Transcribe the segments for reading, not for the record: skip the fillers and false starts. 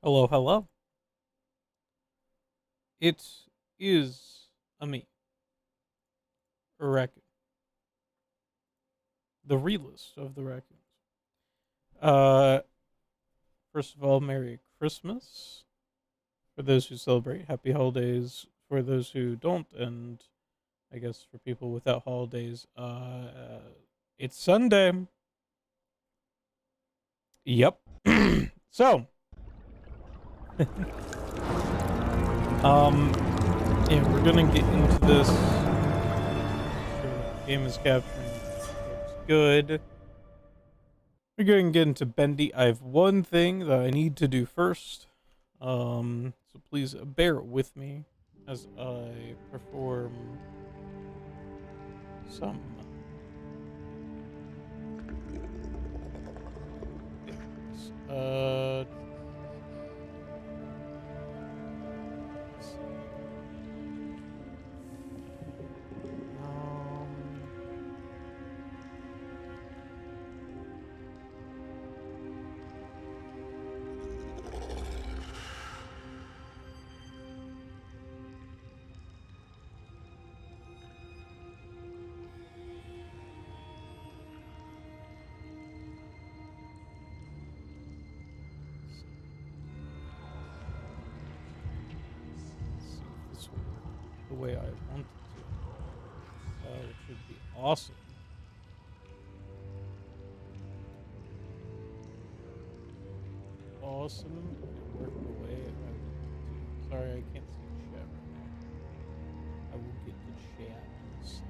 Hello, hello. It is a me, a raccoon, the realist of the raccoons. Uh, First of all, Merry Christmas for those who celebrate. Happy holidays for those who don't, and I guess for people without holidays. It's Sunday. Yep. So, um, yeah, we're gonna get into this. Sure, the game is capturing. Looks good. We're going to get into Bendy. I have one thing that I need to do first. So please bear with me as I perform some things. Let's see. Um, let's see if this will work the way I want it to. Which would be awesome. Awesome if it worked the way I want it to. Sorry, I can't see chat right now. I will get to chat in a second.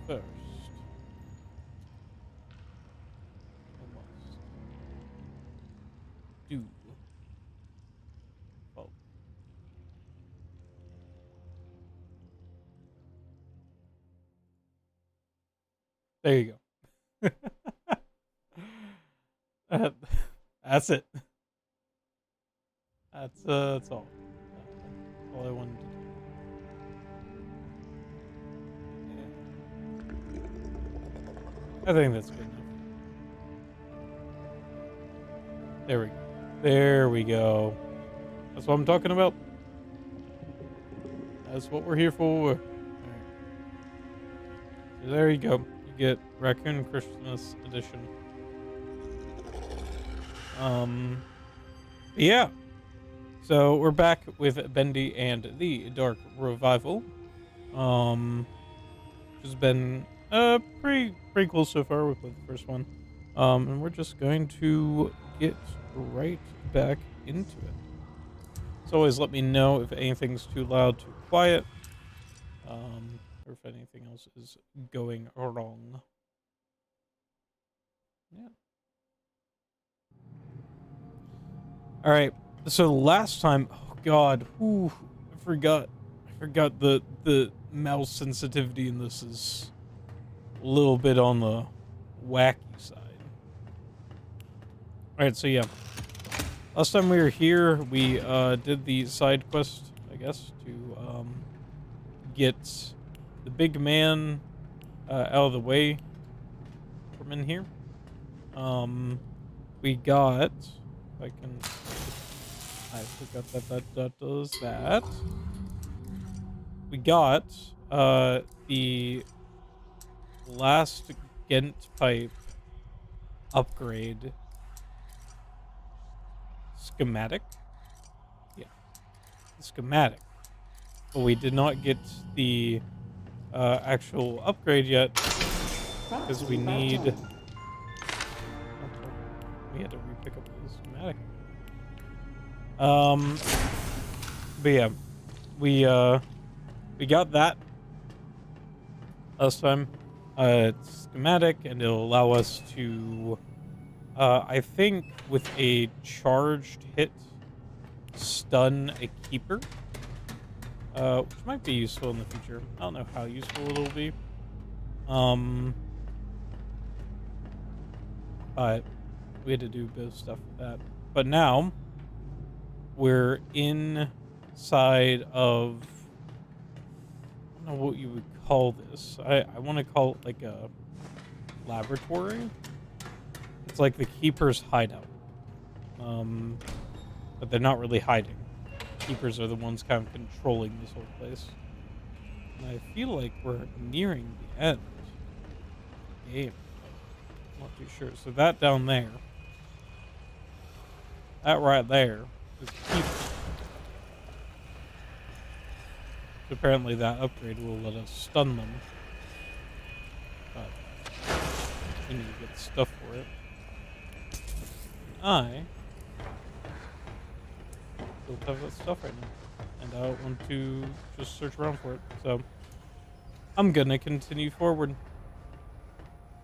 First, I must do. Well, there you go. Uh, that's it. That's all. All I wanted to do. Yeah. I think that's good enough. There we go. There we go. That's what I'm talking about. That's what we're here for. All right. So there you go. You get Raccoon Christmas Edition. Yeah. So we're back with Bendy and the Dark Revival. Which has been pretty cool so far. We played the first one. And we're just going to get right back into it. So always let me know if anything's too loud, too quiet, or if anything else is going wrong. Yeah. All right. So last time, oh god, I forgot the mouse sensitivity in this is a little bit on the wacky side. All right, so yeah, last time we were here, we did the side quest, I guess, to get the big man out of the way from in here. We got, if I can, I forgot that does that. We got the last Gent pipe upgrade schematic. Yeah, the schematic. But we did not get the actual upgrade yet because we need. We had to re-pick up the schematic. But yeah, we got that last time. It's schematic, and it'll allow us to, I think, with a charged hit, stun a keeper, which might be useful in the future. I don't know how useful it'll be. But we had to do a bit of stuff with that. But now we're inside of, I don't know what you would call this. I want to call it like a laboratory. It's like the keeper's hideout. But they're not really hiding. Keepers are the ones kind of controlling this whole place. And I feel like we're nearing the end of the game. I'm not too sure. So that down there, that right there is a keeper. Apparently that upgrade will let us stun them. But we need to get stuff for it. I don't have that stuff right now. And I don't want to just search around for it. So I'm gonna continue forward.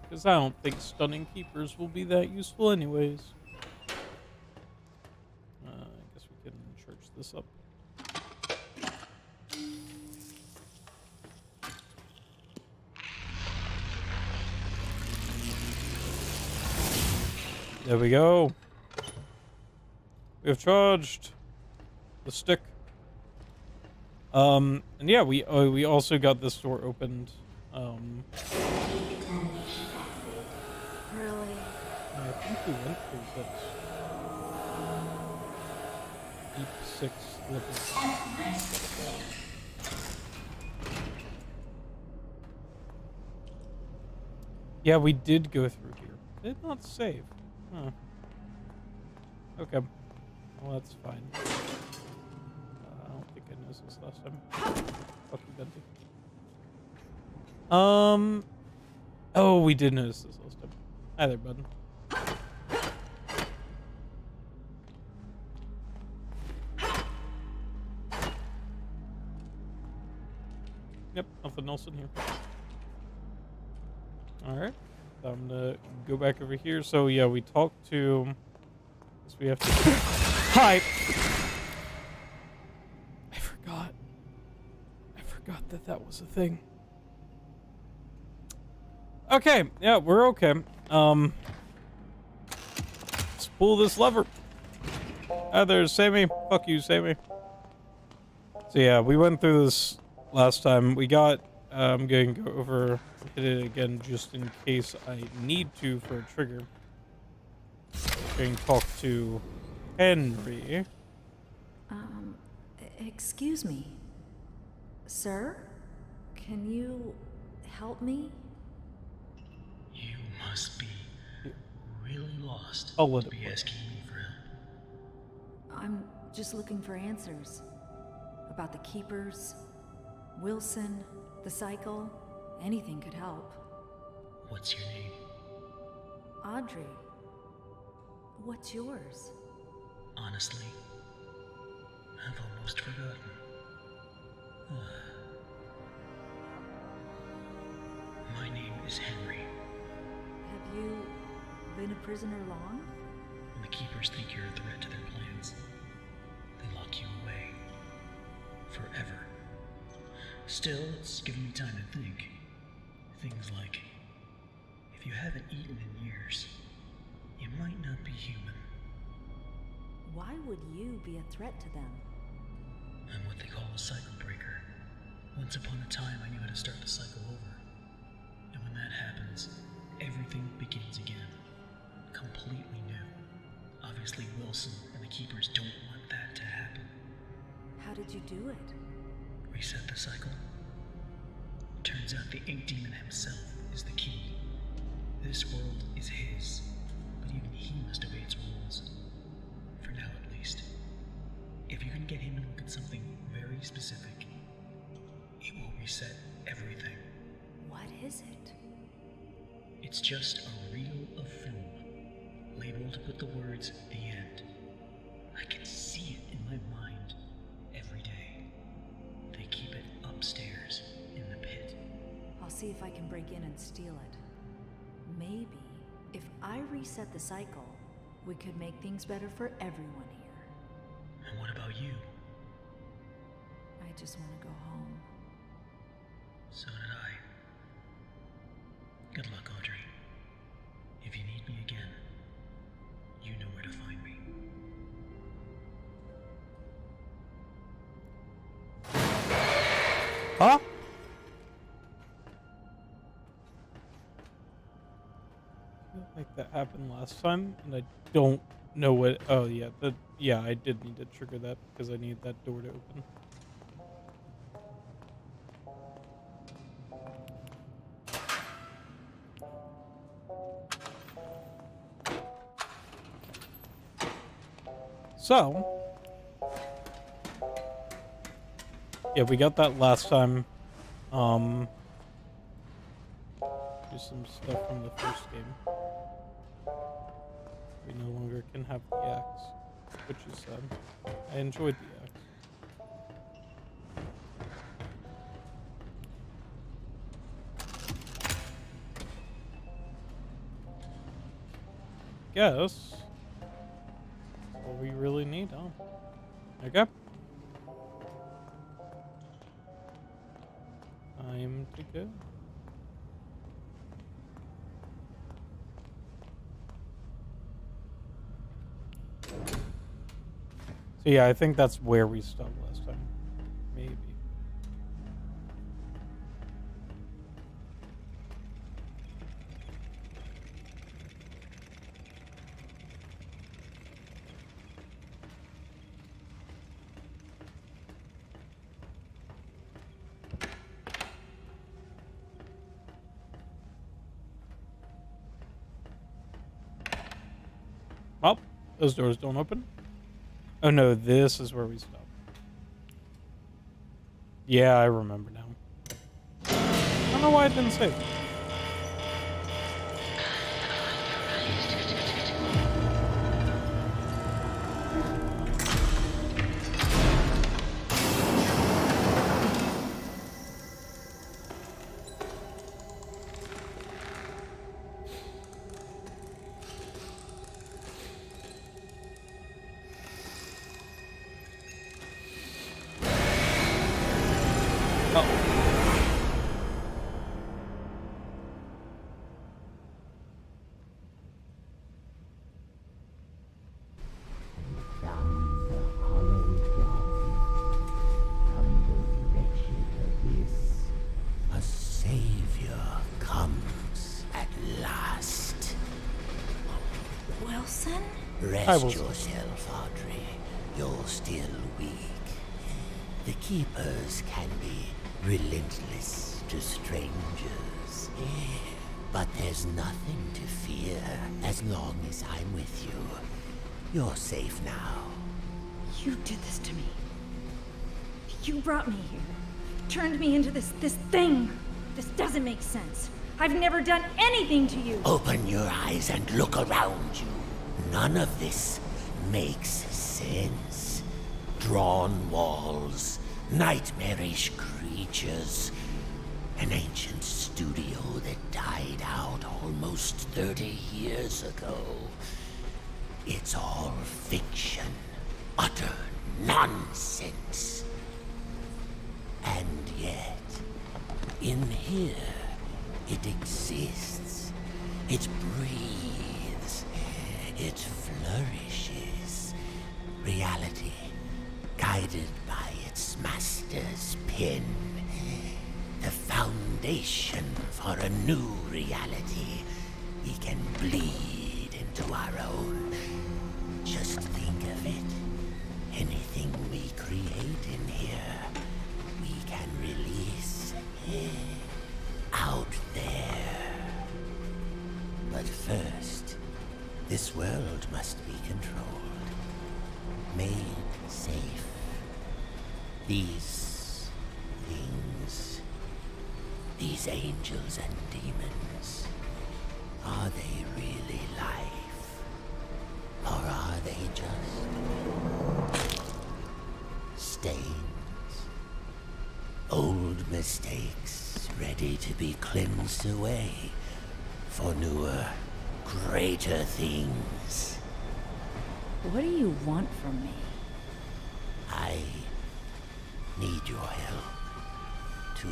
Because I don't think stunning keepers will be that useful anyways. I guess we can charge this up. There we go. We have charged the stick. And yeah, we also got this door opened. Really? I think we went through this. Deep 6 level. Yeah, we did go through here. Did not save. Huh. Okay. Well, that's fine. I don't think I noticed this last time. Fuck you, Bendy. Oh, we did notice this last time. Hi there, bud. Yep, nothing else in here. Alright. I'm gonna go back over here. So yeah, we talked to... Guess we have to... Hi! I forgot that that was a thing. Okay, yeah, we're okay. Let's pull this lever. Ah, there's Sammy. Fuck you, Sammy. So yeah, we went through this last time. We got... I'm going to go over, hit it again just in case I need to for a trigger. Going to talk to Henry. Excuse me. Sir? Can you help me? You must be really lost I'll let to it be play. asking me for help. I'm just looking for answers. About the Keepers, Wilson, the cycle. Anything could help. What's your name? Audrey. What's yours? Honestly, I've almost forgotten. My name is Henry. Have you been a prisoner long? When the Keepers think you're a threat to their plans, they lock you away. Forever. Still, it's given me time to think. Things like, if you haven't eaten in years, you might not be human. Why would you be a threat to them? I'm what they call a cycle breaker. Once upon a time, I knew how to start the cycle over. And when that happens, everything begins again. Completely new. Obviously, Wilson and the Keepers don't want that to happen. How did you do it? Reset the cycle. Turns out the Ink Demon himself is the key. This world is his, but even he must obey its rules. For now, at least. If you can get him to look at something very specific, it will reset everything. What is it? It's just a reel of film, labeled with the words, "The End." I can see it in my mind every day. They keep it upstairs in the pit. I'll see if I can break in and steal it. Maybe, if I reset the cycle, we could make things better for everyone here. And what about you? I just want to go home. So did I. Good luck, Audrey. If you need me again, you know where to find me. Huh? I feel like that happened last time, and I don't know what. Oh yeah, yeah. I did need to trigger that because I need that door to open. So, yeah, we got that last time. There's some stuff from the first game. We no longer can have the axe, which is sad. I enjoyed the axe. Guess that's all we really need, huh? Okay. Time to go. So yeah, I think that's where we stopped last time. Maybe. Well, those doors don't open. Oh no, this is where we stopped. Yeah, I remember now. I don't know why I didn't save it. A savior comes at last. Wilson? Rest yourself, Audrey. You're still weak. The Keepers can be relentless to strangers. But there's nothing to fear as long as I'm with you. You're safe now. You did this to me. You brought me here. Turned me into this thing. This doesn't make sense. I've never done anything to you. Open your eyes and look around you. None of this makes sense. Drawn walls, nightmarish creatures, an ancient studio that died out almost 30 years ago. It's all fiction, utter nonsense. And yet, in here, it exists. It breathes. It flourishes. Reality, guided by its master's pen. The foundation for a new reality. We can bleed into our own. Just think of it. Anything we create in here, we can release out there. But first, this world must be controlled, made safe. These things, these angels and demons, are they really life? Or are they just stains? Old mistakes ready to be cleansed away for newer, greater things. What do you want from me? I need your help to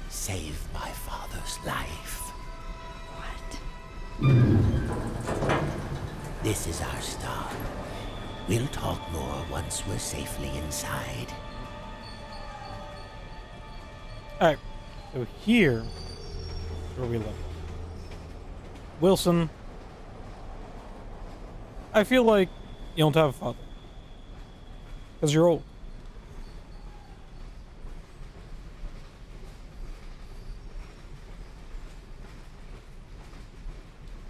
save my father's life. What? This is our start. We'll talk more once we're safely inside. Alright, so here is where we left off. Wilson, I feel like You don't have a father. Because you're old.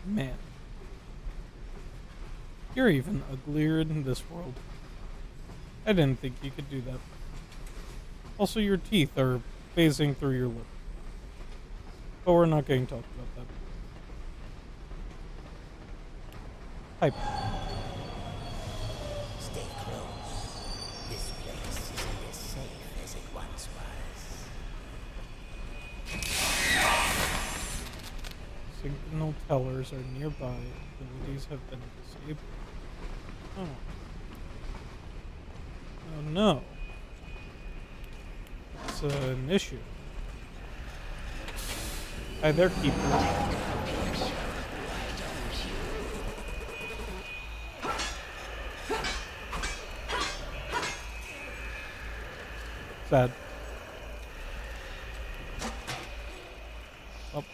Man. You're even uglier in this world. I didn't think you could do that. Also, your teeth are phasing through your lip. But we're not going to talk about that. Pipe. Stay close. This place isn't as safe as it once was. Signal tellers are nearby. Abilities have been disabled. Oh. Oh no. It's an issue. Hi there, keeper. Sad. Oh.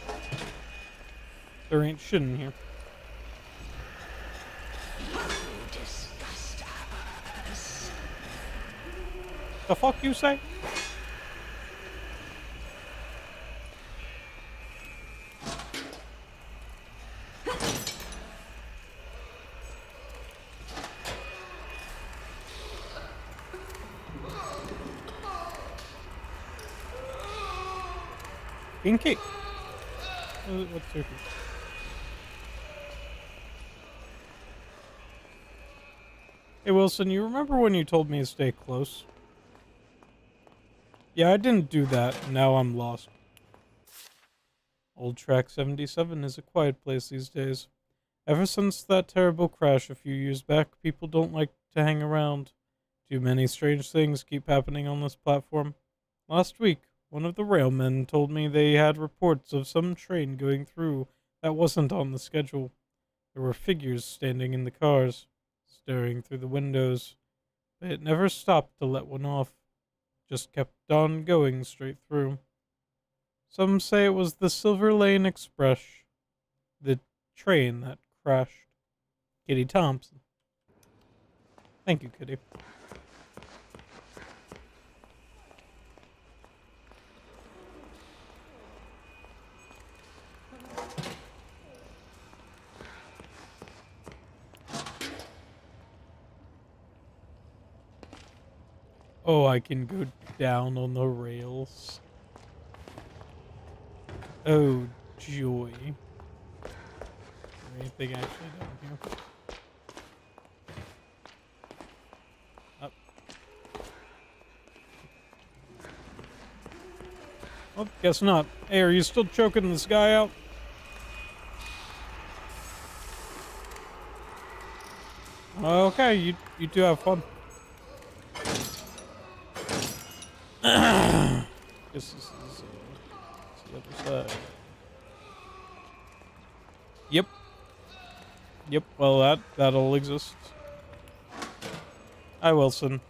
There ain't shit in here. The fuck you say? Pinky. What's your Hey Wilson, you remember when you told me to stay close? Yeah, I didn't do that. Now I'm lost. Old Track 77 is a quiet place these days. Ever since that terrible crash a few years back, people don't like to hang around. Too many strange things keep happening on this platform. Last week, one of the railmen told me they had reports of some train going through that wasn't on the schedule. There were figures standing in the cars, staring through the windows, but it never stopped to let one off. Just kept on going straight through. Some say it was the Silver Lane Express, the train that crashed. Kitty Thompson. Thank you, Kitty. Oh, I can go down on the rails. Oh, joy. Is there anything actually down here? Up. Oh, guess not. Hey, are you still choking this guy out? Okay, you two have fun. Guess this is the other side. Yep. Yep, well that'll exist. Hi, Wilson.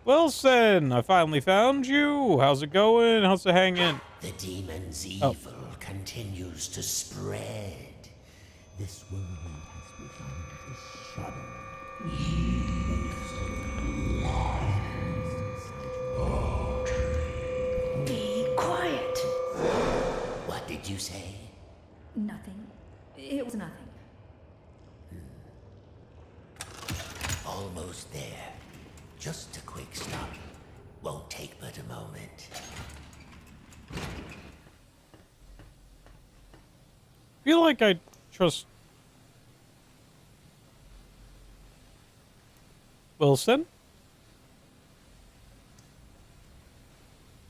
Wilson, I finally found you. How's it going? How's it hanging? The demon's evil continues to spread. This world has begun to shudder. Be quiet. What did you say? Nothing. It was nothing. Almost there. Just a quick stop. Won't take but a moment. Feel like I trust Wilson.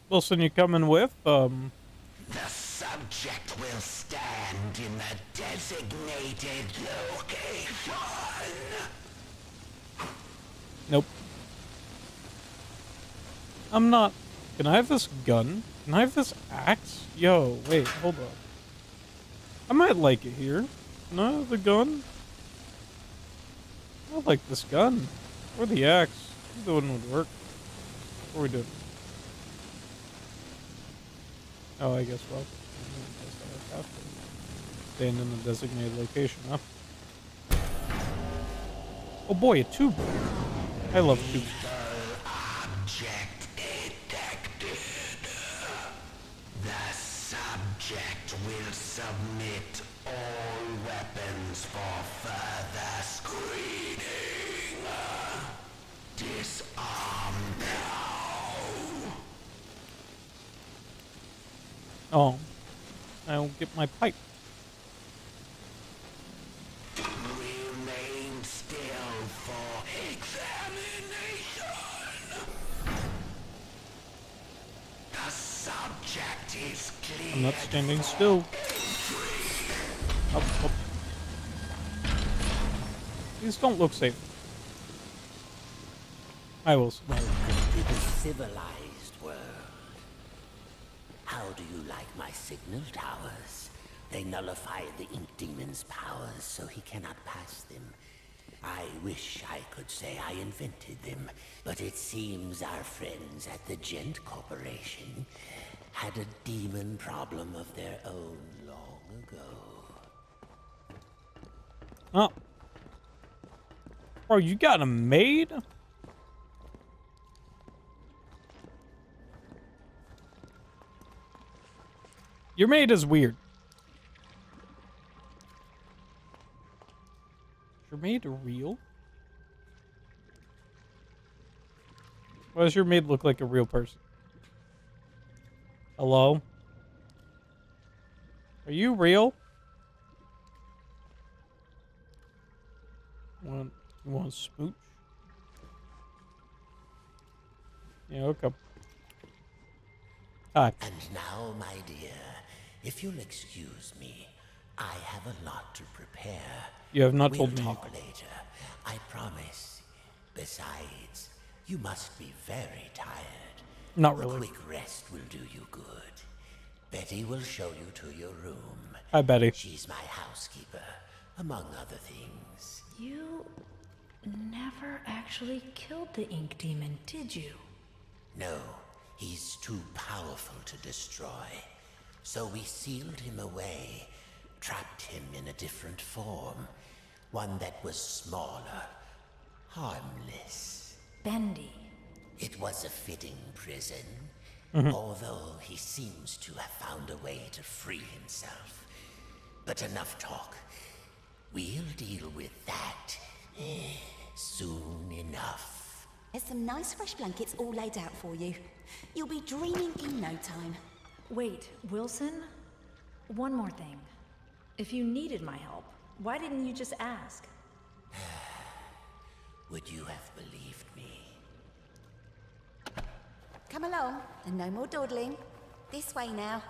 Wilson, you coming with? The subject will stand in the designated location. Nope. I'm not. Can I have this gun? Can I have this axe? Yo, wait, hold on. I might like it here. Can I have the gun? I like this gun. Or the axe. Either one would work. What are we doing? Oh, I guess well. I guess I have to stand in a designated location, huh? Oh boy, a tube. I love tubes. Object detected. The subject will submit all weapons for further screening. Disarm now. Oh, I'll get my pipe. Remain still for examination. The subject is clear. I'm not standing still. Up, up. These don't look safe. I will smile. To the civilized world. How do you like my signal towers? They nullify the Ink Demon's powers so he cannot pass them. I wish I could say I invented them, but it seems our friends at the DIDNT Corporation had a demon problem of their own long ago. Oh. Bro, you got a maid? Your maid is weird. Is your maid real? Why does your maid look like a real person? Hello? Are you real? You want to smooch? Yeah, okay. Hi. And now, my dear, if you'll excuse me, I have a lot to prepare. You have not We'll told me. talk later, I promise. Besides, you must be very tired. Not A really. quick rest will do you good. Betty will show you to your room. Hi, Betty. She's my housekeeper, among other things. You never actually killed the Ink Demon, did you? No, he's too powerful to destroy. So we sealed him away, trapped him in a different form. One that was smaller, harmless. Bendy. It was a fitting prison, although he seems to have found a way to free himself. But enough talk. We'll deal with that soon enough. There's some nice fresh blankets all laid out for you. You'll be dreaming in no time. Wait, Wilson? One more thing. If you needed my help, why didn't you just ask? Would you have believed me? Come along, and no more dawdling. This way now.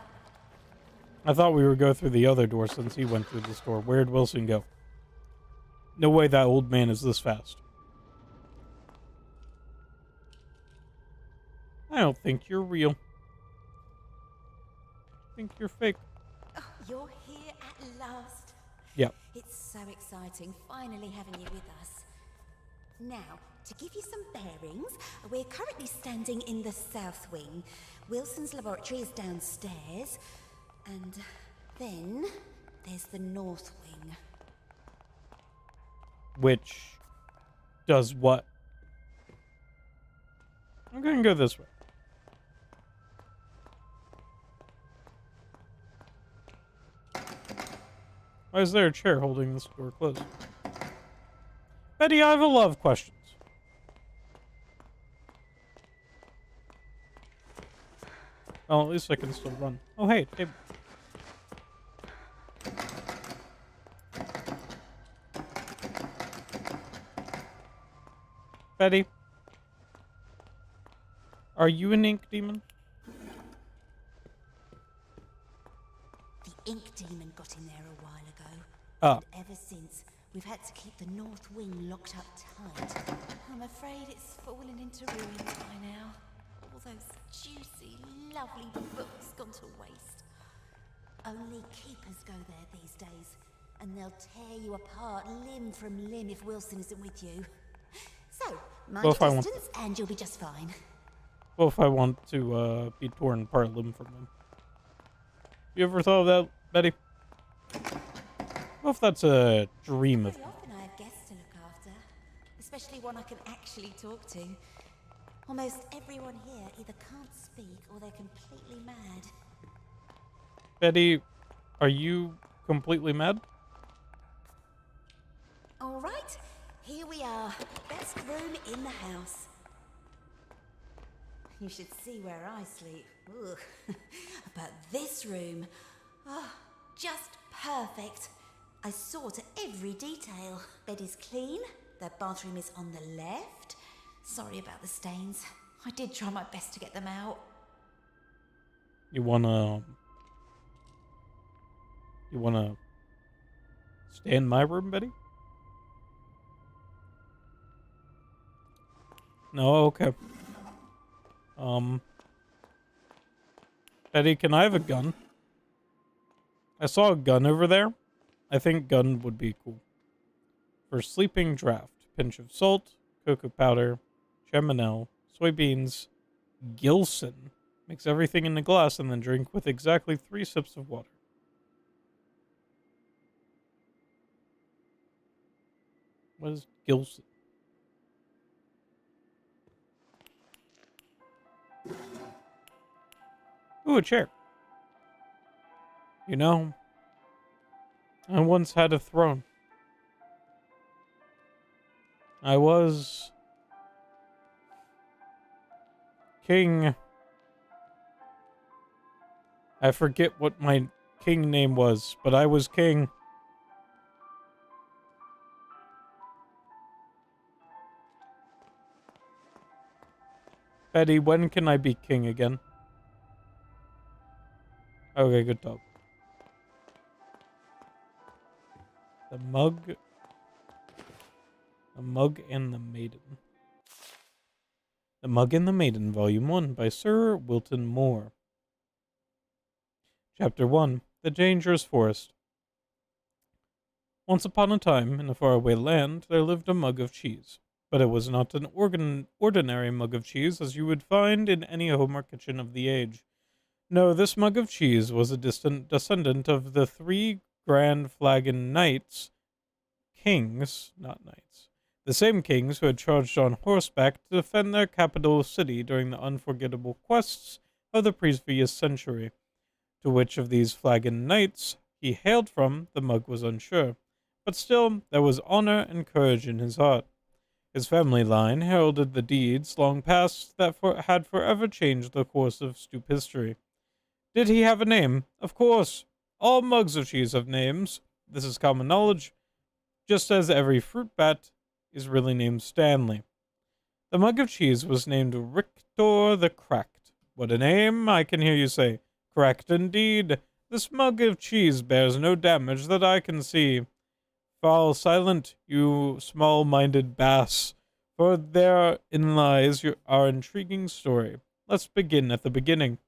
I thought we would go through the other door since he went through this door. Where'd Wilson go? No way that old man is this fast. I don't think you're real. I think you're fake. Oh, you're here at last. Yep. It's so exciting, finally having you with us. Now, to give you some bearings, we're currently standing in the south wing. Wilson's laboratory is downstairs. And then there's the north wing. Which does what? I'm gonna go this way. Why is there a chair holding this door closed? Betty, I have a lot of questions. Oh, at least I can still run. Oh, hey, table. Betty, are you an ink demon? The Ink Demon got in there a while ago. Ah. And ever since, we've had to keep the north wing locked up tight. I'm afraid it's fallen into ruins by now. All those juicy, lovely books gone to waste. Only keepers go there these days, and they'll tear you apart limb from limb if Wilson isn't with you. So, mind Well, if I your want- distance, and you'll be just fine. Well, if I want to be torn apart limb from him. You ever thought of that, Betty? What if that's a dream of Very often I have guests to look after. especially one I can actually talk to. Almost everyone here either can't speak or they're completely mad. Betty, are you completely mad? All right, here we are. Best room in the house. You should see where I sleep. Ugh. But this room, oh, just perfect. I saw to every detail. Bed is clean. The bathroom is on the left. Sorry about the stains. I did try my best to get them out. You wanna stay in my room, Betty? No, okay. Betty, can I have a gun? I saw a gun over there. I think gun would be cool. For sleeping draft, pinch of salt, cocoa powder, chaminel, soybeans, Gilson. Mix everything in a glass and then drink with exactly 3 sips of water. What is Gilson? Ooh, a chair. You know, I once had a throne. I was king. I forget what my king name was, but I was king. Betty, when can I be king again? Okay, good talk. The mug and the Maiden. The Mug and the Maiden, Volume 1, by Sir Wilton Moore. Chapter 1, The Dangerous Forest. Once upon a time, in a faraway land, there lived a mug of cheese. But it was not an ordinary mug of cheese as you would find in any home or kitchen of the age. No, this mug of cheese was a distant descendant of the 3 Grand Flagon Knights, kings, not knights, the same kings who had charged on horseback to defend their capital city during the unforgettable quests of the previous century. To which of these Flagon Knights he hailed from, the mug was unsure, but still there was honor and courage in his heart. His family line heralded the deeds long past that had forever changed the course of Stoop history. Did he have a name? Of course. All mugs of cheese have names. This is common knowledge, just as every fruit bat is really named Stanley. The mug of cheese was named Rictor the Cracked. What a name, I can hear you say. Correct indeed. This mug of cheese bears no damage that I can see. Fall silent, you small-minded bass, for therein lies our intriguing story. Let's begin at the beginning.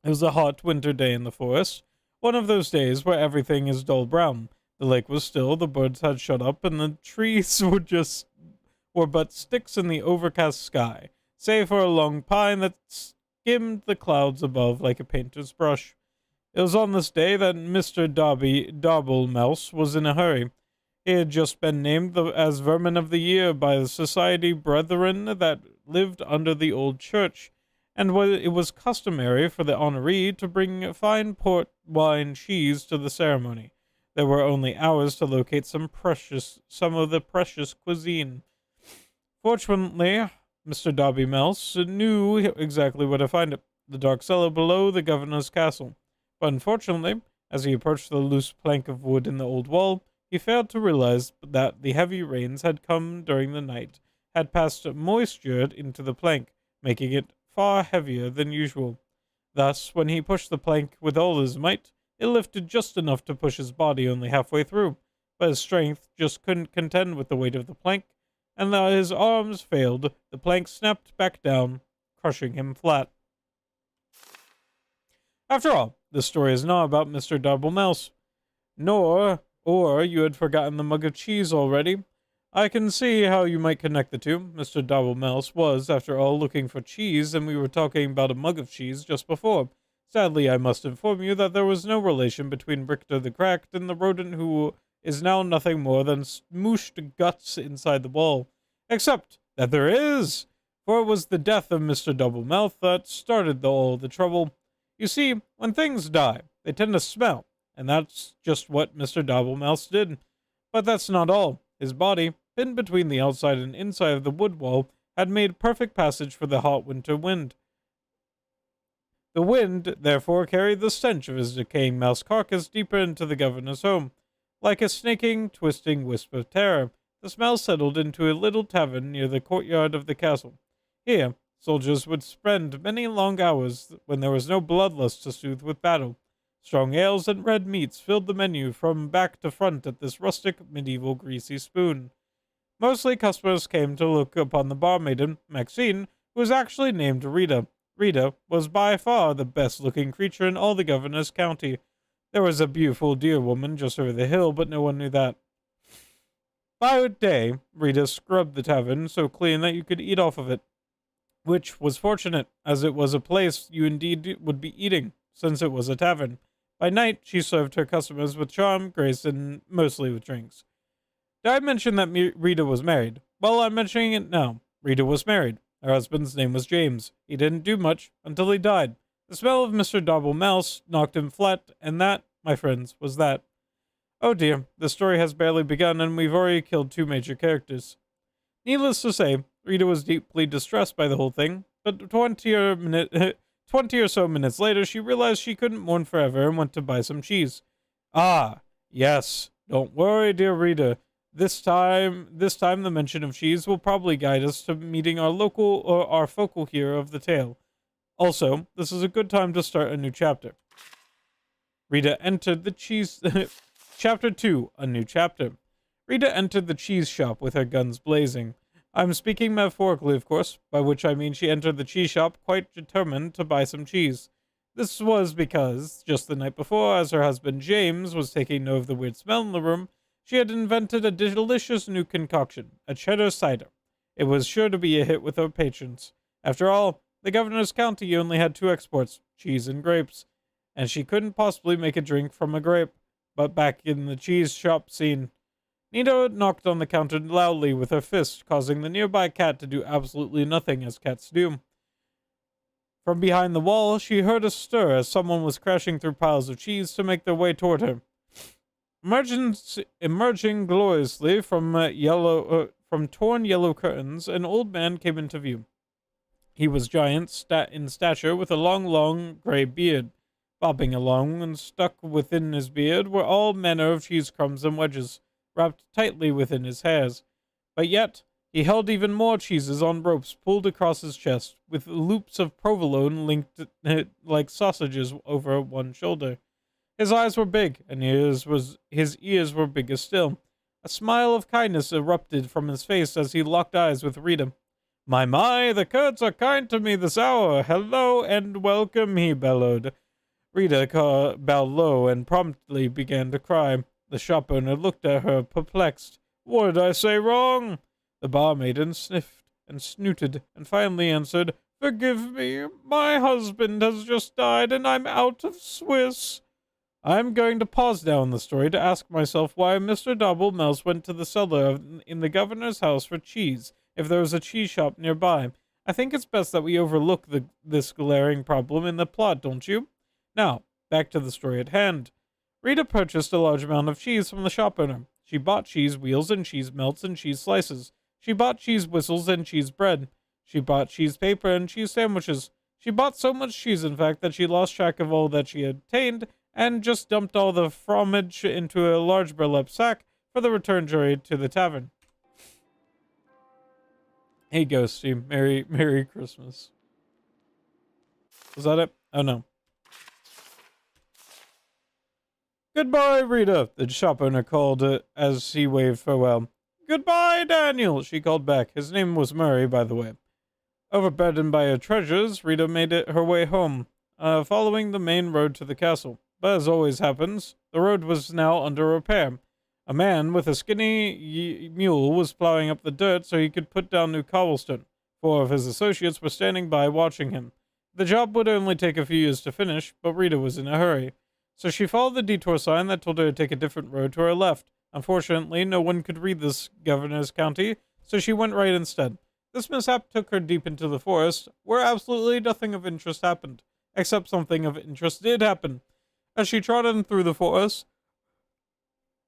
It was a hot winter day in the forest, one of those days where everything is dull brown. The lake was still, the birds had shut up, and the trees were but sticks in the overcast sky, save for a long pine that skimmed the clouds above like a painter's brush. It was on this day that Mr. Dobblemouse was in a hurry. He had just been named as Vermin of the Year by the society brethren that lived under the old church, and it was customary for the honoree to bring fine port wine cheese to the ceremony. There were only hours to locate some of the precious cuisine. Fortunately, Mr. Dobblemouse knew exactly where to find it, the dark cellar below the governor's castle. But unfortunately, as he approached the loose plank of wood in the old wall, he failed to realize that the heavy rains had come during the night, had passed moisture into the plank, making it far heavier than usual. Thus, when he pushed the plank with all his might, it lifted just enough to push his body only halfway through, but his strength just couldn't contend with the weight of the plank, and though his arms failed, the plank snapped back down, crushing him flat. After all, this story is not about Mr. Dobblemouse. Or you had forgotten the mug of cheese already. I can see how you might connect the two. Mr. Dobblemouse was, after all, looking for cheese, and we were talking about a mug of cheese just before. Sadly, I must inform you that there was no relation between Richter the Cracked and the rodent who is now nothing more than smooshed guts inside the wall. Except that there is, for it was the death of Mr. Doublemouth that started all the trouble. You see, when things die, they tend to smell, and that's just what Mr. Doublemouth did. But that's not all. His body, pinned between the outside and inside of the wood wall, had made perfect passage for the hot winter wind. The wind, therefore, carried the stench of his decaying mouse carcass deeper into the governor's home. Like a snaking, twisting wisp of terror, the smell settled into a little tavern near the courtyard of the castle. Here, soldiers would spend many long hours when there was no bloodlust to soothe with battle. Strong ales and red meats filled the menu from back to front at this rustic, medieval, greasy spoon. Mostly customers came to look upon the barmaiden, Maxine, who was actually named Rita. Rita was by far the best-looking creature in all the governor's county. There was a beautiful deer woman just over the hill, but no one knew that. By day, Rita scrubbed the tavern so clean that you could eat off of it, which was fortunate, as it was a place you indeed would be eating, since it was a tavern. By night, she served her customers with charm, grace, and mostly with drinks. Did I mention that Rita was married? Well, I'm mentioning it now. Rita was married. Her husband's name was James. He didn't do much until he died. The smell of Mr. Doublemouse knocked him flat, and that, my friends, was that. Oh dear, the story has barely begun, and we've already killed 2 major characters. Needless to say, Rita was deeply distressed by the whole thing, but 20 or so minutes later, she realized she couldn't mourn forever and went to buy some cheese. Ah, yes. Don't worry, dear Rita. This time the mention of cheese will probably guide us to meeting our focal hero of the tale. Also, this is a good time to start a new chapter. Rita entered the cheese... Chapter 2, a new chapter. Rita entered the cheese shop with her guns blazing. I'm speaking metaphorically, of course, by which I mean she entered the cheese shop quite determined to buy some cheese. This was because, just the night before, as her husband James was taking note of the weird smell in the room, she had invented a delicious new concoction, a cheddar cider. It was sure to be a hit with her patrons. After all, the governor's county only had 2 exports, cheese and grapes, and she couldn't possibly make a drink from a grape. But back in the cheese shop scene, Nita knocked on the counter loudly with her fist, causing the nearby cat to do absolutely nothing as cats do. From behind the wall, she heard a stir as someone was crashing through piles of cheese to make their way toward her. Emerging gloriously from torn yellow curtains, an old man came into view. He was giant in stature, with a long gray beard. Bobbing along and stuck within his beard were all manner of cheese crumbs and wedges, wrapped tightly within his hairs. But yet, he held even more cheeses on ropes pulled across his chest, with loops of provolone linked like sausages over one shoulder. His eyes were big, and his ears were bigger still. A smile of kindness erupted from his face as he locked eyes with Rita. My, the Kurds are kind to me this hour. Hello and welcome, he bellowed. Rita bowed low and promptly began to cry. The shop owner looked at her, perplexed. What did I say wrong? The barmaiden sniffed and snooted, and finally answered, Forgive me, my husband has just died, and I'm out of Swiss. I'm going to pause now in the story to ask myself why Mr. Doublemouth went to the cellar in the governor's house for cheese, if there was a cheese shop nearby. I think it's best that we overlook this glaring problem in the plot, don't you? Now, back to the story at hand. Rita purchased a large amount of cheese from the shop owner. She bought cheese wheels and cheese melts and cheese slices. She bought cheese whistles and cheese bread. She bought cheese paper and cheese sandwiches. She bought so much cheese, in fact, that she lost track of all that she had obtained and just dumped all the fromage into a large burlap sack for the return journey to the tavern. Hey, Ghosty. Merry Christmas. Was that it? Oh, no. Goodbye, Rita, the shop owner called as he waved farewell. Goodbye, Daniel, she called back. His name was Murray, by the way. Overburdened by her treasures, Rita made her way home, following the main road to the castle. But as always happens, the road was now under repair. A man with a skinny mule was plowing up the dirt so he could put down new cobblestone. 4 of his associates were standing by watching him. The job would only take a few years to finish, but Rita was in a hurry. So she followed the detour sign that told her to take a different road to her left. Unfortunately, no one could read this governor's county, so she went right instead. This mishap took her deep into the forest, where absolutely nothing of interest happened, except something of interest did happen. As she trotted through the forest,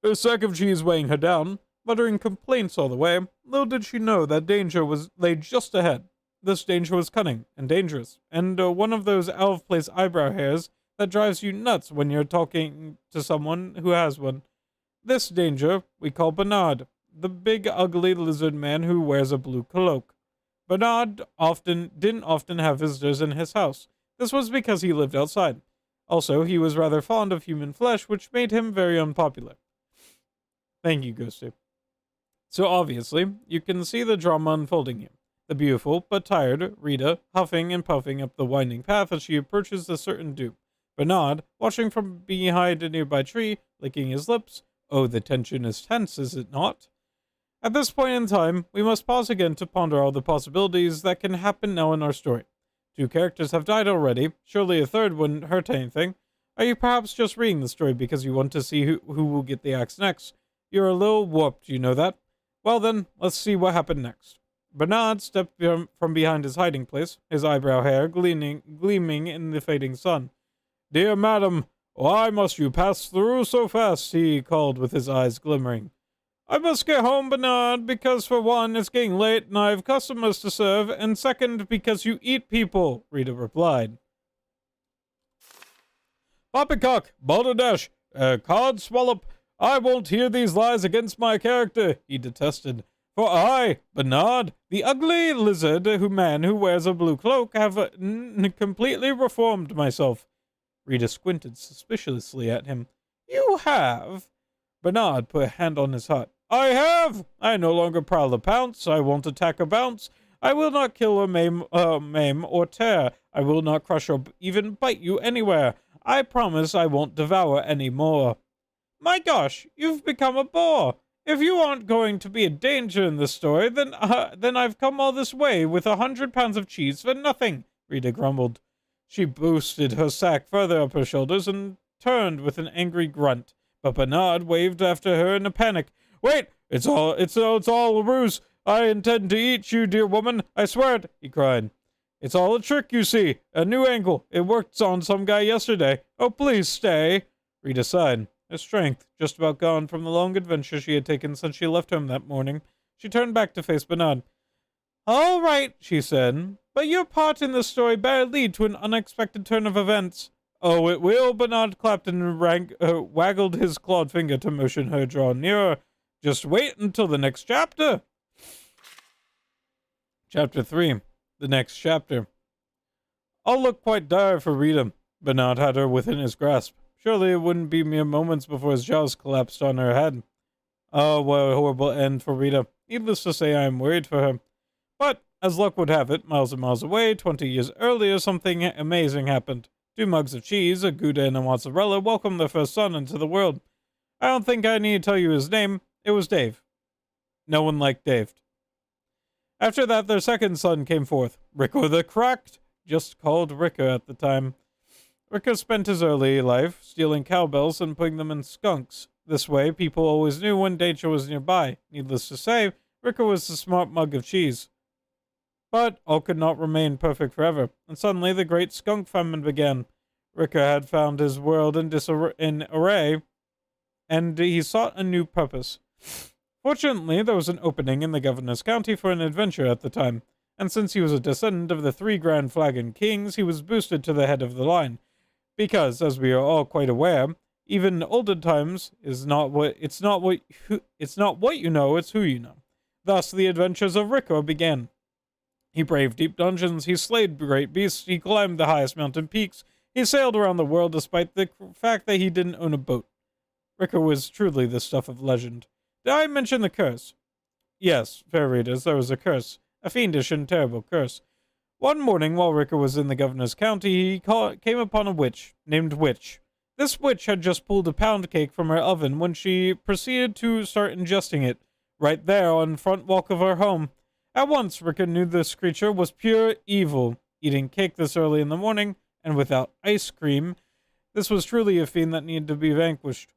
her sack of cheese weighing her down, muttering complaints all the way, little did she know that danger lay just ahead. This danger was cunning and dangerous, and one of those out-of-place eyebrow hairs that drives you nuts when you're talking to someone who has one. This danger we call Bernard, the big ugly lizard man who wears a blue cloak. Bernard didn't often have visitors in his house. This was because he lived outside. Also, he was rather fond of human flesh, which made him very unpopular. Thank you, Ghosty. So obviously, you can see the drama unfolding here. The beautiful, but tired, Rita, huffing and puffing up the winding path as she approaches a certain dupe. Bernard, watching from behind a nearby tree, licking his lips. Oh, the tension is tense, is it not? At this point in time, we must pause again to ponder all the possibilities that can happen now in our story. 2 characters have died already. Surely a third wouldn't hurt anything. Are you perhaps just reading the story because you want to see who will get the axe next? You're a little warped, you know that? Well then, let's see what happened next. Bernard stepped from behind his hiding place, his eyebrow hair gleaming in the fading sun. "Dear madam, why must you pass through so fast?" he called with his eyes glimmering. "I must get home, Bernard, because for one, it's getting late and I have customers to serve, and second, because you eat people," Rita replied. "Poppycock, balderdash, cod swallop, I won't hear these lies against my character," he detested. "For I, Bernard, the ugly lizard man who wears a blue cloak, have completely reformed myself." Rita squinted suspiciously at him. "You have?" Bernard put a hand on his heart. "I have! I no longer prowl or pounce. I won't attack or bounce. I will not kill or maim or tear. I will not crush or even bite you anywhere. I promise I won't devour any more." "My gosh, you've become a bore. If you aren't going to be a danger in this story, then I've come all this way with 100 pounds of cheese for nothing," Rita grumbled. She boosted her sack further up her shoulders and turned with an angry grunt. But Bernard waved after her in a panic. "Wait! It's all a ruse! I intend to eat you, dear woman! I swear it!" he cried. "It's all a trick, you see! A new angle! It worked on some guy yesterday! Oh, please stay!" Rita sighed. Her strength just about gone from the long adventure she had taken since she left home that morning. She turned back to face Bernard. "All right," she said, "but your part in this story better lead to an unexpected turn of events." "Oh, it will," Bernard clapped and waggled his clawed finger to motion her draw nearer. "Just wait until the next chapter." Chapter 3. The next chapter. All looked quite dire for Rita. Bernard had her within his grasp. Surely it wouldn't be mere moments before his jaws collapsed on her head. Oh, what a horrible end for Rita. Needless to say, I am worried for her. But, as luck would have it, miles and miles away, 20 years earlier, something amazing happened. 2 mugs of cheese, a Gouda and a mozzarella, welcomed their first son into the world. I don't think I need to tell you his name. It was Dave. No one liked Dave. After that, their second son came forth. Rico the Cracked, just called Rico at the time. Rico spent his early life stealing cowbells and putting them in skunks. This way, people always knew when danger was nearby. Needless to say, Rico was the smart mug of cheese. But all could not remain perfect forever, and suddenly the great skunk famine began. Rico had found his world in array, and he sought a new purpose. Fortunately, there was an opening in the governor's county for an adventure at the time, and since he was a descendant of the 3 Grand Flagon Kings, he was boosted to the head of the line. Because, as we are all quite aware, even olden times it's not what you know, it's who you know. Thus, the adventures of Rico began. He braved deep dungeons, he slayed great beasts, he climbed the highest mountain peaks, he sailed around the world despite the fact that he didn't own a boat. Rico was truly the stuff of legend. Did I mention the curse? Yes, fair readers, there was a curse. A fiendish and terrible curse. One morning, while Rico was in the governor's county, he came upon a witch, named Witch. This witch had just pulled a pound cake from her oven when she proceeded to start ingesting it, right there on the front walk of her home. At once, Rico knew this creature was pure evil. Eating cake this early in the morning, and without ice cream, this was truly a fiend that needed to be vanquished.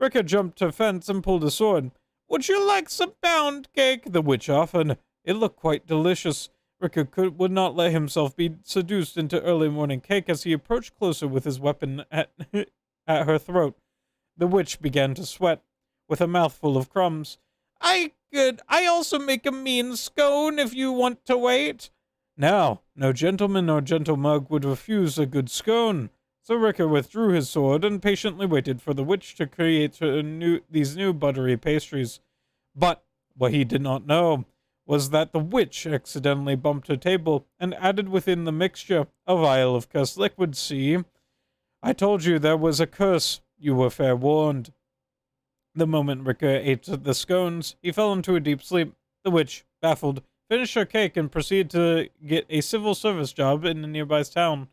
Rico jumped a fence and pulled a sword. Would you like some pound cake? The witch offered. It looked quite delicious. Ricker would not let himself be seduced into early morning cake as he approached closer with his weapon at her throat. The witch began to sweat, with a mouthful of crumbs. I also make a mean scone if you want to wait. Now, no gentleman or gentle mug would refuse a good scone. So Ricker withdrew his sword and patiently waited for the witch to create these new buttery pastries. But what he did not know was that the witch accidentally bumped her table and added within the mixture a vial of cursed liquid. See? I told you there was a curse. You were fair warned. The moment Ricker ate the scones, he fell into a deep sleep. The witch, baffled, finished her cake and proceeded to get a civil service job in a nearby town.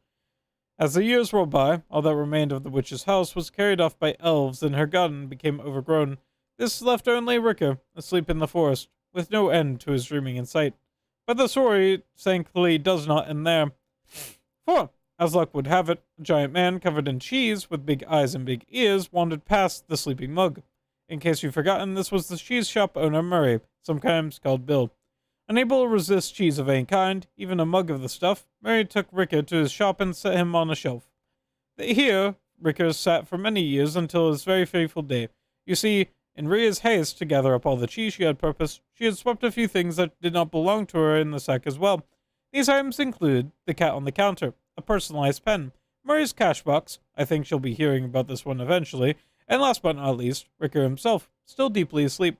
As the years rolled by, all that remained of the witch's house was carried off by elves and her garden became overgrown. This left only Ricker, asleep in the forest, with no end to his dreaming in sight. But the story, thankfully, does not end there. For, as luck would have it, a giant man covered in cheese, with big eyes and big ears, wandered past the sleeping mug. In case you've forgotten, this was the cheese shop owner Murray, sometimes called Bill. Unable to resist cheese of any kind, even a mug of the stuff, Murray took Ricker to his shop and set him on a shelf. Here, Ricker sat for many years until his very fateful day. You see, in Rhea's haste to gather up all the cheese she had purposed, she had swept a few things that did not belong to her in the sack as well. These items include the cat on the counter, a personalized pen, Murray's cash box, I think she'll be hearing about this one eventually, and last but not least, Ricker himself, still deeply asleep.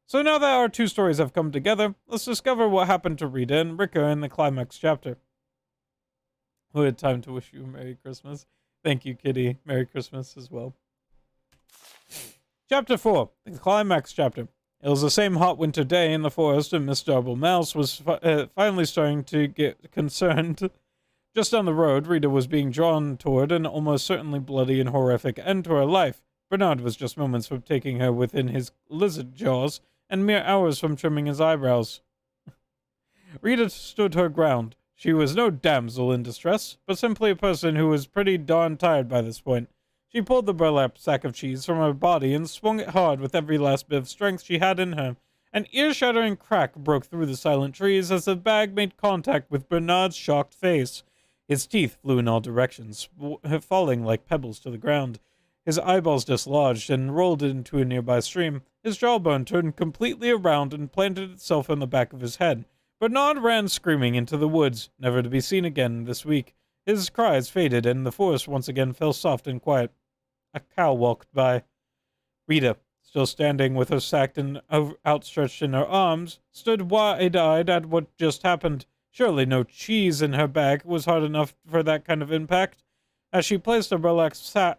So now that our two stories have come together, let's discover what happened to Rita and Ricker in the climax chapter. We had time to wish you a Merry Christmas. Thank you, Kitty. Merry Christmas as well. Chapter 4, the climax chapter. It was the same hot winter day in the forest, and Miss Darble Mouse was finally starting to get concerned. Just down the road, Rita was being drawn toward an almost certainly bloody and horrific end to her life. Bernard was just moments from taking her within his lizard jaws, and mere hours from trimming his eyebrows. Rita stood her ground. She was no damsel in distress, but simply a person who was pretty darn tired by this point. She pulled the burlap sack of cheese from her body and swung it hard with every last bit of strength she had in her. An ear-shattering crack broke through the silent trees as the bag made contact with Bernard's shocked face. His teeth flew in all directions, falling like pebbles to the ground. His eyeballs dislodged and rolled into a nearby stream. His jawbone turned completely around and planted itself on the back of his head. Bernard ran screaming into the woods, never to be seen again this week. His cries faded, and the forest once again fell soft and quiet. A cow walked by. Rita, still standing with her sack and outstretched in her arms, stood wide-eyed at what just happened. Surely no cheese in her bag was hard enough for that kind of impact. As she placed her burlap sack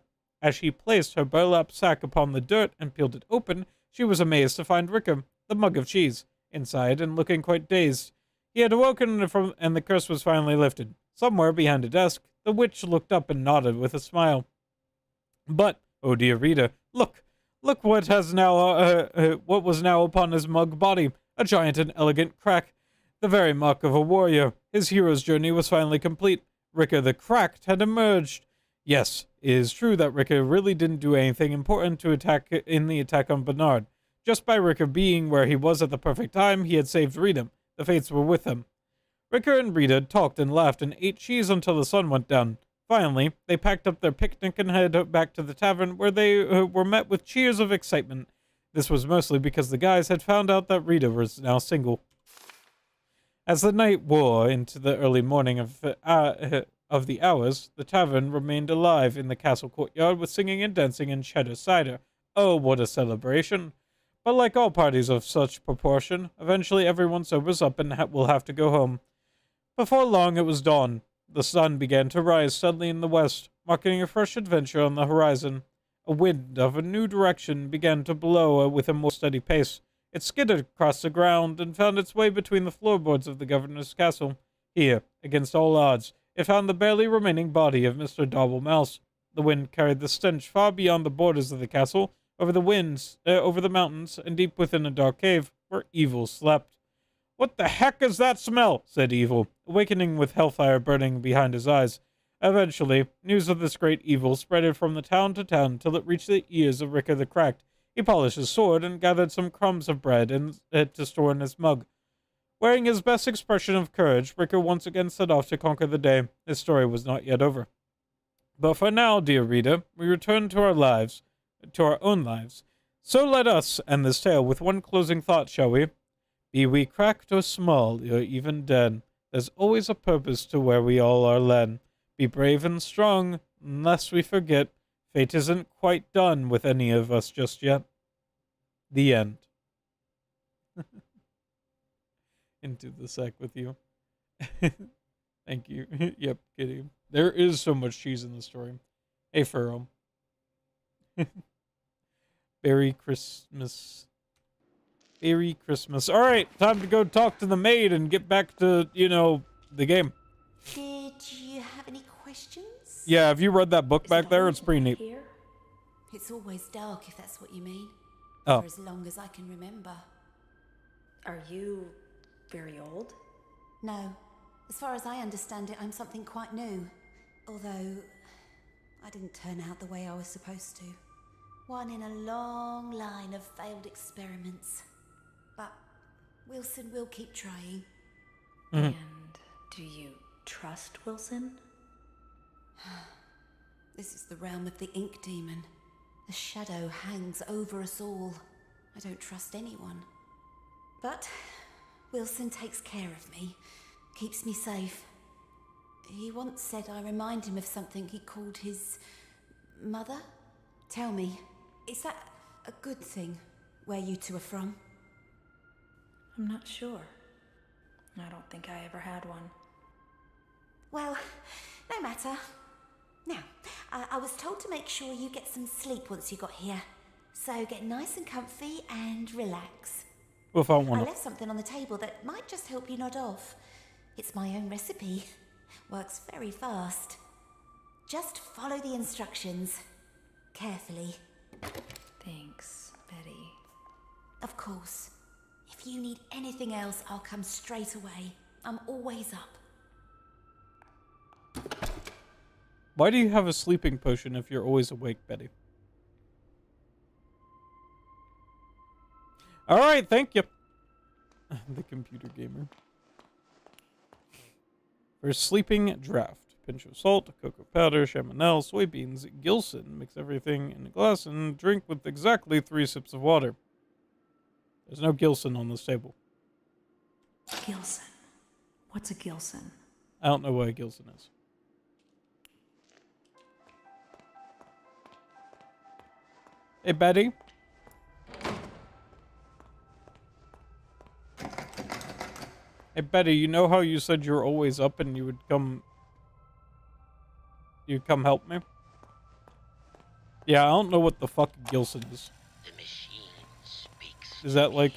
upon the dirt and peeled it open, she was amazed to find Ricker, the mug of cheese, inside and looking quite dazed. He had awoken and the curse was finally lifted. Somewhere behind a desk, the witch looked up and nodded with a smile. But, oh dear Rita, look what was now upon his mug body, a giant and elegant crack, the very mark of a warrior. His hero's journey was finally complete. Ricker the Cracked had emerged. Yes, it is true that Ricker really didn't do anything important to attack on Bernard. Just by Ricker being where he was at the perfect time, he had saved Rita. The fates were with him. Ricker and Rita talked and laughed and ate cheese until the sun went down. Finally, they packed up their picnic and headed back to the tavern, where they were met with cheers of excitement. This was mostly because the guys had found out that Rita was now single. As the night wore into the early morning of the hours, the tavern remained alive in the castle courtyard with singing and dancing and cheddar cider. Oh, what a celebration! But like all parties of such proportion, eventually everyone sobers up and will have to go home. Before long it was dawn. The sun began to rise suddenly in the west, marking a fresh adventure on the horizon. A wind of a new direction began to blow with a more steady pace. It skidded across the ground and found its way between the floorboards of the governor's castle. Here, against all odds, it found the barely remaining body of Mr. Darble Mouse. The wind carried the stench far beyond the borders of the castle, over the mountains, and deep within a dark cave, where Evil slept. "What the heck is that smell?" said Evil, awakening with hellfire burning behind his eyes. Eventually, news of this great evil spread from the town to town till it reached the ears of Ricker the Cracked. He polished his sword and gathered some crumbs of bread to store in his mug. Wearing his best expression of courage, Ricker once again set off to conquer the day. His story was not yet over. But for now, dear reader, we return to our own lives. So let us end this tale with one closing thought, shall we? Be we cracked or small, or even dead, there's always a purpose to where we all are led. Be brave and strong, lest we forget, fate isn't quite done with any of us just yet. The end. Into the sack with you. Thank you. Yep, kidding. There is so much cheese in the story. Hey, Furrow. Merry Christmas. Merry Christmas. All right, time to go talk to the maid and get back to, the game. Did you have any questions? Yeah, have you read that book back there? It's pretty neat. Here? It's always dark, if that's what you mean. Oh. For as long as I can remember. Are you very old? No. As far as I understand it, I'm something quite new. Although, I didn't turn out the way I was supposed to. One in a long line of failed experiments. But Wilson will keep trying. And do you trust Wilson? This is the realm of the ink demon. The shadow hangs over us all. I don't trust anyone. But Wilson takes care of me, keeps me safe. He once said I remind him of something he called his mother. Tell me, is that a good thing, where you two are from? I'm not sure. I don't think I ever had one. Well, no matter. Now, I was told to make sure you get some sleep once you got here. So get nice and comfy and relax. Well, if I I want to. left something on the table that might just help you nod off. It's my own recipe. Works very fast. Just follow the instructions. Carefully. Thanks, Betty. Of course. If you need anything else, I'll come straight away. I'm always up. Why do you have a sleeping potion if you're always awake, Betty? All right, thank you. The computer gamer. For sleeping draft. Pinch of salt, cocoa powder, chamonix, soybeans, Gilson. Mix everything in a glass and drink with exactly 3 sips of water. There's no Gilson on this table. Gilson. What's a Gilson? I don't know what a Gilson is. Hey, Betty. Hey, Betty, you know how you said you're always up and you'd come help me? Yeah, I don't know what the fuck Gilson is. The machine speaks. Is that like...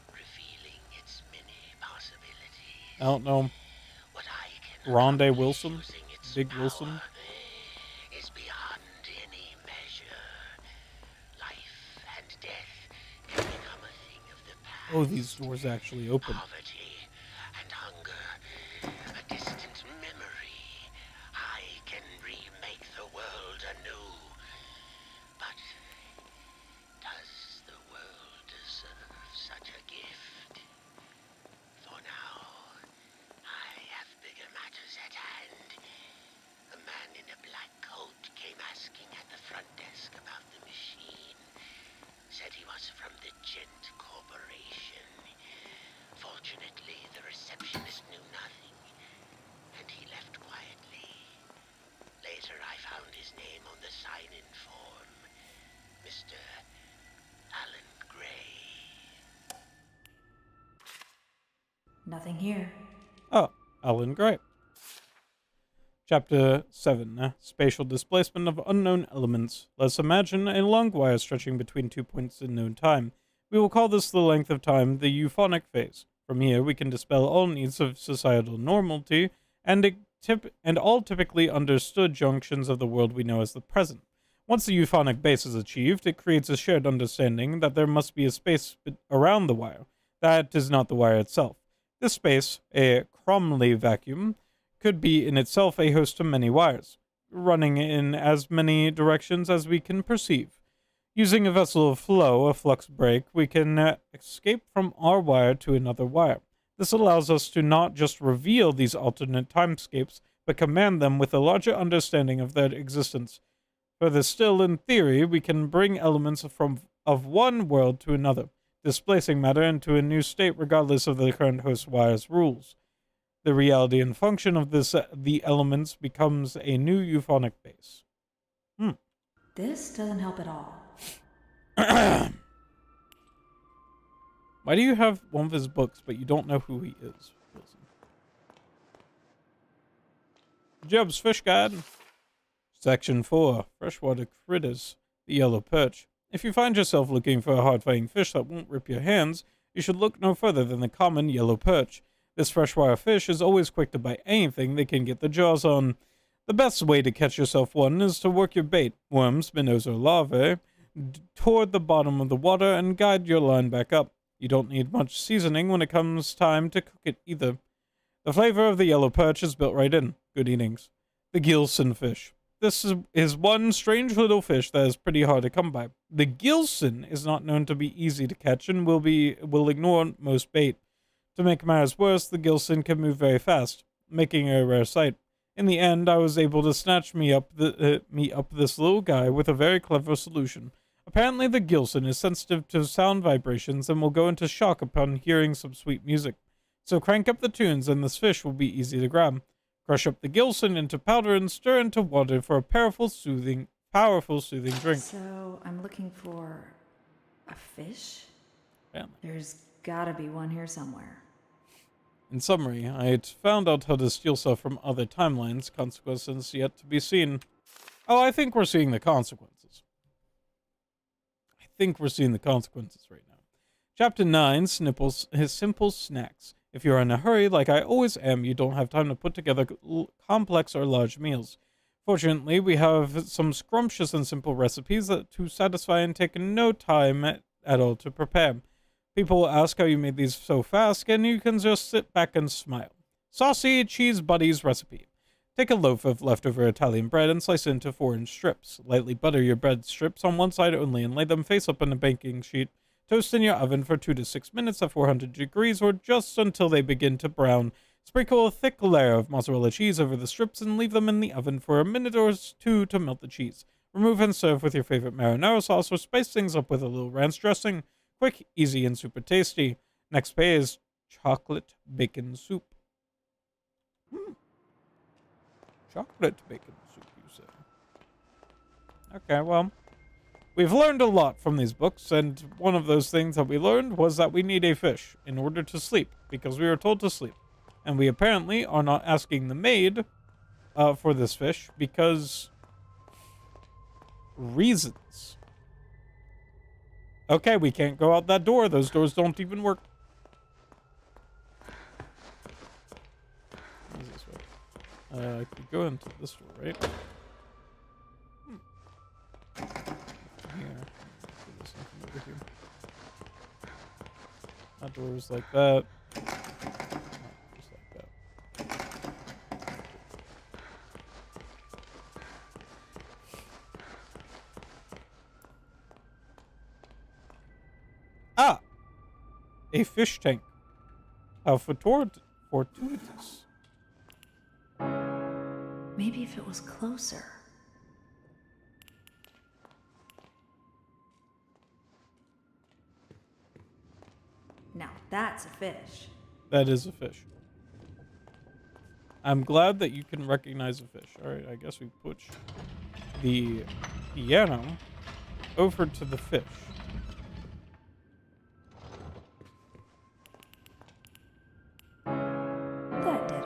revealing its many possibilities. I don't know. What I can Rondé Wilson? using its Big power Wilson? is beyond any measure. Life and death can become a thing of the past. Oh, these doors actually open. Poverty and hunger, a distant memory. I can remake the world anew. But does the world deserve such a gift? For now, I have bigger matters at hand. A man in a black coat came asking at the front desk about the machine. Said he was from the DIDNT Corporation. Fortunately, the receptionist knew nothing, and he left quietly. Later, I found his name on the sign-in form. Mr. Alan Gray. Nothing here. Oh, Alan Gray. Chapter 7. Spatial displacement of unknown elements. Let's imagine a long wire stretching between 2 points in known time. We will call this the length of time, the euphonic phase. From here, we can dispel all needs of societal normality and all typically understood junctions of the world we know as the present. Once the euphonic base is achieved, it creates a shared understanding that there must be a space around the wire. That is not the wire itself. This space, a Cromley vacuum, could be in itself a host of many wires, running in as many directions as we can perceive. Using a vessel of flow, a flux break, we can escape from our wire to another wire. This allows us to not just reveal these alternate timescapes, but command them with a larger understanding of their existence. Further still, in theory, we can bring elements of one world to another, displacing matter into a new state regardless of the current host wire's rules. The reality and function of the elements becomes a new euphonic base. This doesn't help at all. Why do you have one of his books, but you don't know who he is, Wilson? Job's Fish Guide. Section 4. Freshwater Critters. The Yellow Perch. If you find yourself looking for a hard-fighting fish that won't rip your hands, you should look no further than the common yellow perch. This freshwater fish is always quick to bite anything they can get their jaws on. The best way to catch yourself one is to work your bait, worms, minnows, or larvae, toward the bottom of the water and guide your line back up. You don't need much seasoning when it comes time to cook it either. The flavor of the yellow perch is built right in. Good eatings. The Gilson fish. This is one strange little fish that is pretty hard to come by. The Gilson is not known to be easy to catch and will ignore most bait. To make matters worse, the Gilson can move very fast, making it a rare sight. In the end, I was able to snatch me up this little guy with a very clever solution. Apparently, the Gilson is sensitive to sound vibrations and will go into shock upon hearing some sweet music. So crank up the tunes and this fish will be easy to grab. Crush up the Gilson into powder and stir into water for a powerful soothing drink. So, I'm looking for a fish? Apparently. There's gotta be one here somewhere. In summary, I had found out how to steal stuff from other timelines, consequences yet to be seen. Oh, I think we're seeing the consequences. Right now. Chapter 9, Simple Snacks. If you're in a hurry, like I always am, you don't have time to put together complex or large meals. Fortunately, we have some scrumptious and simple recipes to satisfy and take no time at all to prepare. People will ask how you made these so fast, and you can just sit back and smile. Saucy Cheese Buddies recipe. Take a loaf of leftover Italian bread and slice it into 4-inch strips. Lightly butter your bread strips on one side only and lay them face up on a baking sheet. Toast in your oven for 2 to 6 minutes at 400 degrees or just until they begin to brown. Sprinkle a thick layer of mozzarella cheese over the strips and leave them in the oven for a minute or two to melt the cheese. Remove and serve with your favorite marinara sauce or spice things up with a little ranch dressing. Quick, easy, and super tasty. Next page is chocolate bacon soup. Chocolate bacon soup, you say? Okay, well, we've learned a lot from these books, and one of those things that we learned was that we need a fish in order to sleep, because we were told to sleep. And we apparently are not asking the maid for this fish because reasons. Okay, we can't go out that door. Those doors don't even work. What is this way? I could go into this door, right? Here. There's something over here. That door's like that. Just like that. Ah! A fish tank. How fortuitous. Maybe if it was closer. Now that's a fish. That is a fish. I'm glad that you can recognize a fish. Alright, I guess we push the piano over to the fish. That did it.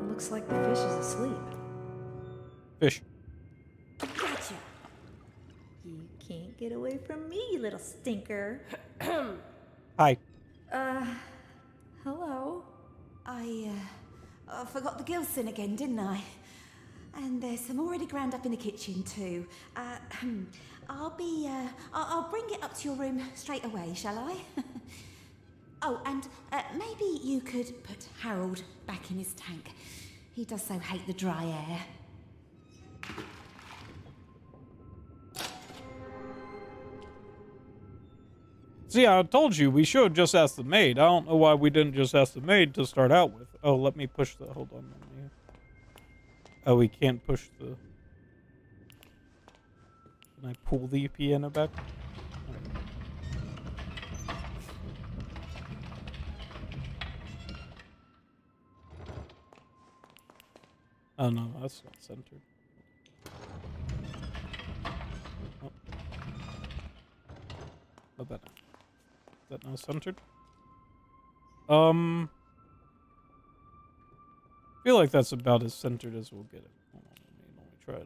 It looks like the fish is asleep. Fish. Gotcha. You can't get away from me, you little stinker. Hi. Hello. I forgot the Gilson again, didn't I? And there's some already ground up in the kitchen too. I'll bring it up to your room straight away, shall I? Oh, and maybe you could put Harold back in his tank. He does so hate the dry air. See, I told you we should have just asked the maid. I don't know why we didn't just ask the maid to start out with. Oh, let me push the... Hold on. Let me... Oh, we can't push the... Can I pull the piano back? Oh, no, that's not centered. Oh. Not bad. Is that now centered? I feel like that's about as centered as we'll get it. Hold on, let me try to...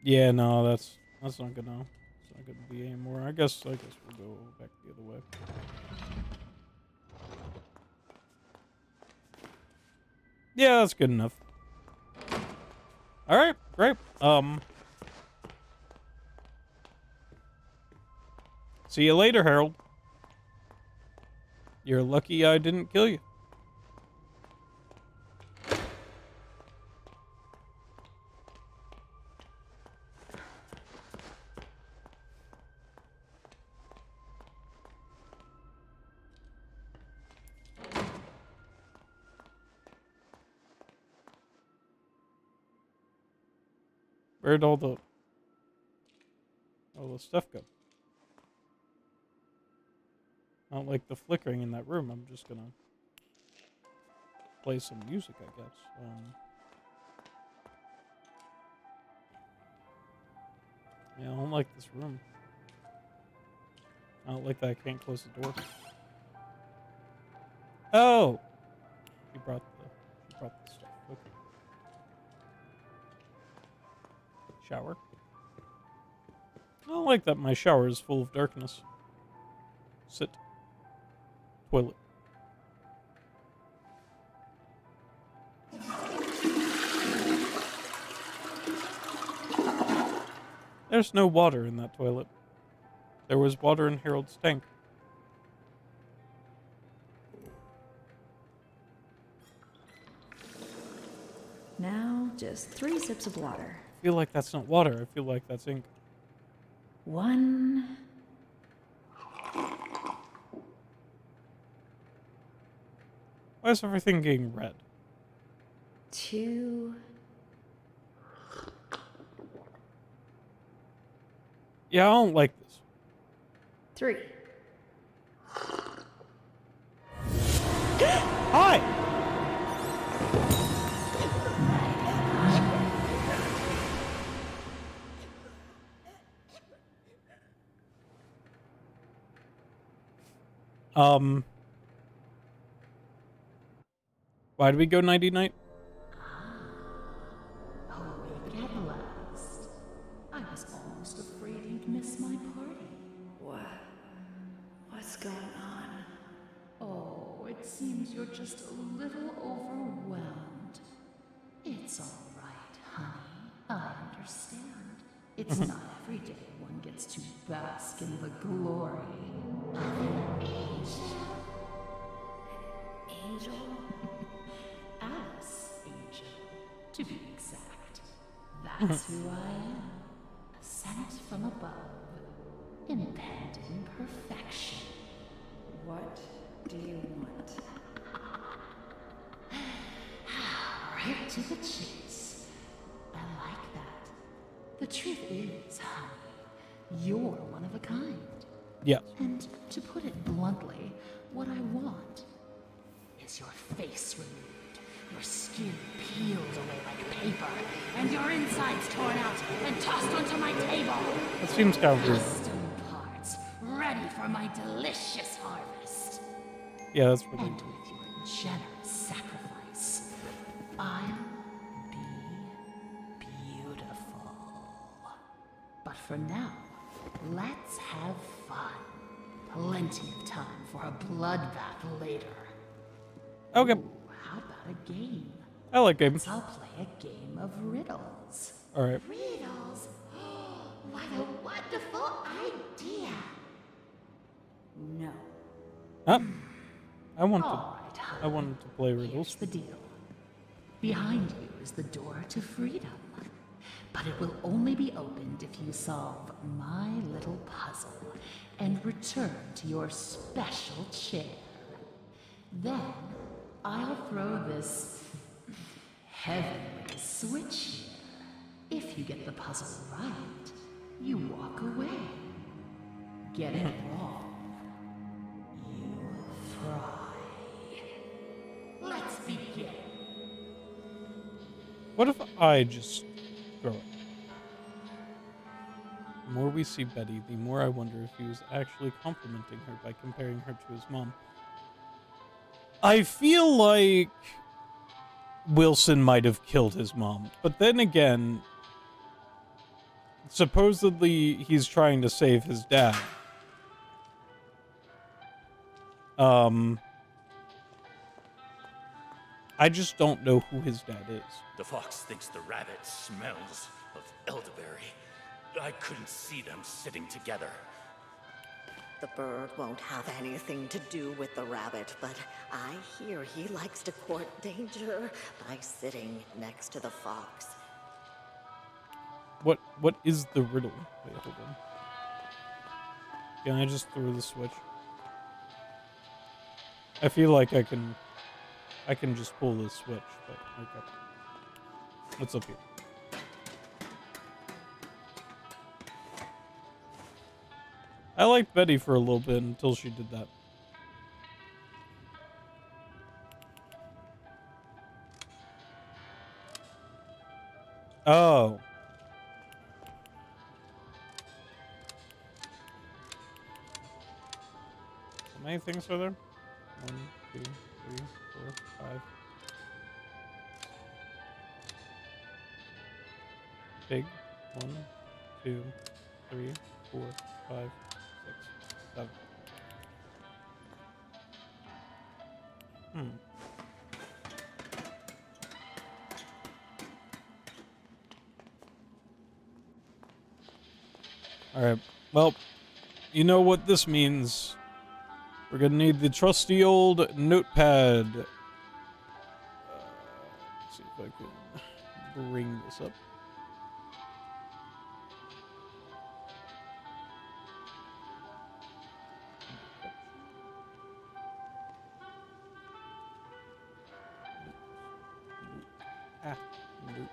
Yeah, no, that's not gonna be anymore. I guess we'll go back the other way. Yeah, that's good enough. All right, great. See you later, Harold. You're lucky I didn't kill you. Where'd all the stuff go? I don't like the flickering in that room. I'm just gonna play some music, I guess. Yeah, I don't like this room. I don't like that I can't close the door. Oh! She brought the stuff. Okay. Shower. I don't like that my shower is full of darkness. Sit. Toilet. There's no water in that toilet. There was water in Harold's tank. Now, just 3 sips of water. I feel like that's not water. I feel like that's ink. 1. Why is everything getting red? 2. Yeah, I don't like this. 3. Hi! Why did we go nighty-night? Awake at last. I was almost afraid you'd miss my party. What's going on? Oh, it seems you're just a little overwhelmed. It's all right, honey. I understand. It's not every day one gets to bask in the glory of an angel. Angel? Alice Angel, to be exact. That's who I am. Sent from above. Impending perfection. What do you want? Right to the chase. I like that. The truth is, honey, you're one of a kind. Yes. And to put it bluntly, what I want is your face removed, your skin peeled away like paper, and your insides torn out and tossed onto my table. That seems kind of weird. Custom parts, ready for my delicious harvest. Yeah, that's pretty. And with your generous sacrifice, I'll be beautiful. But for now, let's have fun. Plenty of time for a bloodbath later. Okay. Ooh, how about a game? I like games. I'll play a game of riddles. All right. Riddles? What a wonderful idea! No. Huh? I All right, I wanted to play Here's riddles. the deal. Behind you is the door to freedom. but it will only be opened if you solve my little puzzle and return to your special chair. Then I'll throw this heavenly switch here. If you get the puzzle right, you walk away. Get it wrong, you fry. Let's begin. What if I just throw it? The more we see Betty, the more I wonder if he was actually complimenting her by comparing her to his mom. I feel like Wilson might have killed his mom, but then again, supposedly he's trying to save his dad. I just don't know who his dad is. The fox thinks the rabbit smells of elderberry. I couldn't see them sitting together. The bird won't have anything to do with the rabbit, but I hear he likes to court danger by sitting next to the fox. What is the riddle? Wait, hold on. Can I just throw the switch? I feel like I can just pull this switch, but okay. What's up here? I liked Betty for a little bit until she did that. Oh. How many things are there? 1, 2, 3, 4, 5. Big. 1, 2, 3, 4, 5, 6, 7. Alright. Well, you know what this means. We're gonna need the trusty old notepad. Let's see if I can bring this up. Notepad. Notepad.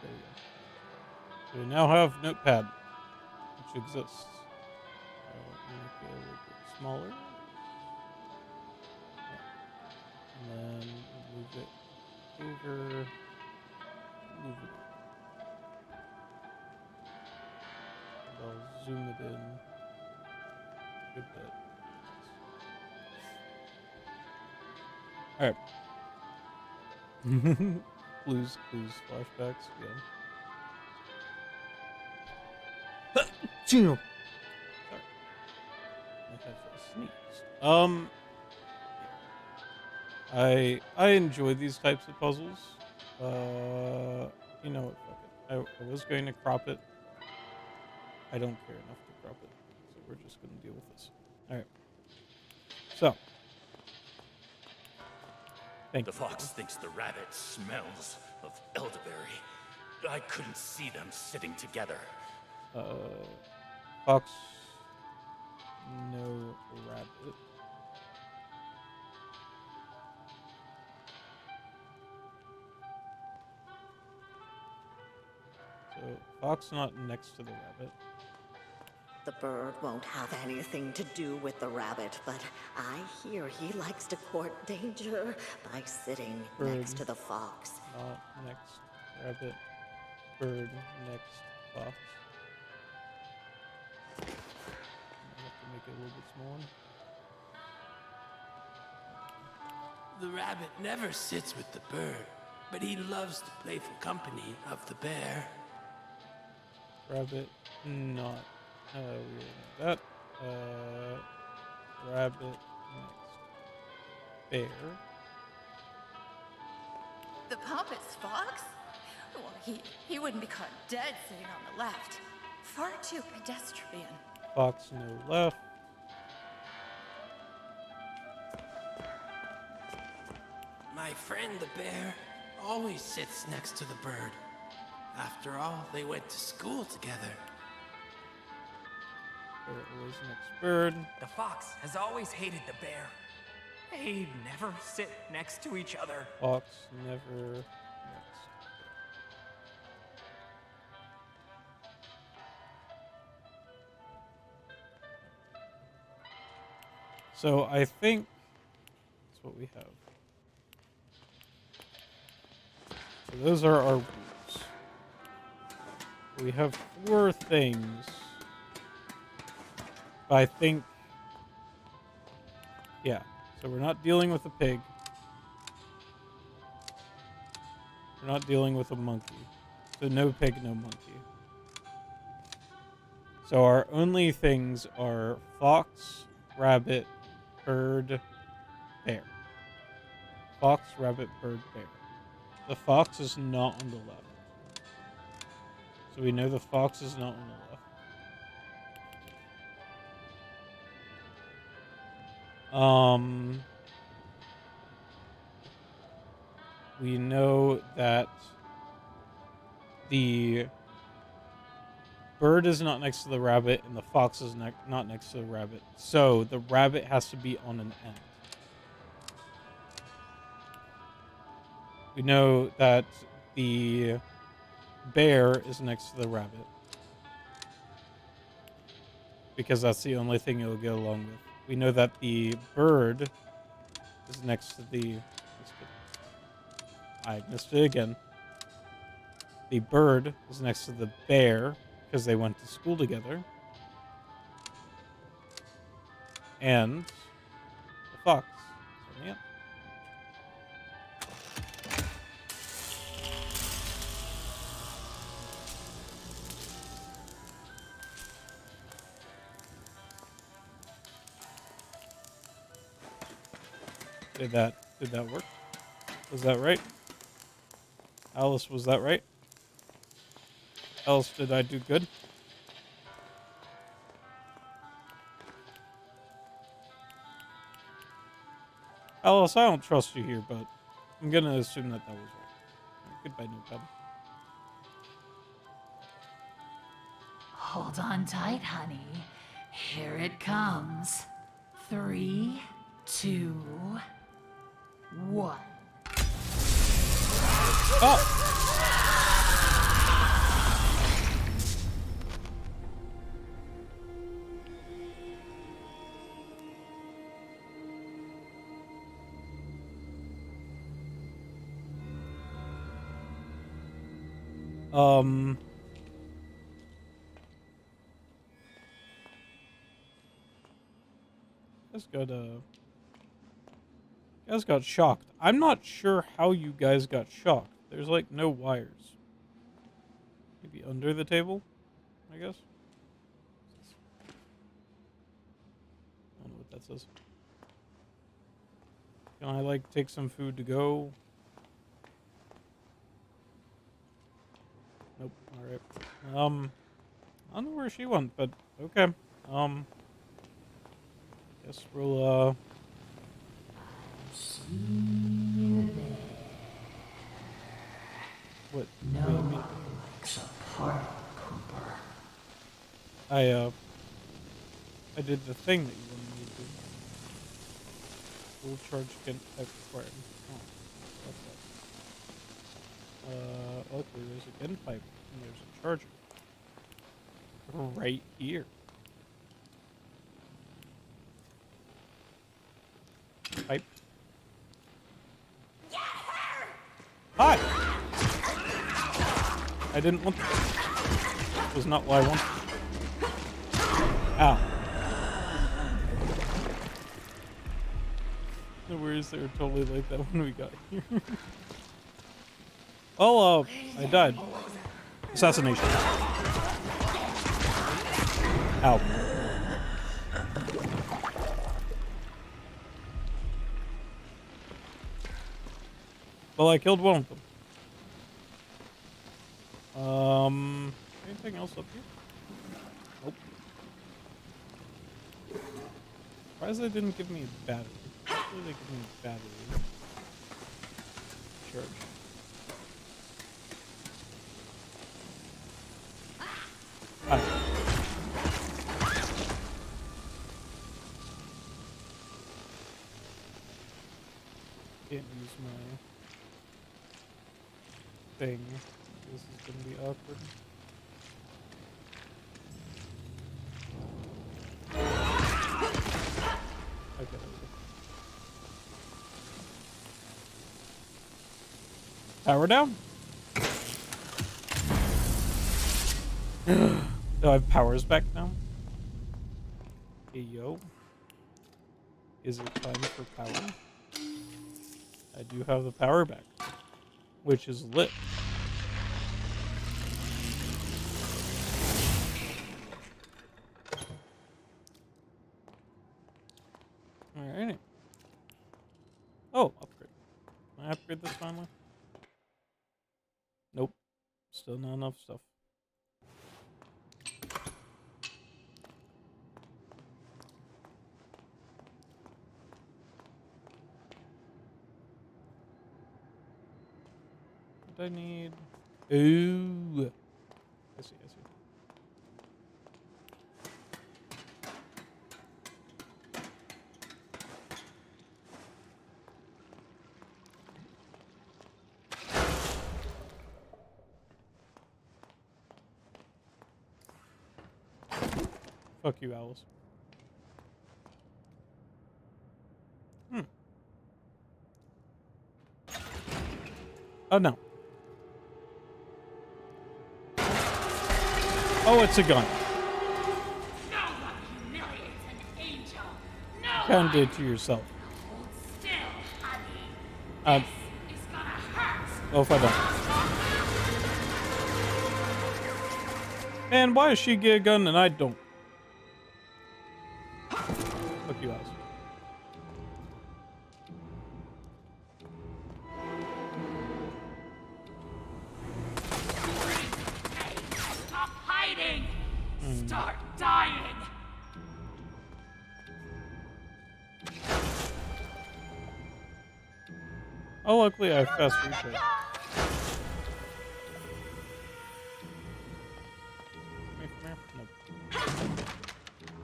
There we go. We now have Notepad, which exists. Make it a little bit smaller. And then move it over. Move it. And I'll zoom it in a good bit. Alright. Blues, flashbacks again. Sorry. I have sneezed. I enjoy these types of puzzles. You know what, fuck it. I was going to crop it. I don't care enough to crop it. So we're just going to deal with this. Alright. So. Thank you. The fox thinks the rabbit smells of elderberry. I couldn't see them sitting together. Fox. No rabbit. So, fox not next to the rabbit. The bird won't have anything to do with the rabbit, but I hear he likes to court danger by sitting next to the fox. Not next rabbit. Bird next fox. I have to make it a little bit smaller. The rabbit never sits with the bird, but he loves the playful company of the bear. Rabbit, not. We already know that. Rabbit next. Bear. The pompous fox? Well, he wouldn't be caught dead sitting on the left. Far too pedestrian. Fox, no left. My friend the bear always sits next to the bird. After all, they went to school together. Bear always next bird. The fox has always hated the bear. They never sit next to each other. Fox never next. So I think that's what we have. So those are our rules. We have 4 things. But I think, yeah. So we're not dealing with a pig. We're not dealing with a monkey. So no pig, no monkey. So our only things are fox, rabbit, bird, bear. Fox, rabbit, bird, bear. The fox is not on the left. So we know the fox is not on the left. We know that the bird is not next to the rabbit and the fox is not next to the rabbit. So the rabbit has to be on an end. We know that the bear is next to the rabbit because that's the only thing it'll get along with. We know that the bird is next to the... I missed it again. The bird is next to the bear because they went to school together. And the fox is on the end. Did that work? Was that right? Alice, was that right? Alice, did I do good? Alice, I don't trust you here, but I'm gonna assume that was right. Goodbye, notepad. Hold on tight, honey. Here it comes. 3, 2, 1. Oh! Guys got shocked. I'm not sure how you guys got shocked. There's like no wires. Maybe under the table, I guess. I don't know what that says. Can I like take some food to go? Nope. All right. I don't know where she went, but okay. Guess we'll what? No likes a party pooper. I did the thing that you wanted me to do. Full charge can type required. Oh, what's that? Luckily there's a gun pipe and there's a charger right here. Pipe. Hi! I didn't want that. Was not what I wanted. Ow. The words that were totally like that when we got here. Oh, I died. Assassination. Ow. Well, I killed one of them. Anything else up here? Nope. Surprised they didn't give me a battery. Hopefully they give me a battery. Charge. Can't use my thing. This is gonna be awkward. Okay. Power down. Do I have powers back now? Hey yo. Is it time for power? I do have the power back, which is lit. Alright. Oh, upgrade. Can I upgrade this finally? Nope. Still not enough stuff. What do I need? Ooh. I see, I see. Fuck you, Alice. Oh, no. Oh, it's a gun. Kind of did it to yourself. Well, if I don't. Man, why does she get a gun and I don't? Fuck you, Alice. Stop hiding! Start dying! Oh, luckily I have fast replay.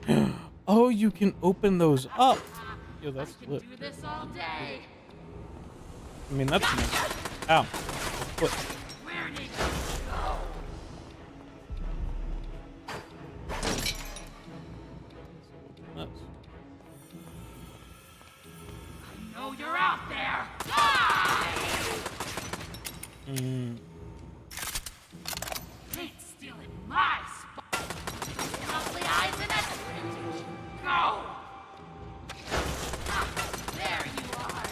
Nope. Oh, you can open those up. Yo, that's lit. Do this all day. I mean, that's nice. Ow. Foot. Where did you go? Nice. I know you're out there. Die! Ain't stealing my spot. Lovely eyes and a twin. Go! Ah, there you are.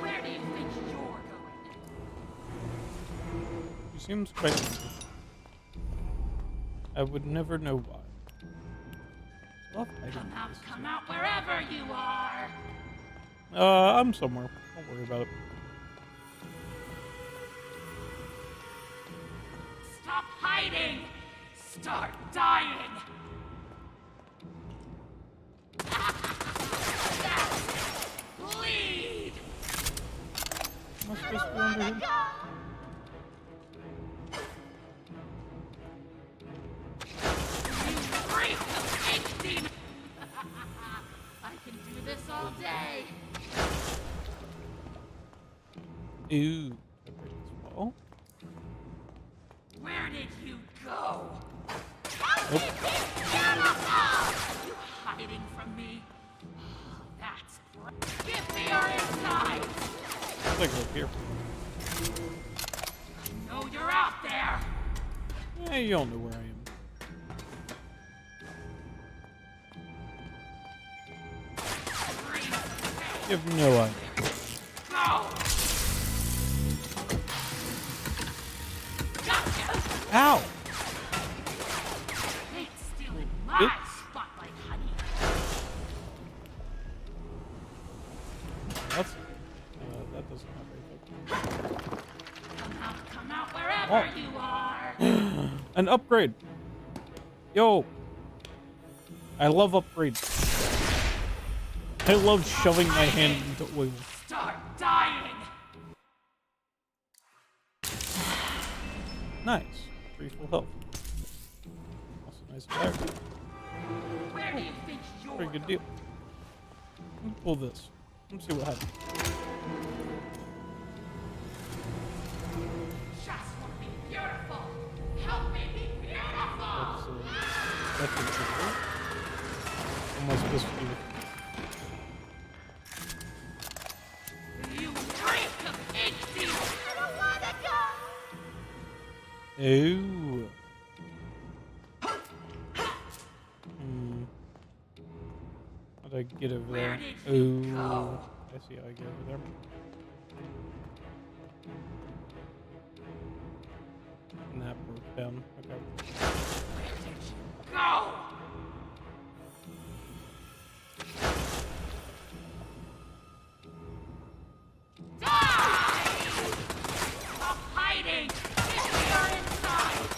Where do you think you're going? She seems quite nice. I would never know why. Come out wherever you are. I'm somewhere. Don't worry about it. Stop hiding. Start dying. Bleed. Am I supposed to be under here? I can do this all day. Ooh. Oh. Where did you go? Nope. You hiding from me? That's great. Give me your insides. Looks like we're here. I know you're out there. Yeah, you don't know where I am. You have no idea. Go. Ow! Ain't stealing my That's that doesn't have anything. Come out wherever you are. An upgrade. Yo. I love upgrades. I love shoving my hand into oil. Start dying. Nice. 3 full health. Also nice fire. Where do you think you're Pretty good deal. Let me pull this. Let's see what happens. Just want to be beautiful. Help me be beautiful. That's interesting. Almost supposed to You reek of ink demon. I don't want to go. Ooh. How'd I get over there? Ooh. I see how I get over there. And that broke down. Okay. Go. Die! Stop hiding. If you're inside.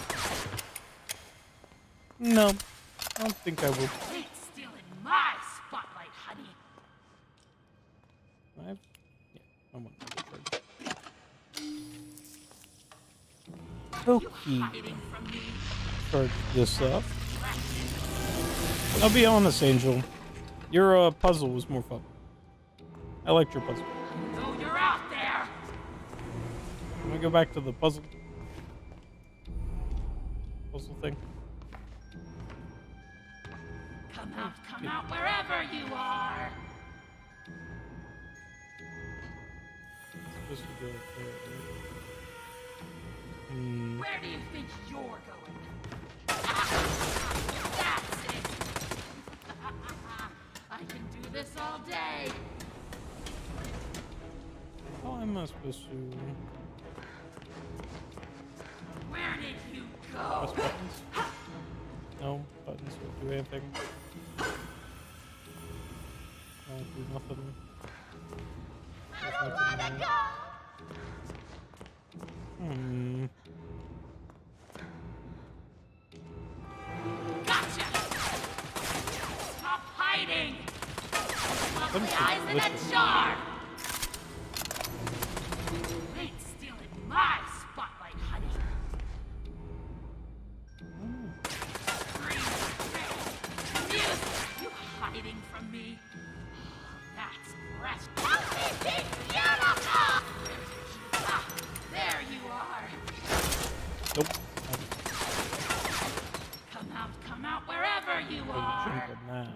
No. I don't think I will. Ain't stealing my spotlight, honey. Yeah, I want to charge. Okay. Hiding from me. Charge this up. I'll be honest, Angel. Your puzzle was more fun. I liked your puzzle. I know you're out there. Can we go back to the puzzle thing? Come out wherever you are. Supposed to go up there, right? Where do you think you're going? That's it. I can do this all day. How am I supposed to Where did you press go? buttons? No, buttons don't do anything. Don't do nothing. There's nothing there. Gotcha. Stop hiding. Lovely Something's eyes in a delicious. jar. Ain't stealing my spotlight, honey. Music, you hiding from me? That's breath. Help me be beautiful! Ah, there you are. Nope. Come out wherever you are. Jump on that.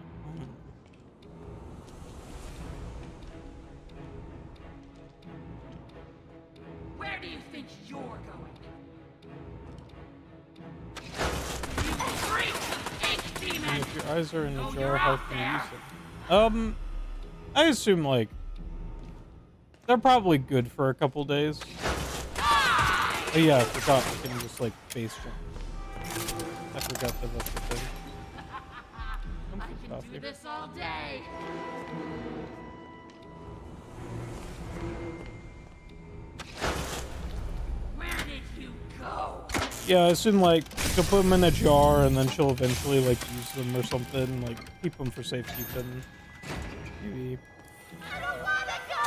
Where do you think you're going? You freak of ink demon! And if your eyes are in the Oh, jar, you're how out can you there. use them? I assume, like, they're probably good for a couple days. Oh yeah, I forgot we can just, like, base jump. I forgot that that's the thing. I can do this all day. Where did you go? Yeah, I assume, like, she'll put them in a jar and then she'll eventually, like, use them or something. Like, keep them for safekeeping. Maybe. I don't wanna go.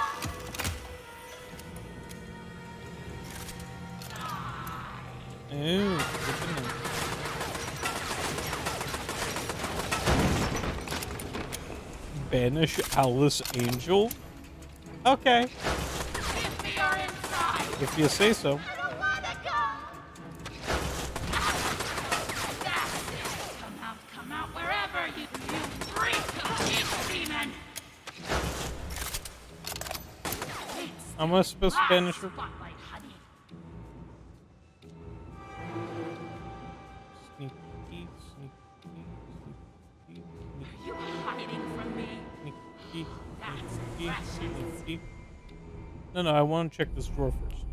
Ooh, good to know. Banish Alice Angel? Okay. If you're inside. If you say so. I don't wanna go. That's it. Come out wherever you freak of ink demon. Am I supposed to banish her? Spotlight, honey. Sneak, sneak, sneak, sneak, Are you hiding from me? sneak, That's sneak, precious. sneak. No, I want to check this drawer first.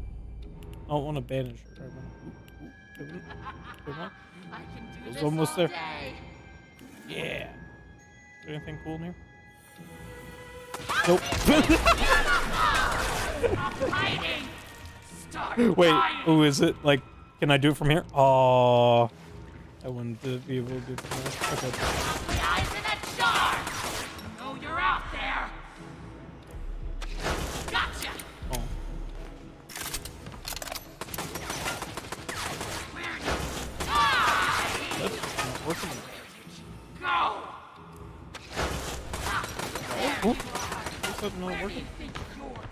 I don't want to banish her. I want to. Come on. I can do It was this almost all there. day. Yeah. Is there anything cool in here? Nope. Hiding. Start Wait, dying. oh, is it like, can I do it from here? Oh, I wanted to be able to do it from there. Okay. The eyes in a jar. Know you're out there. Gotcha. Oh. Where do you die? That's not working. Go. Oh, that's not Where do you working. think you're going?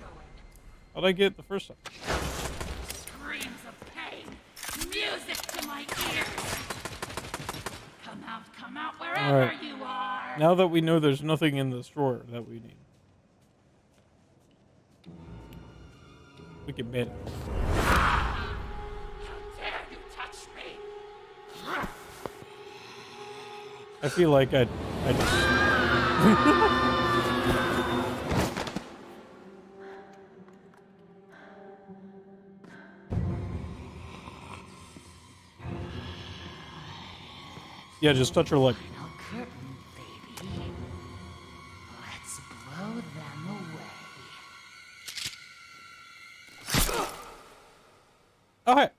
How'd I get it the first time? Screams of pain. Music to my ears. Come out wherever Alright. you are. Now that we know there's nothing in this drawer that we need, we can ban it. How dare you touch me? I feel like I yeah, just touch her leg. Final curtain, baby. Let's blow them away. Oh, hey.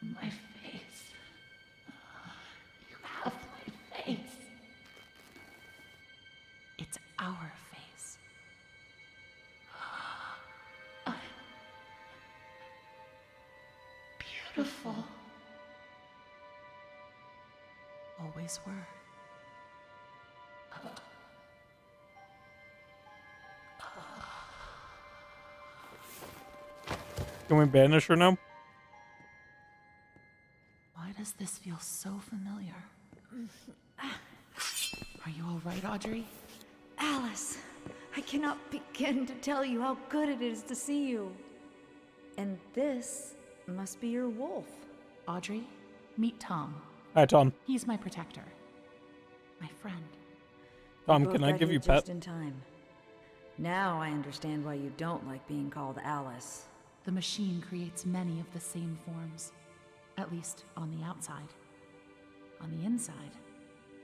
My face. You have my face. It's our face. Beautiful. Always were. Can we banish her now? Why does this feel so familiar? Are you all right, Audrey? Alice, I cannot begin to tell you how good it is to see you. And this must be your wolf. Audrey, meet Tom. Hi, Tom. He's my protector. My friend. Tom, both can I got give here you pet? just in time. Now I understand why you don't like being called Alice. The machine creates many of the same forms. At least on the outside. On the inside,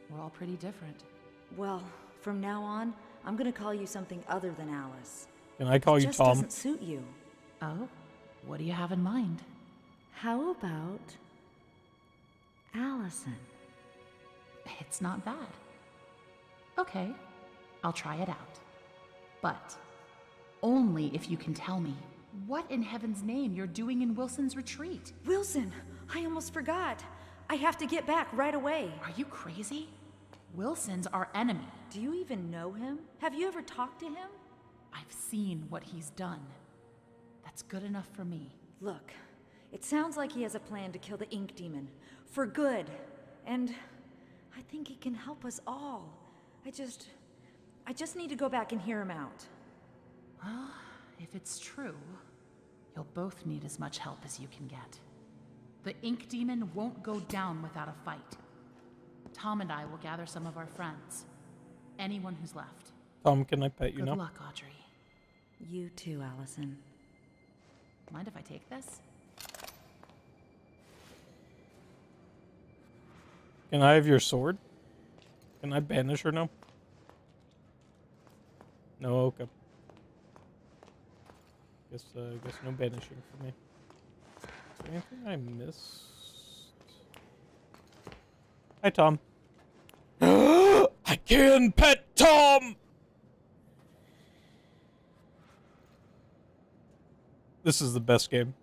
we're all pretty different. Well, from now on, I'm gonna call you something other than Alice. Can I call It you just Tom? doesn't suit you. Oh? What do you have in mind? How about Allison? It's not bad. Okay, I'll try it out. But only if you can tell me what in heaven's name you're doing in Wilson's retreat. Wilson, I almost forgot. I have to get back right away. Are you crazy? Wilson's our enemy. Do you even know him? Have you ever talked to him? I've seen what he's done. That's good enough for me. Look, it sounds like he has a plan to kill the ink demon. For good. And I think he can help us all. I just need to go back and hear him out. Well, if it's true, you'll both need as much help as you can get. The ink demon won't go down without a fight. Tom and I will gather some of our friends. Anyone who's left. Tom, can I pet you Good now? luck, Audrey. You too, Allison. Mind if I take this? Can I have your sword? Can I banish her now? No, okay. Guess no banishing for me. Is there anything I missed? Hi, Tom. I can pet Tom! This is the best game.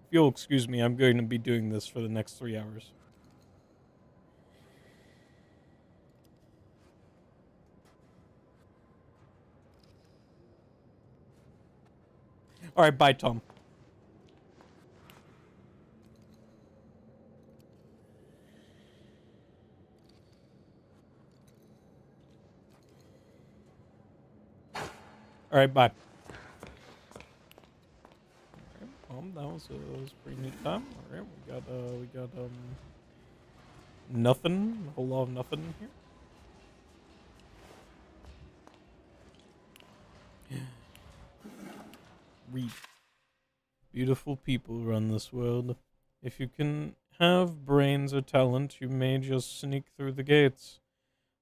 If you'll excuse me, I'm going to be doing this for the next 3 hours. All right, bye, Tom. All right, bye. That was a pretty neat time. All right, we got nothing, a whole lot of nothing in here. Read. Beautiful people run this world. If you can have brains or talent, you may just sneak through the gates.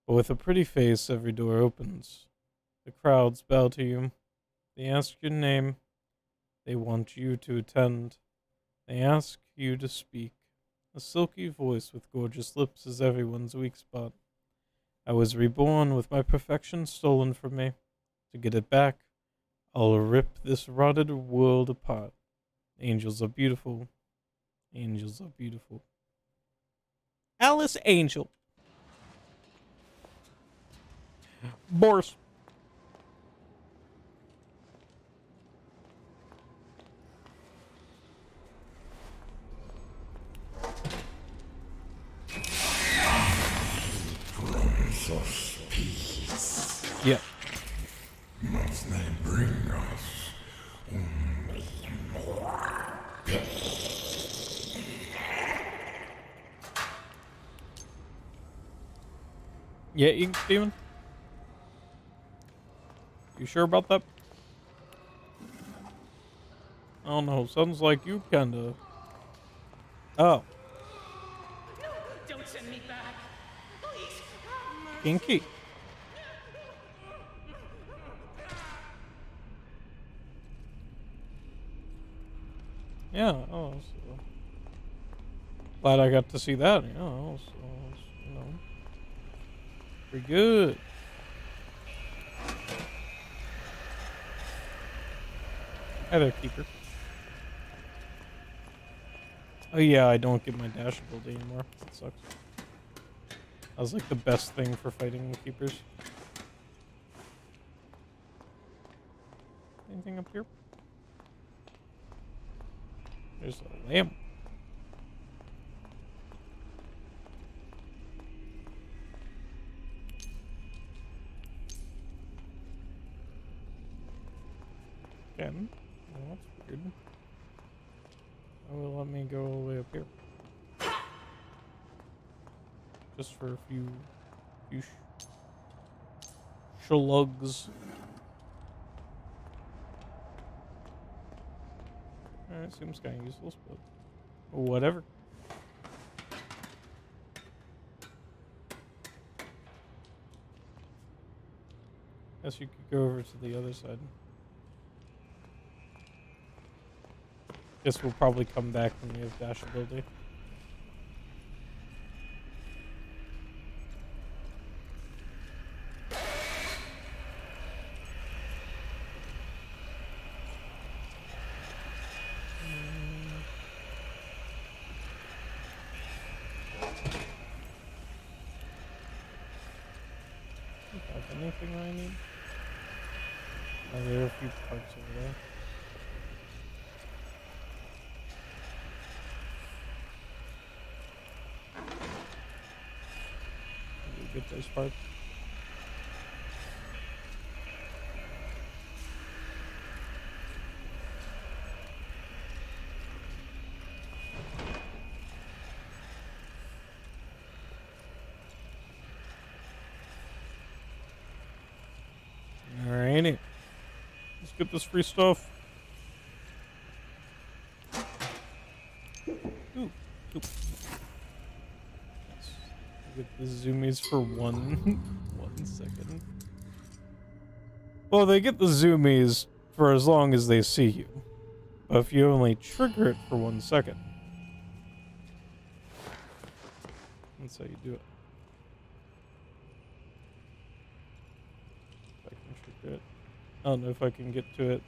But with a pretty face, every door opens. The crowds bow to you. They ask your name. They want you to attend. They ask you to speak. A silky voice with gorgeous lips is everyone's weak spot. I was reborn with my perfection stolen from me. To get it back, I'll rip this rotted world apart. Angels are beautiful. Angels are beautiful. Alice Angel. Boris. Prince of Peace. Yeah. Must they bring us only more pain? Yeah, Ink Demon? You sure about that? I don't know. Sounds like you kinda. Oh. Don't send me back. Please. Kinky. Yeah, oh, so. Glad I got to see that, you know, so, you know. Pretty good. Hi there, Keeper. Oh yeah, I don't get my dash ability anymore. That sucks. That was like the best thing for fighting Keepers. Anything up here? There's a lamp. Again. Oh, that's weird. Oh, will let me go all the way up here. Just for a few shlugs. Alright, seems kind of useless, but whatever. Guess you could go over to the other side. Guess we'll probably come back when we have dash ability. Anything I need? Oh, there are a few parts over there. Get those parts. Alrighty. Let's get this free stuff. Ooh. Ooh. Get the zoomies for 1 second. Well, they get the zoomies for as long as they see you. But if you only trigger it for 1 second. That's how you do it. If I can trigger it. I don't know if I can get to it.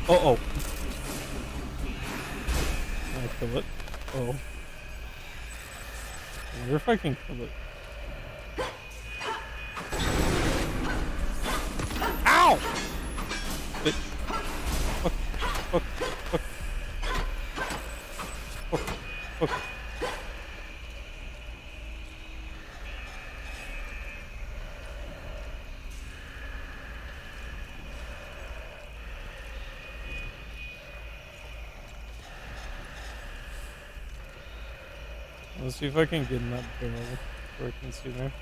Uh-oh. Can I kill it? Oh. I wonder if I can kill it. Ow! Bitch. Fuck. Fuck. Fuck. Fuck. Fuck. Let's see if I can get in that barrel where I can see there.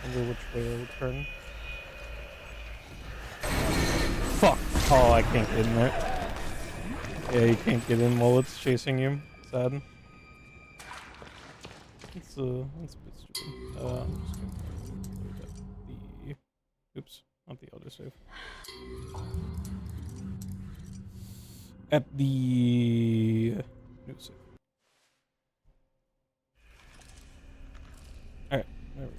Wonder which way it'll turn. Fuck! Oh, I can't get in there. Yeah, you can't get in while it's chasing you. Sad. It's a bit stupid. I'm just gonna load up the... Oops, not the autosave. At the... new save. Alright, there we go.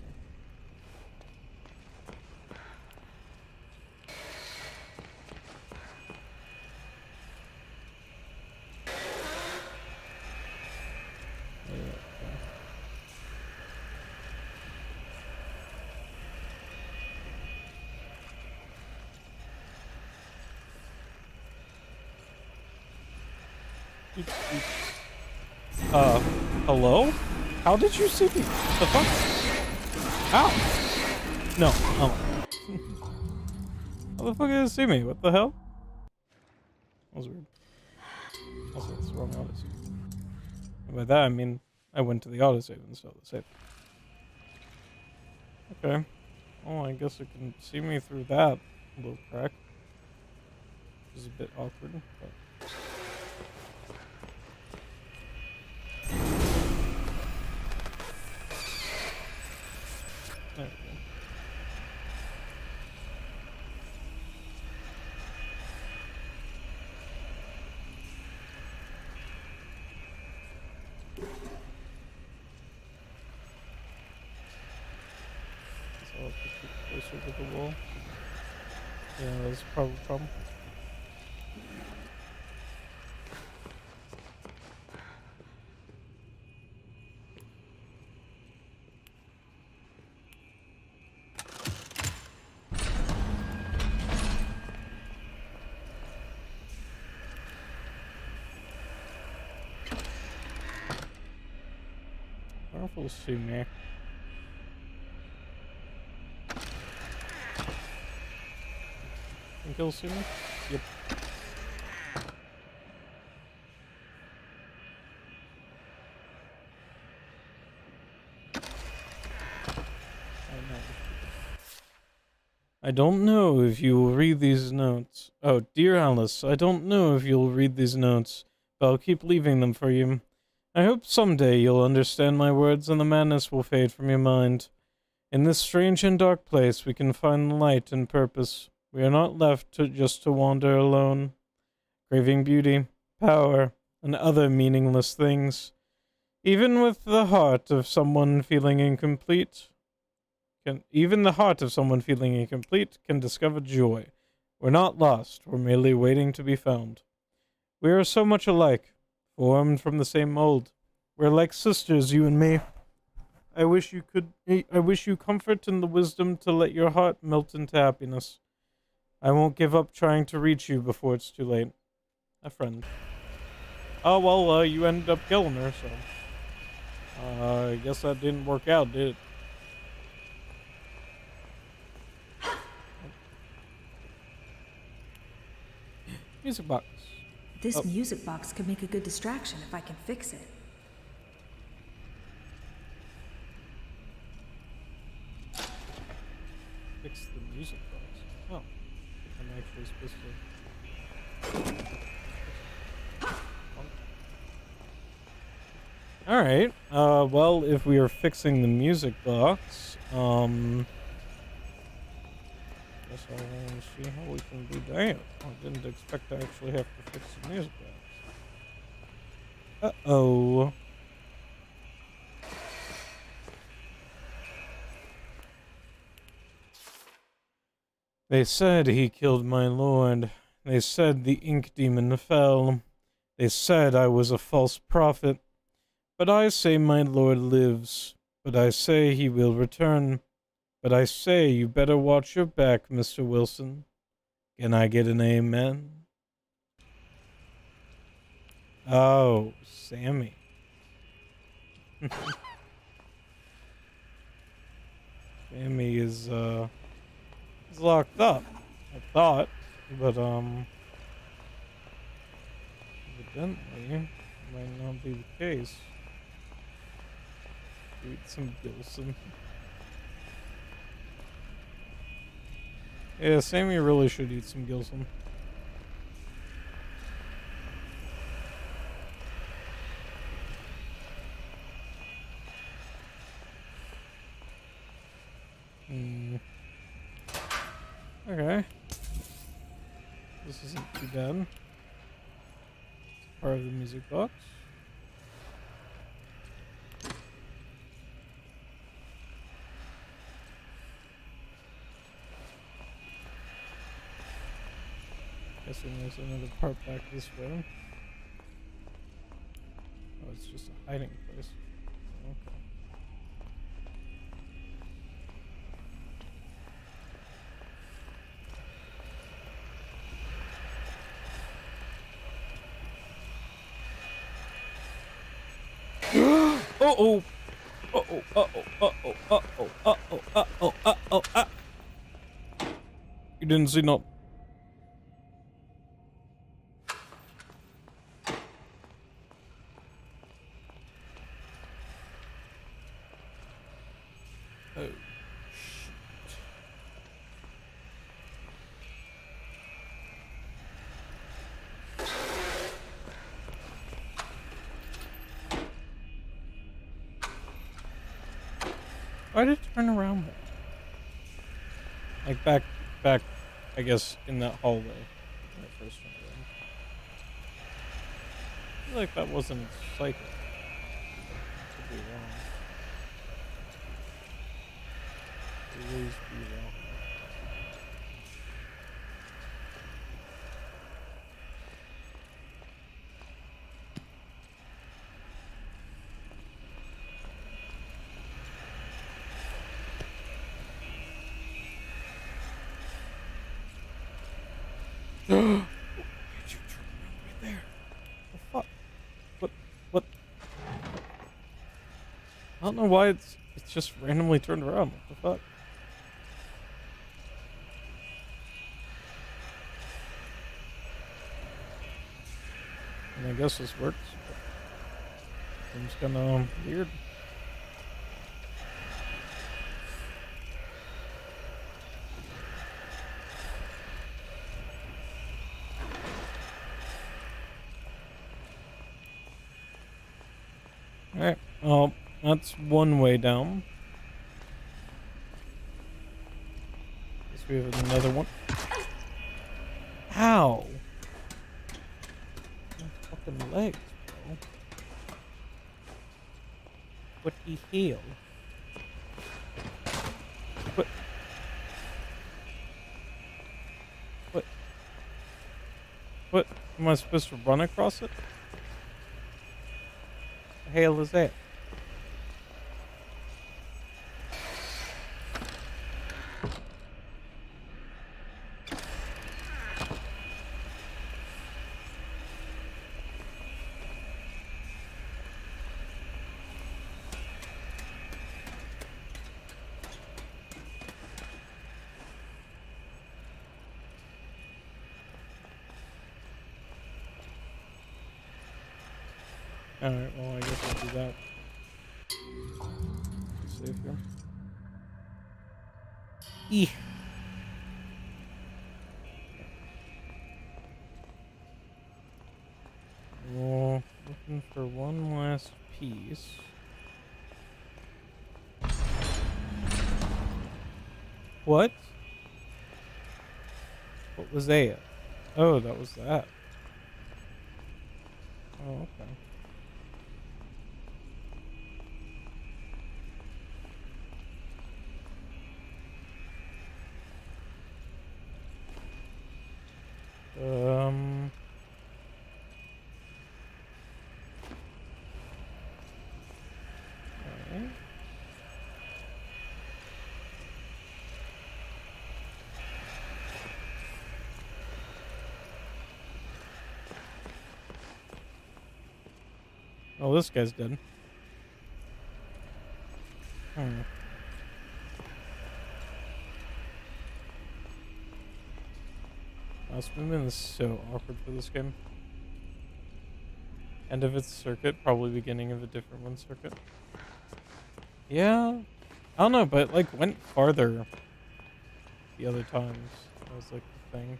Hello? How did you see me? The fuck? Ow! No, how the fuck did it see me? What the hell? That was weird. Also, it's the wrong autosave. And by that, I mean, I went to the autosave instead of the save. Okay. Well, I guess it can see me through that little crack. Which is a bit awkward, but... There we go. So I'll have to keep closer to the wall. Yeah, that's probably a problem. I don't know if we'll see me. Think he'll see me? Yep. I don't know if you will read these notes. Oh, dear Alice, I don't know if you'll read these notes, but I'll keep leaving them for you. I hope someday you'll understand my words and the madness will fade from your mind. In this strange and dark place, we can find light and purpose. We are not left just to wander alone, craving beauty, power, and other meaningless things. Even with the heart of someone feeling incomplete, can discover joy. We're not lost, we're merely waiting to be found. We are so much alike, formed from the same mold. We're like sisters, you and me. I wish you comfort and the wisdom to let your heart melt into happiness. I won't give up trying to reach you before it's too late. A friend. Oh, well, you ended up killing her, so... I guess that didn't work out, did it? Music box. This music box could make a good distraction if I can fix it. Fix the music box. Oh. I'm actually supposed to... Alright. Well, if we are fixing the music box, guess I want to see how we can do that. I didn't expect to actually have to fix the music box. Uh-oh. They said he killed my lord. They said the ink demon fell. They said I was a false prophet. But I say my lord lives. But I say he will return. But I say you better watch your back, Mr. Wilson. Can I get an amen? Oh, Sammy. Sammy is is locked up. I thought, but evidently might not be the case. Eat some Gilson. Yeah, Sammy really should eat some Gilson. Okay. This isn't too bad. It's part of the music box. Guessing there's another part back this way. Oh, it's just a hiding place. Okay. Uh-oh. Uh-oh. Uh-oh. Uh-oh. Uh-oh. Uh-oh. Uh-oh. Uh-oh. Uh-oh. You didn't see no. Oh. Why did it turn around there? Like back, I guess, in that hallway when it first turned around. I feel like that wasn't its cycle. Could be wrong. Could always be wrong. Did you turn around right there? The fuck? What? I don't know why it's just randomly turned around. What the fuck? And I guess this works. Seems kinda weird. Alright, well, that's one way down. Guess we have another one. Ow! My fucking legs, bro. What he heal? What? What? Am I supposed to run across it? The hell is that? Alright, well, I guess I'll do that. Save here. Eeh. Well, looking for one last piece. What? What was that? Oh, that was that. Oh, okay. Okay. Oh, this guy's dead. This movement is so awkward for this game. End of its circuit, probably beginning of a different one circuit. Yeah, I don't know, but like went farther the other times. That was like the thing.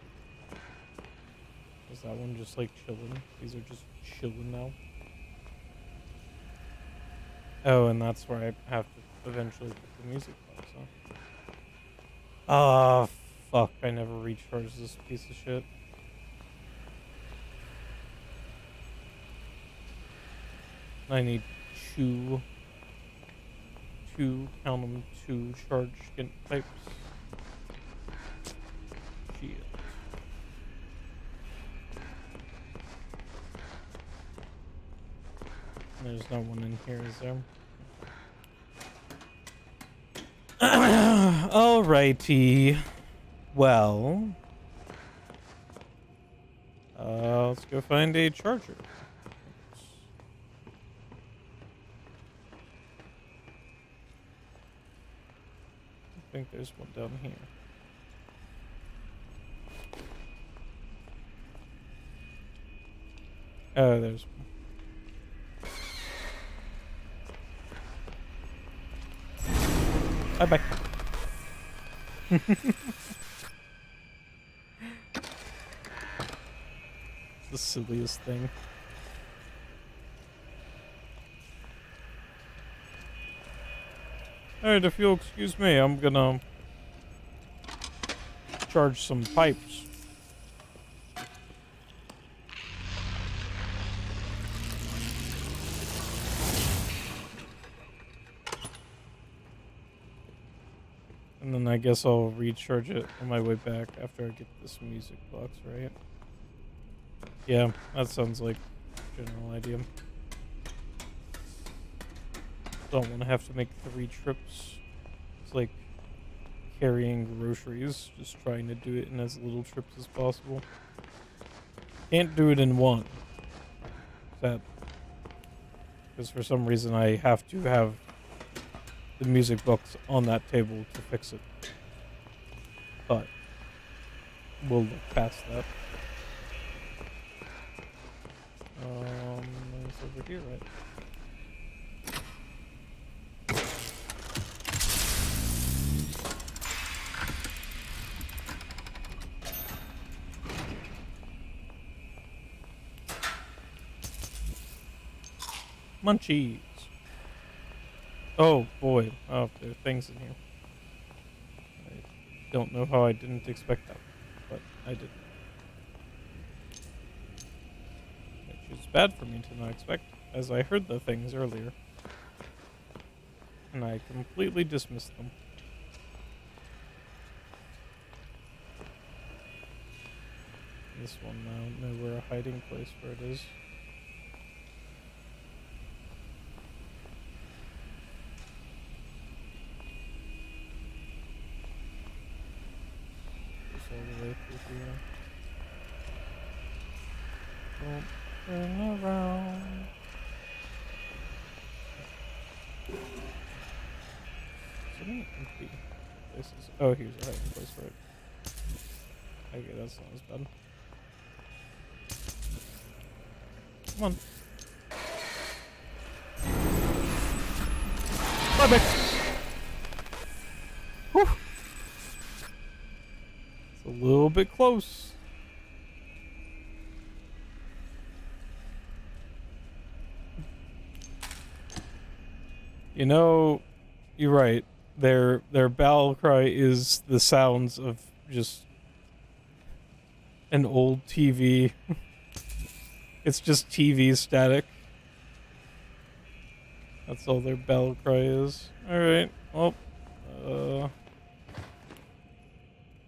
Is that one just like chilling? These are just chilling now. Oh, and that's where I have to eventually put the music box on. Ah, fuck, I never recharged this piece of shit. I need two, count them, 2 charge pipes. Shit. There's no one in here, is there? Alrighty. Well. Let's go find a charger. I think there's one down here. Oh, there's one. Bye-bye. The silliest thing. Alright, if you'll excuse me, I'm gonna charge some pipes. And then I guess I'll recharge it on my way back after I get this music box, right? Yeah, that sounds like a general idea. Don't want to have to make 3 trips. It's like carrying groceries, just trying to do it in as little trips as possible. Can't do it in one. That because for some reason I have to have the music box on that table to fix it. But we'll look past that. It's over here, right? Munchies. Oh boy. Oh, there are things in here. I don't know how I didn't expect that, but I did. Which is bad for me to not expect, as I heard the things earlier. And I completely dismissed them. This one, I don't know where a hiding place for it is. All the way through here. Don't turn around. So many empty places. Oh, here's a hiding place for it. Okay, that's not as bad. Come on. Bye-bye. Whew. A little bit close. You know, you're right. Their battle cry is the sounds of just an old TV. It's just TV static. That's all their battle cry is. Alright, well,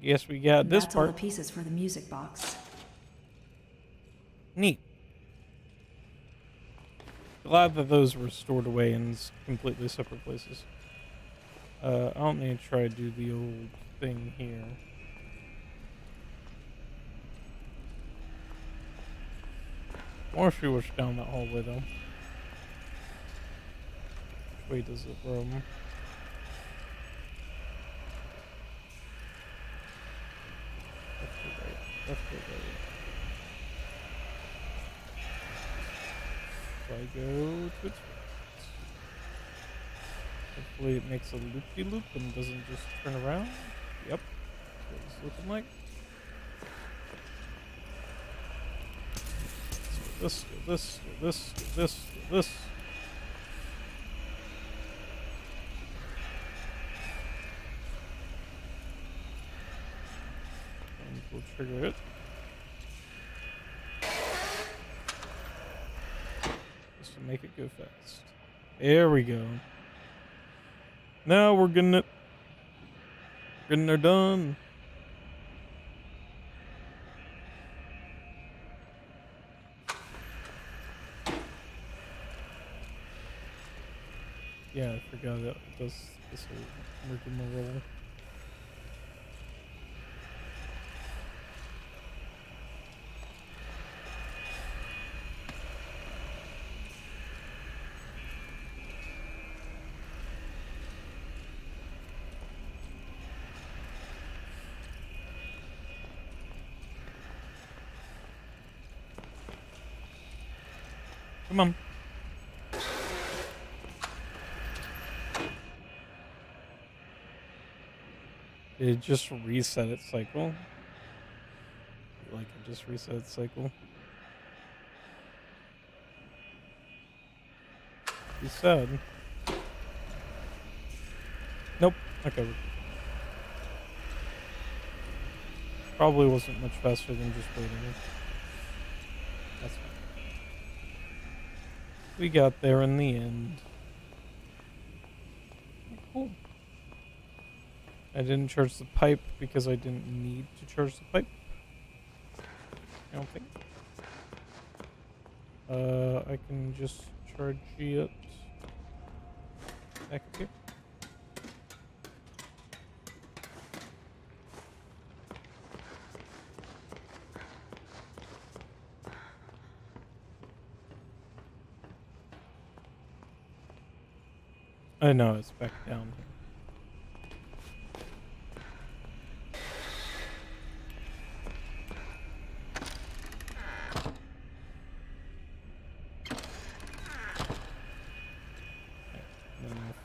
guess we got this That's all part. the pieces for the music box. Neat. Glad that those were stored away in completely separate places. I don't need to try to do the old thing here. More if we wish down that hallway though. Which way does it roam? Left to right. Left to go to its right. Hopefully it makes a loop-de-loop and doesn't just turn around. Yep, that's what it's looking like. So this. And we'll trigger it. Just to make it go fast. There we go. Now we're getting it. Getting her done. Yeah, I forgot that it does this whole rigmarole. Come on. Did it just reset its cycle? Like it just reset its cycle? Be sad. Nope. Okay. Probably wasn't much faster than just waiting. That's fine. We got there in the end. Cool. I didn't charge the pipe because I didn't need to charge the pipe. I don't think. I can just charge it back here. I know it's back down here.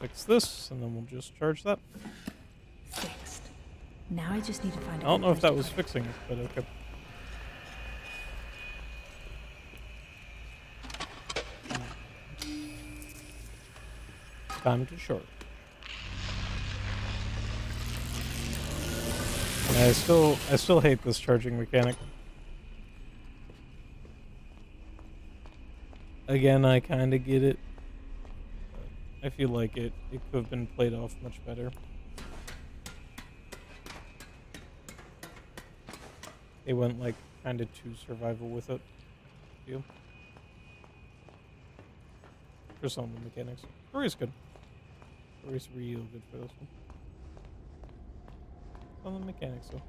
Fix this, and then we'll just charge that. Fixed. Now I just need to find. I don't know if that was fixing it, but okay. Time to short. And I still hate this charging mechanic. Again, I kind of get it. I feel like it could have been played off much better. They went like kind of too survival with it. I feel. For some of the mechanics. Story's good. Story's real good for this one. On the mechanics though.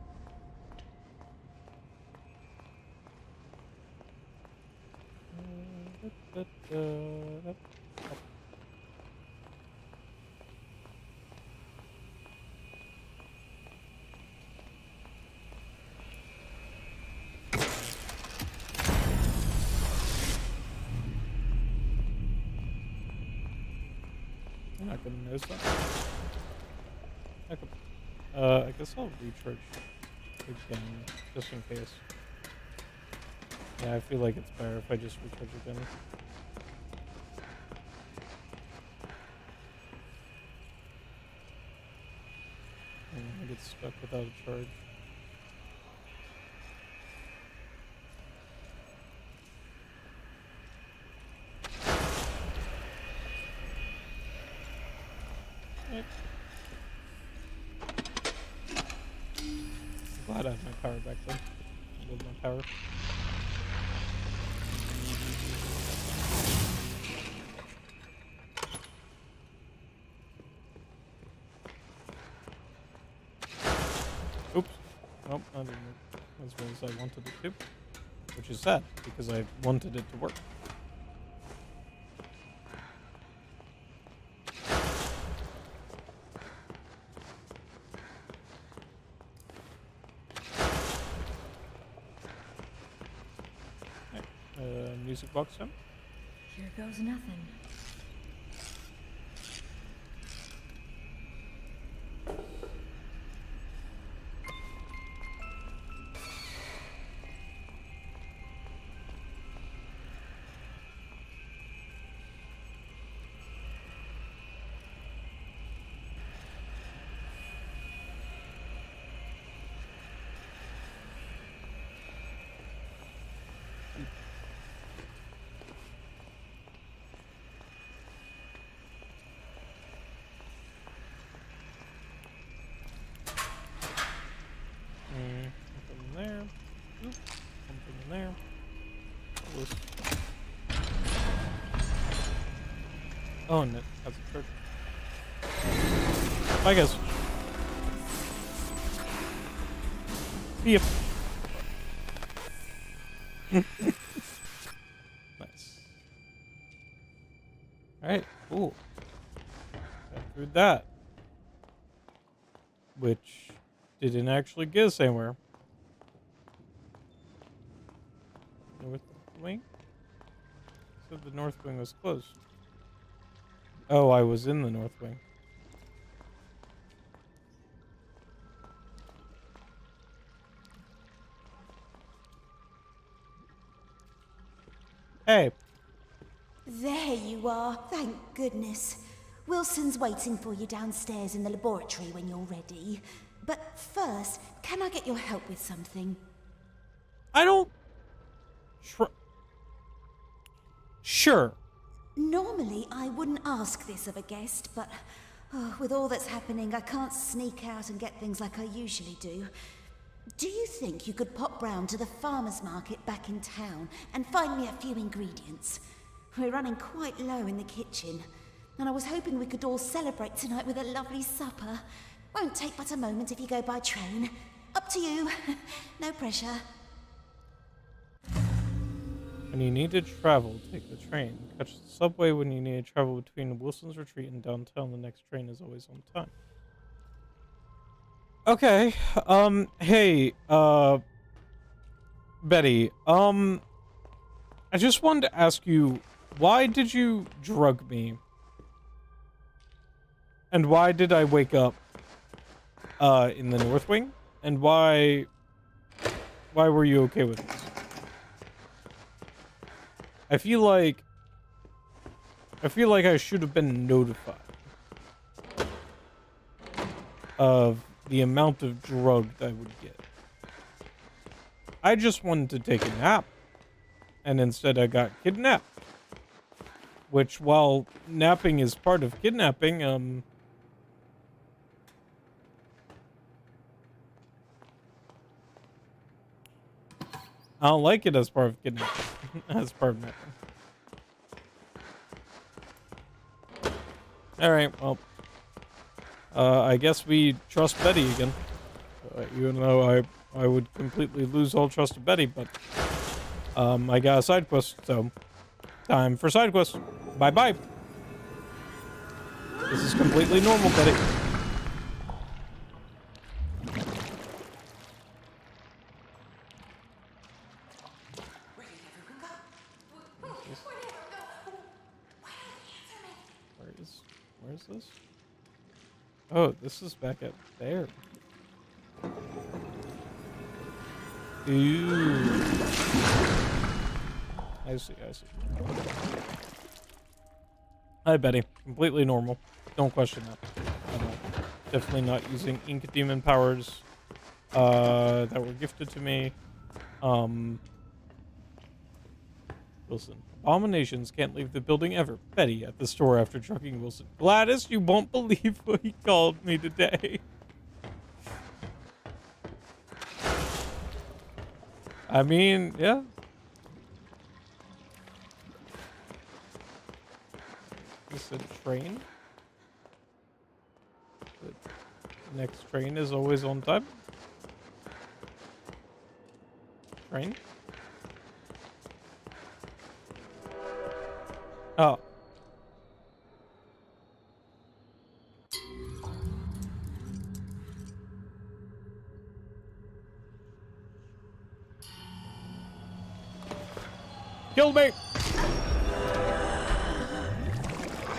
I'm not gonna notice that. Okay. I guess I'll recharge again, just in case. Yeah, I feel like it's better if I just recharge again. I get stuck without a charge. Right. Glad I have my power back then. I love my power. Oops. Nope, I didn't work as well as I wanted it to. Which is sad, because I wanted it to work. Music box time. Here goes nothing. Something there. Oop, something in there. Oh, and it has a church. Bye, guys. See ya. Nice. Alright, cool. Got through that. Which didn't actually get us anywhere. North wing? Said the north wing was closed. Oh, I was in the north wing. Hey. There you are, thank goodness. Wilson's waiting for you downstairs in the laboratory when you're ready. But first, can I get your help with something? I don't... Sure. Normally, I wouldn't ask this of a guest, but with all that's happening, I can't sneak out and get things like I usually do. Do you think you could pop round to the farmer's market back in town and find me a few ingredients? We're running quite low in the kitchen, and I was hoping we could all celebrate tonight with a lovely supper. Won't take but a moment if you go by train. Up to you. No pressure. When you need to travel, take the train. Catch the subway when you need to travel between Wilson's Retreat and downtown. The next train is always on time. Okay. Hey, Betty. I just wanted to ask you, why did you drug me? And why did I wake up, in the North Wing? And why were you okay with this? I feel like I should have been notified of the amount of drug that I would get. I just wanted to take a nap, and instead I got kidnapped. Which, while napping is part of kidnapping, I don't like it as part of kidnapping. As part of napping. Alright, well. I guess we trust Betty again. Even though I would completely lose all trust of Betty, but I got a side quest, so time for side quest. Bye-bye. This is completely normal, Betty. Where's this? Oh, this is back up there. Ooh. I see. Hi, Betty. Completely normal. Don't question that. at all. Definitely not using ink demon powers that were gifted to me. Wilson. Abominations can't leave the building ever. Betty at the store after trucking Wilson. Gladys, you won't believe what he called me today. I mean, yeah. Is this a train? The next train is always on time. Train? Oh. Kill me!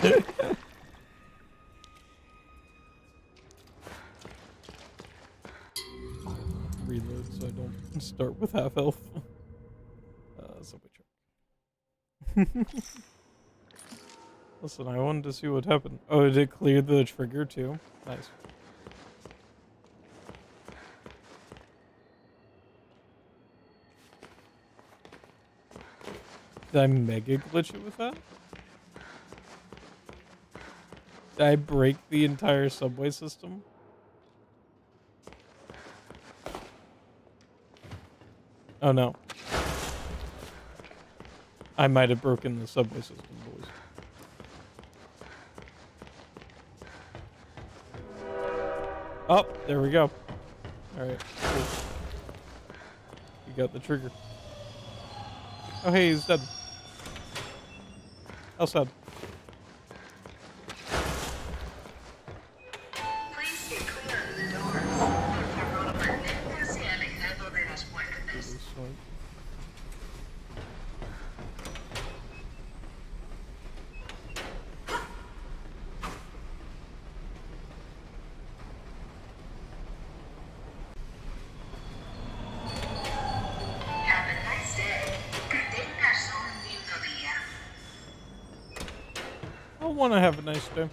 Reload so I don't start with half health. Subway truck. Listen, I wanted to see what happened. Oh, did it clear the trigger too? Nice. Did I mega glitch it with that? Did I break the entire subway system? Oh no. I might have broken the subway system, boys. Oh, there we go. Alright, cool. You got the trigger. Oh hey, he's dead. How sad. Please stay clear of the doors. Por favor, manténgase alejado de las puertas. Have a nice day. Que tengas un lindo día. I want to have a nice day.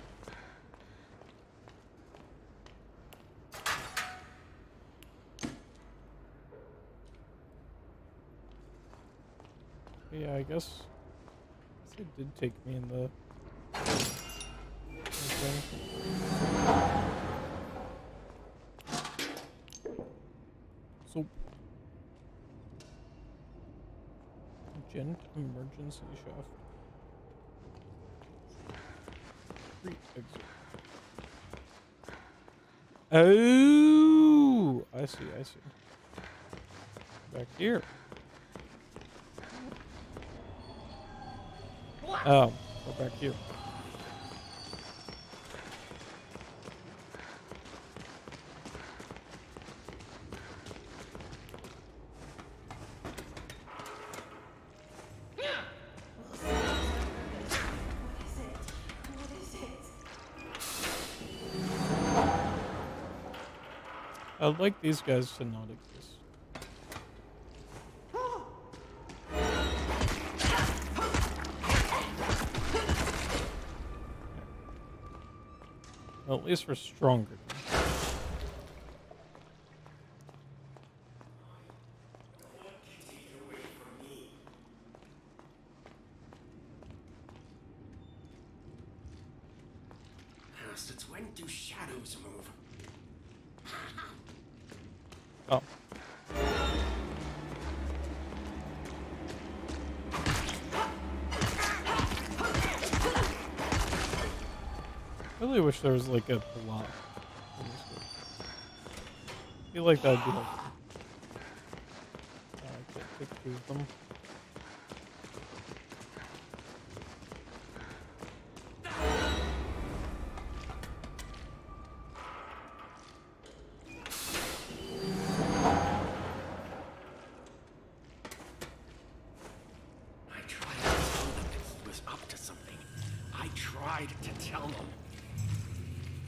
Yeah, I guess it did take me in the thing. So, Gent emergency shaft. Exit. Oh, I see. Back here. Oh, go back here. I'd like these guys to not exist. Well, at least we're stronger. Since when do shadows move? Oh. I really wish there was like a block. I feel like that would be helpful. I can't take two of them.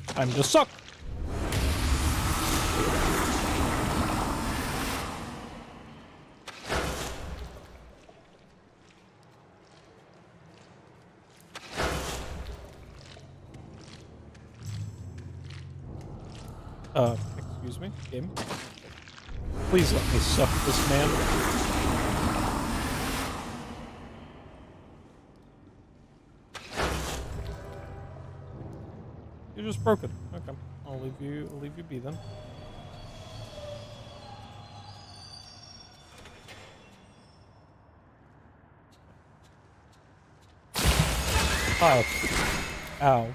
Time to suck. Excuse me, game. Please let me suck this man. You're just broken. Okay, I'll leave you be then. Oh. Ow.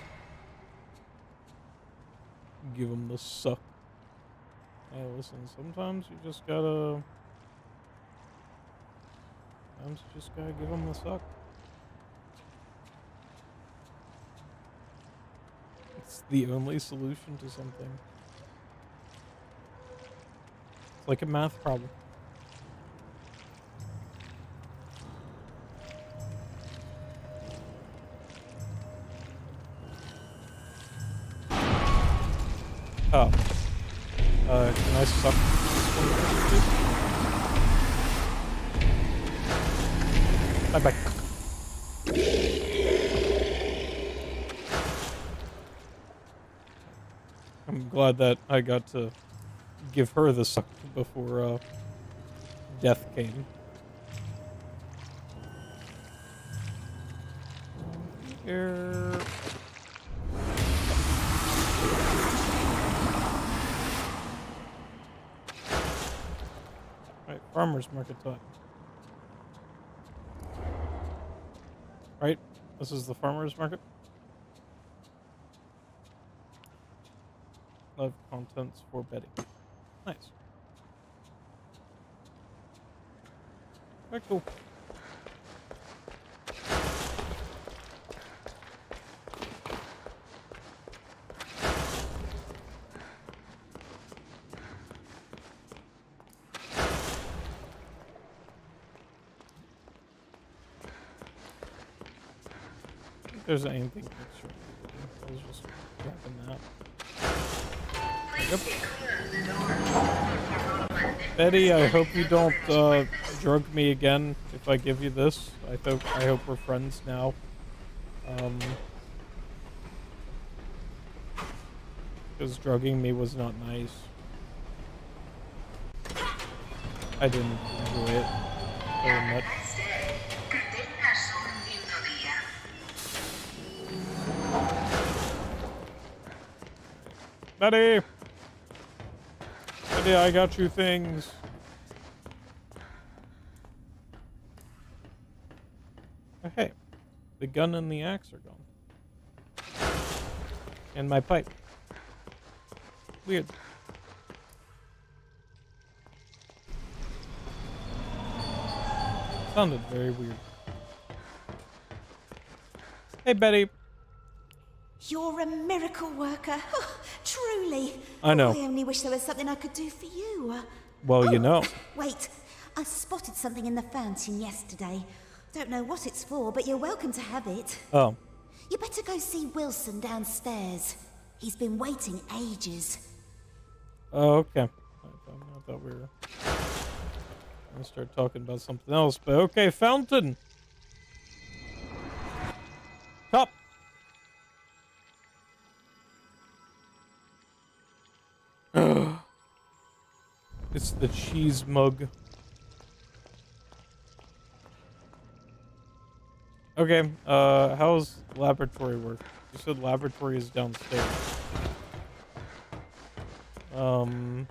Give him the suck. Hey, listen, sometimes you just gotta give him the suck. It's the only solution to something. It's like a math problem. I suck this one? Bye-bye. I'm glad that I got to give her the suck before death came. Here. Right, farmer's market time. Right, this is the farmer's market. Love contents for Betty. Nice. Very cool. If there's anything extra, I was just grabbing that. Yep. Betty, I hope you don't drug me again if I give you this. I hope we're friends now. Because drugging me was not nice. I didn't enjoy it very much. Betty! Betty, I got you things. Oh, hey, the gun and the axe are gone. And my pipe. Weird. Sounded very weird. Hey, Betty. You're a miracle worker. Truly. I know. I only wish there was something I could do for you. Well, you know. Wait. I spotted something in the fountain yesterday. Don't know what it's for, but you're welcome to have it. Oh. You better go see Wilson downstairs. He's been waiting ages. Oh, okay. I thought we were gonna start talking about something else, but okay, fountain. Top. It's the cheese mug. Okay, how's laboratory work? You said laboratory is downstairs. How do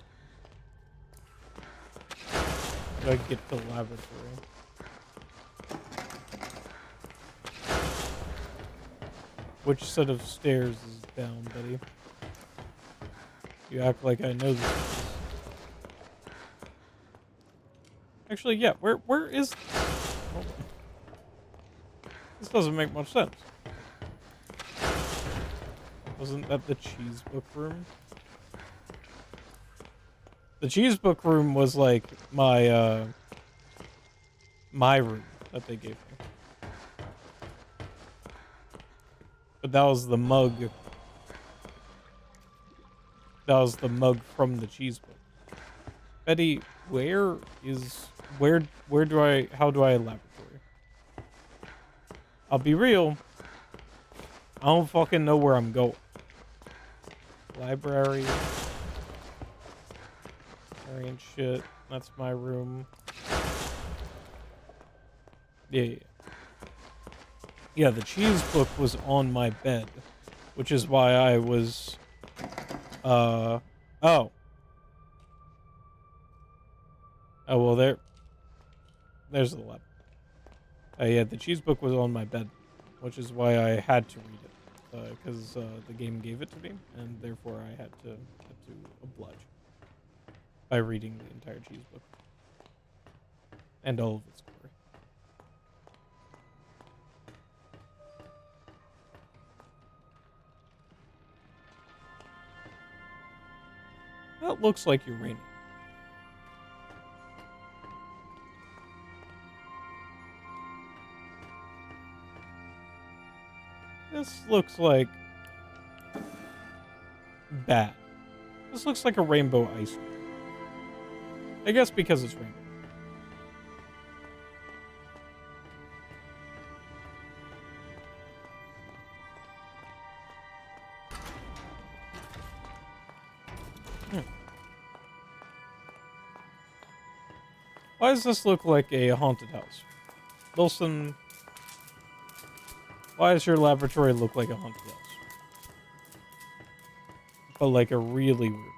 I get to the laboratory? Which set of stairs is down, buddy? You act like I know this. Actually, yeah, where is... Hold on. This doesn't make much sense. Wasn't that the cheese book room? The cheese book room was like my my room that they gave me. But that was the mug. That was the mug from the cheese book. Betty, how do I laboratory? I'll be real. I don't fucking know where I'm going. Library. And shit. That's my room. Yeah. Yeah, the cheese book was on my bed, which is why I was, oh. Oh, well, there's the lab. Yeah, the cheese book was on my bed, which is why I had to read it, because the game gave it to me, and therefore I had to oblige by reading the entire cheese book and all of its glory. That looks like uranium. This looks like bad. This looks like a rainbow ice cream. I guess because it's random. Why does this look like a haunted house? Wilson, why does your laboratory look like a haunted house? But like a really weird one.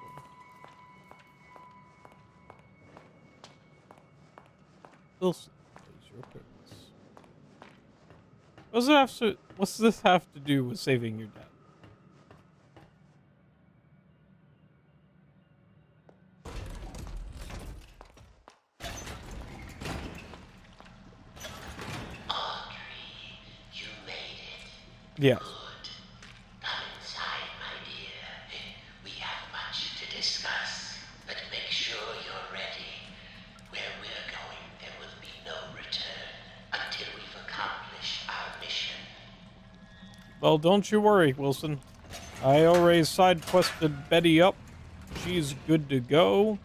Wilson, what is your purpose? What's this have to do with saving your dad? Yes. Good. Come inside, my dear. We have much to discuss, but make sure you're ready. Where we're going, there will be no return until we've accomplished our mission. Well, don't you worry, Wilson. I already side quested Betty up. She's good to go.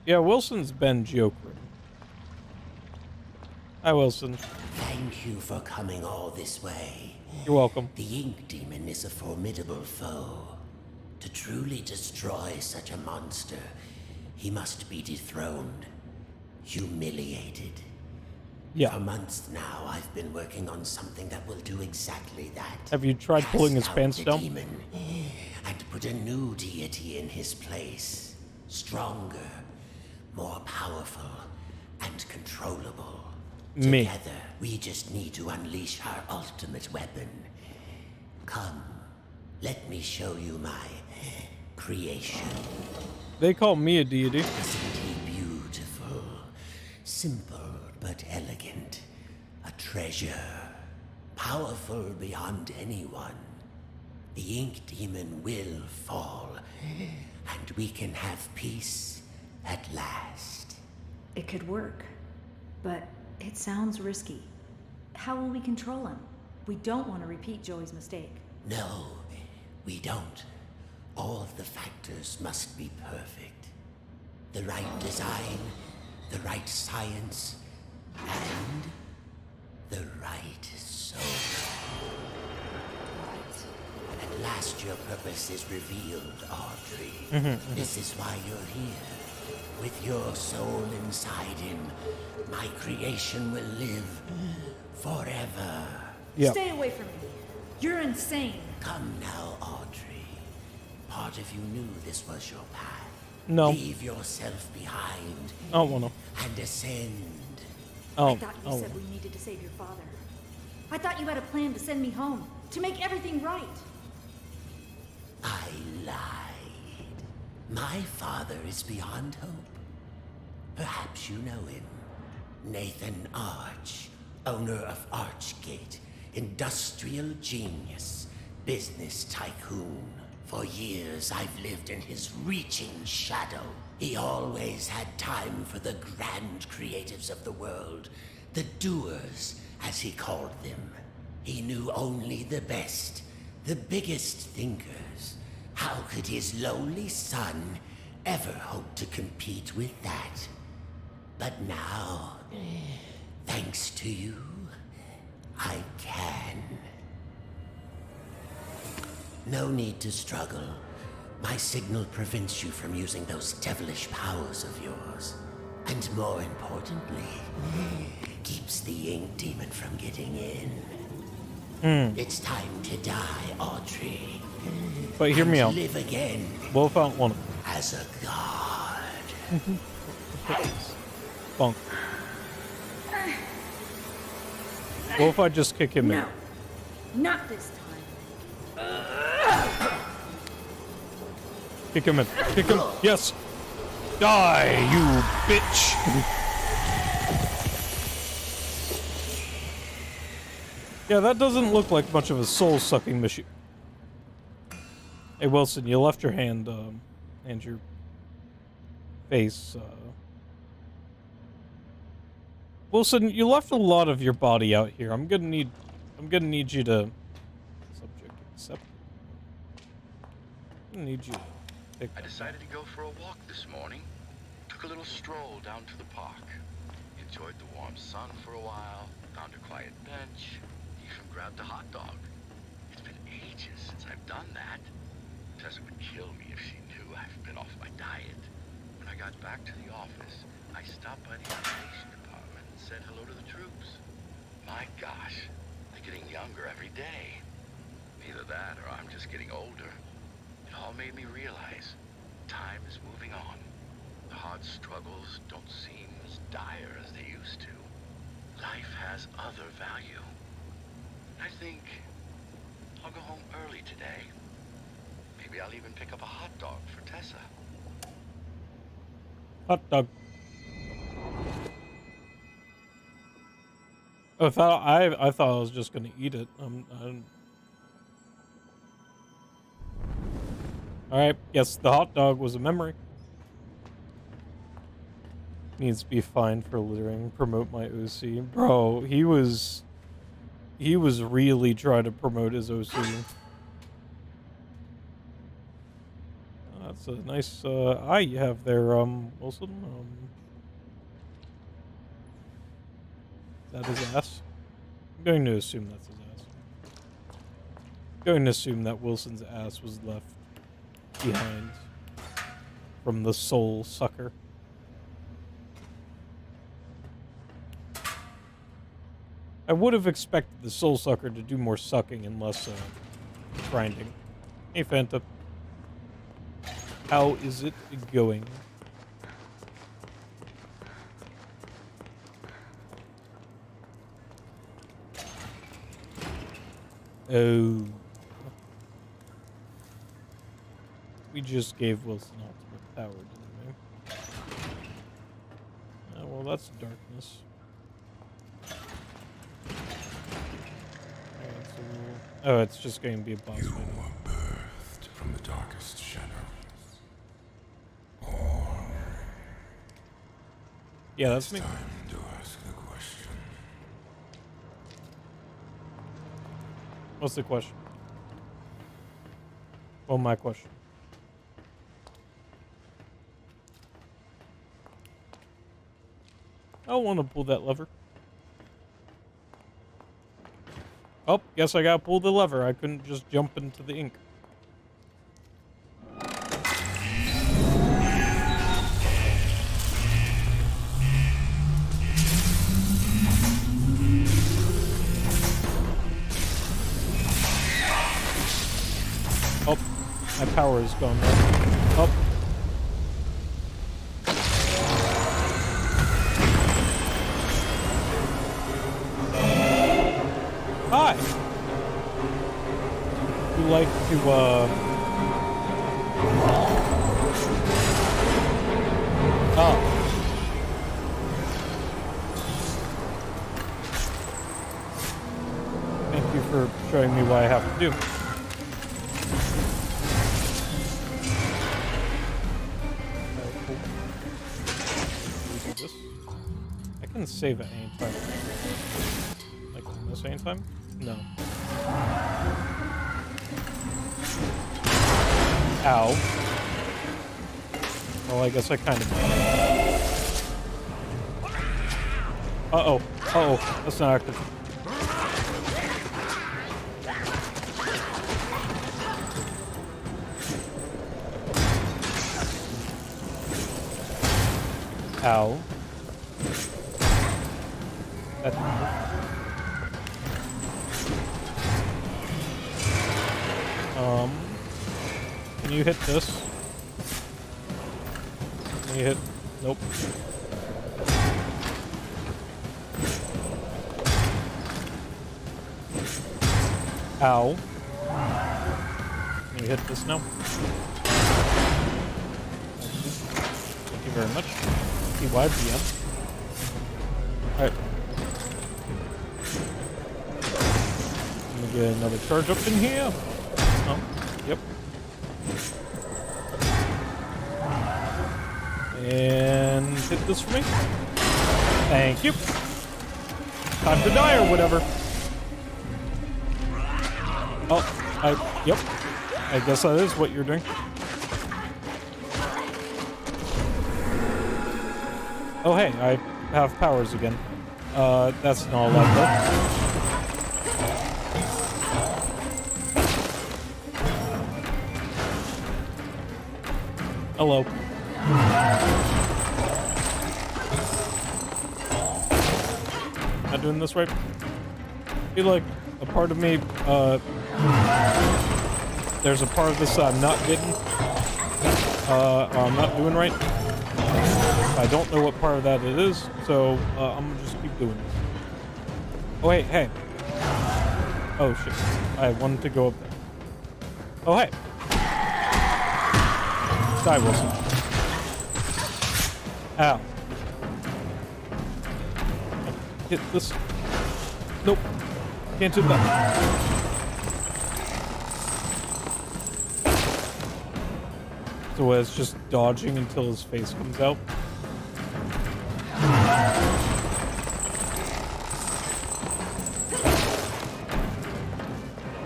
Yeah, Wilson's been joking. Hi, Wilson. Thank you for coming all this way. You're welcome. The Ink Demon is a formidable foe. To truly destroy such a monster, he must be dethroned, humiliated. Yeah. For months now, I've been working on something that will do exactly that. Have you tried pulling his Cast out pants the down? demon and put a new deity in his place. Stronger, more powerful, and controllable. Me. Together, we just need to unleash our ultimate weapon. Come, let me show you my creation. They call me a deity. Isn't he beautiful? Simple but elegant. A treasure. Powerful beyond anyone. The Ink Demon will fall, and we can have peace at last. It could work, but it sounds risky. How will we control him? We don't want to repeat Joey's mistake. No, we don't. All of the factors must be perfect. The right design, the right science, and the right soul. At last your purpose is revealed, Audrey. This is why you're here. With your soul inside him, my creation will live forever. Yep. Stay away from me. You're insane. Come now, Audrey. Part of you knew this was your path. No. Leave yourself behind I don't want to. and ascend. Oh, I thought you said we needed to save your father. I thought you had a plan to send me home, to make everything right. I lied. My father is beyond hope. Perhaps you know him. Nathan Arch, owner of Archgate, industrial genius, business tycoon. For years I've lived in his reaching shadow. He always had time for the grand creatives of the world, the doers, as he called them. He knew only the best, the biggest thinkers. How could his lowly son ever hope to compete with that? But now, thanks to you, I can. No need to struggle. My signal prevents you from using those devilish powers of yours. And more importantly, keeps the Ink Demon from getting in. It's time to die, Audrey. But hear me out. Live again. What if I don't want to? As a god. Bunk. What if I just kick him in? No, not this time. Kick him in. Kick him. Yes. Die, you bitch. Yeah, that doesn't look like much of a soul-sucking machine. Hey, Wilson, you left your hand, and your face, Wilson, you left a lot of your body out here. I'm gonna need you to... Subject accepted. I'm gonna need you to take I that decided to go for a walk this morning. Took a little stroll down to the park. Enjoyed the warm sun for a while. Found a quiet bench. Even grabbed a hot dog. It's been ages since I've done that. Tessa would kill me if she knew I've been off my diet. When I got back to the office, I stopped by the animation department and said hello to the troops. My gosh, they're getting younger every day. Either that or I'm just getting older. It all made me realize time is moving on. The hard struggles don't seem as dire as they used to. Life has other value. I think I'll go home early today. Maybe I'll even pick up a hot dog for Tessa. hot dog. I thought I was just gonna eat it. All right. Yes, the hot dog was a memory. Needs to be fined for littering. Promote my OC, bro. He was really trying to promote his OC. That's a nice eye you have there, Wilson. Is that his ass? I'm going to assume that's his ass. I'm going to assume that Wilson's ass was left behind from the soul sucker. I would have expected the soul sucker to do more sucking and less grinding. Hey, Fanta. How is it going? Oh. We just gave Wilson ultimate power, didn't we? Oh, well, that's darkness. Alright, so oh, it's just going to be a boss fight. You were birthed from the darkest shadows. Yeah, that's me. Time to ask the question. What's the question? Well, my question. I don't want to pull that lever. Oh, guess I gotta pull the lever. I couldn't just jump into the ink. Oh, my power is gone now. Oh. Hi. You like to, Oh. Thank you for showing me what I have to do. This. I can save at any time. Like in this any time? No. Ow. Well, I guess I kind of. Uh-oh. Uh-oh. That's not active. Ow. That didn't work. Can you hit this? Can you hit? Nope. Ow. Can you hit this now? Thank you very much. TYBM. Alright. Let me get another charge up in here. Yep. And hit this for me. Thank you. Time to die or whatever. Oh, yep. I guess that is what you're doing. Oh hey, I have powers again. That's not like that. Hello. Am I doing this right? I feel like a part of me, there's a part of this that I'm not getting, or I'm not doing right. I don't know what part of that it is, so I'm gonna just keep doing this. Oh, wait, hey. Oh, shit. I wanted to go up there. Oh, hey. Die, Wilson. Ow. Hit this. Nope. Can't do that. So it's just dodging until his face comes out.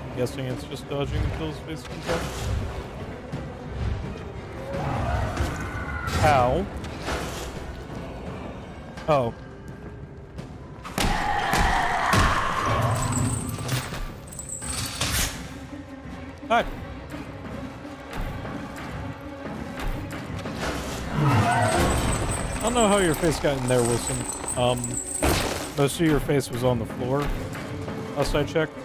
I'm guessing it's just dodging until his face comes out. How? Oh. Hi. I don't know how your face got in there, Wilson. Most of your face was on the floor. Last I checked.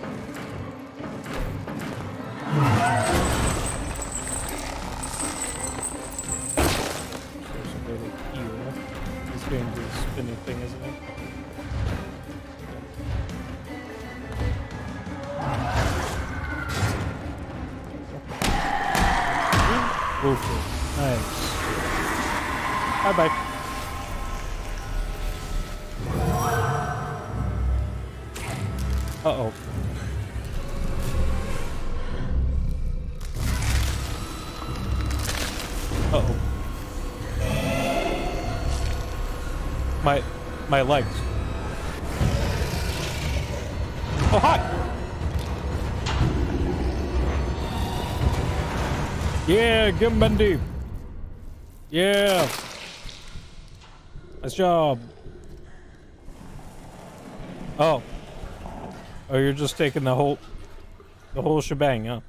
There's a really here. This game is a spinny thing, isn't it? Oof. Nice. Bye-bye. Uh-oh. Uh-oh. My legs. Oh, hi! Yeah, get him, Bendy. Yeah. Nice job. Oh. Oh, you're just taking the whole shebang, huh?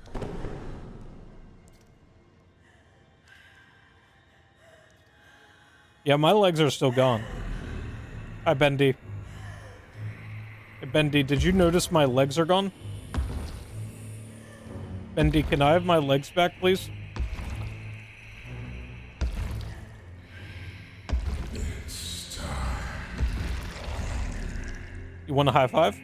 Yeah, my legs are still gone. Hi, Bendy. Hey, Bendy, did you notice my legs are gone? Bendy, can I have my legs back, please? You want a high five?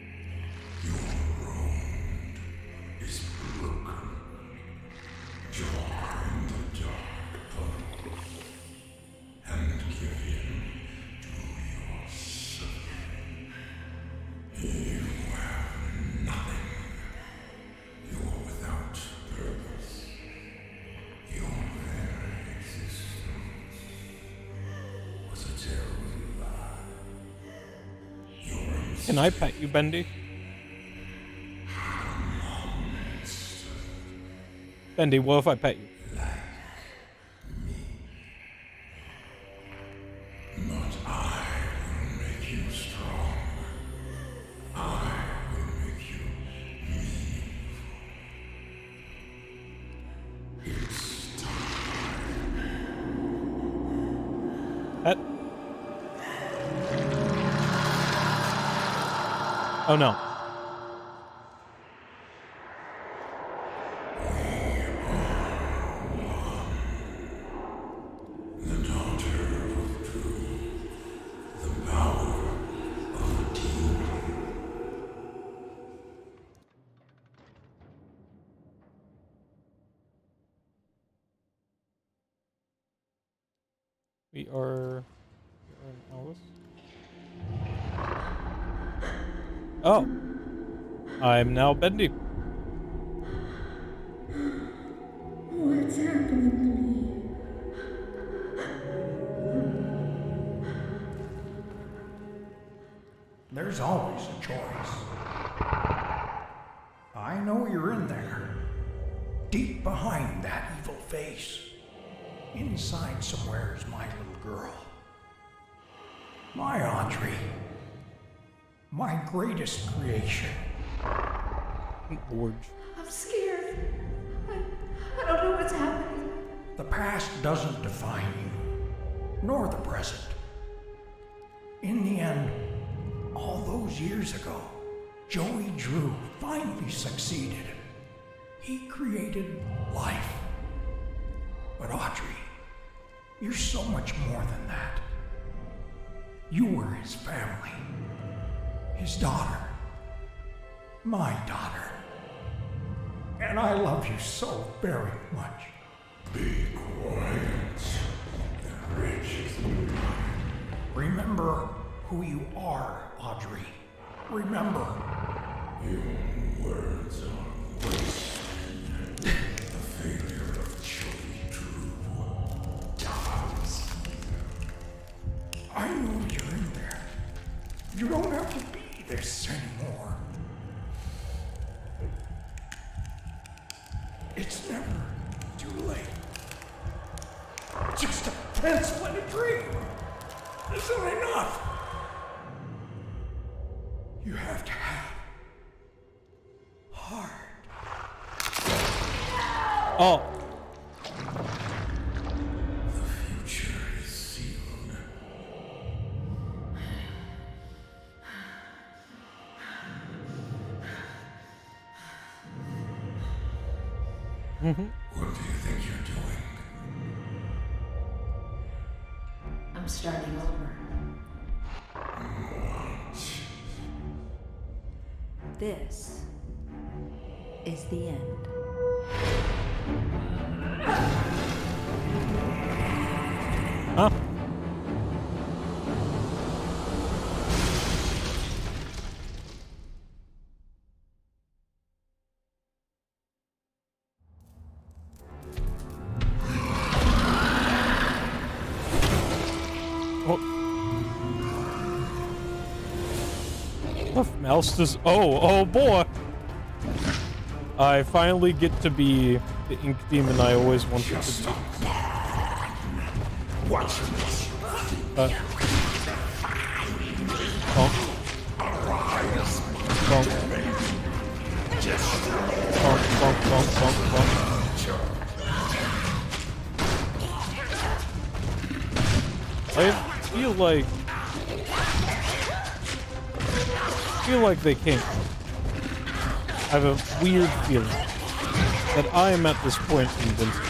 Can I pet you, Bendy? Bendy, what if I pet you? But I will make you strong. I will make you meaningful. It's time. Pet? Oh no. The daughter of truth, the power of a demon. We are in Alice. Oh. I'm now Bendy. What's happening to me? There's always a choice. I know you're in there. Deep behind that evil face. Inside somewhere is my little girl. My Audrey. My greatest creation. Lord. I'm scared. I don't know what's happening. The past doesn't define you, nor the present. In the end, all those years ago, Joey Drew finally succeeded. He created life. But Audrey, you're so much more than that. You were his family, his daughter, my daughter. And I love you so very much. Be quiet. The rich is mine. Remember who you are, Audrey. Remember. Your words are waste. The failure of Joey Drew dies. I know you're in there. You don't have to be this anymore. It's never too late. Just a pencil and a dream isn't enough. You have to have heart. Oh. The future is sealed. What do you think you're doing? I'm starting over. This is the end. Huh? Left mouse does. Oh boy! I finally get to be the ink demon I always wanted to be. Watch this. Bonk. Bonk. Bonk, bonk, bonk, bonk, bonk. I feel like they can't. I have a weird feeling that I am at this point invincible.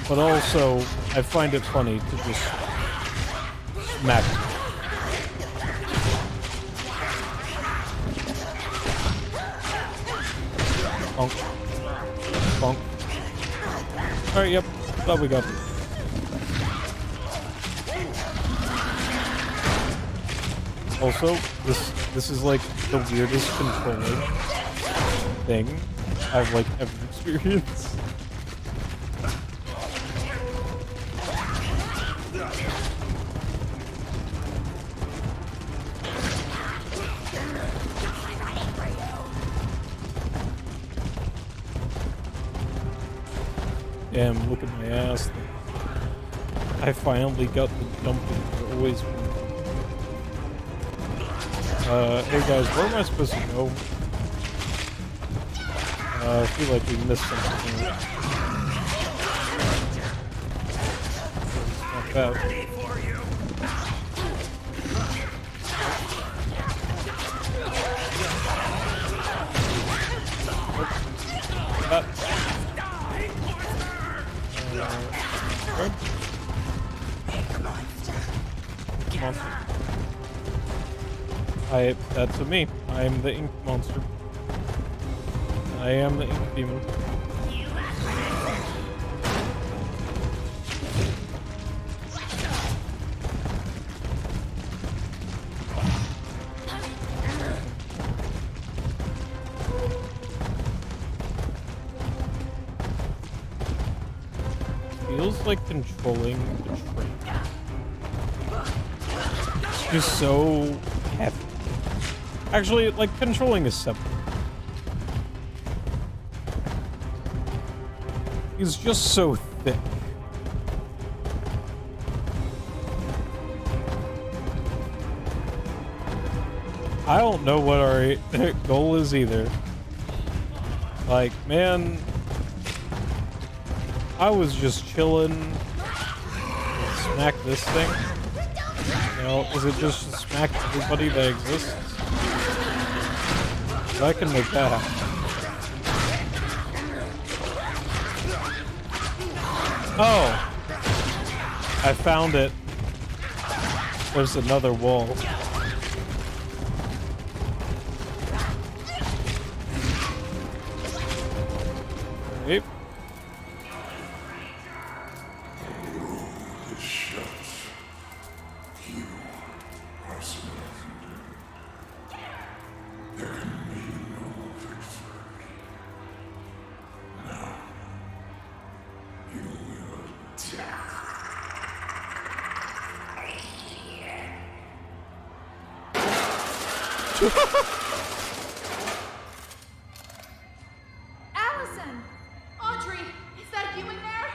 But also, I find it funny to just smack them. Bonk. Bonk. Alright, yep. That we got. Also, this is like the weirdest controlling thing I've like ever experienced. Damn, look at my ass. I finally got the jumping I always wanted. Hey guys, where am I supposed to go? I feel like we missed something here. Not bad. That's a me. I am the ink monster. I am the ink demon. Feels like controlling the train. It's just so heavy. Actually, like, controlling is simple. It's just so thick. I don't know what our goal is either. Like, man, I was just chilling. Smack this thing. You know, is it just to smack everybody that exists? I can make that happen. Oh! I found it. There's another wall. Yep. Allison! Audrey, is that you in there?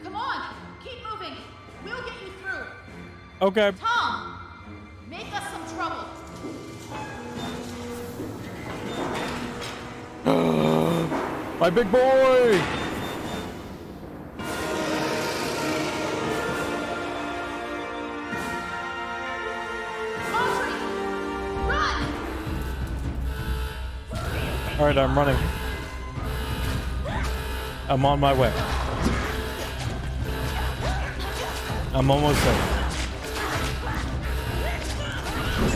Come on, keep moving. We'll get you through. Okay. Tom, make us some trouble. My big boy! Audrey, run! Alright, I'm running. I'm on my way. I'm almost there.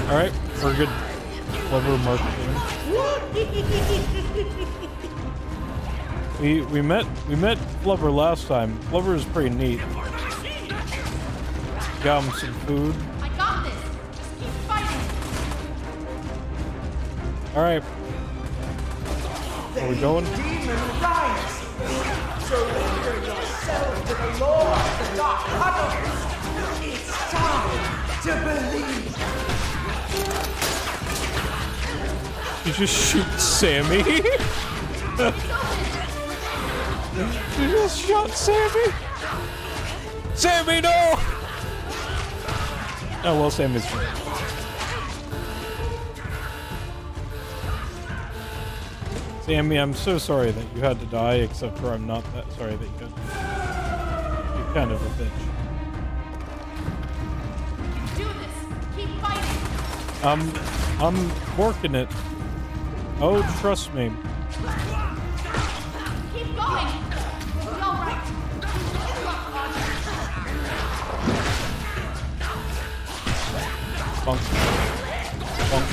Alright, we're good. Clever marketing. We met Flubber last time. Flubber is pretty neat. Got him some food. I got this. Just keep fighting. Alright. Where we going? Demon rise! Surrender yourself to the Lord of the Dark Puddles! It's time to believe! You just shoot Sammy? You just shot Sammy? Sammy, no! Oh, well, Sammy's fine. Sammy, I'm so sorry that you had to die, except for I'm not that sorry that you had to die. You're kind of a bitch. Do this. Keep fighting. I'm working it. Oh, trust me. Keep going. We'll be all right. Good luck, Audrey. Bonk. Bonk.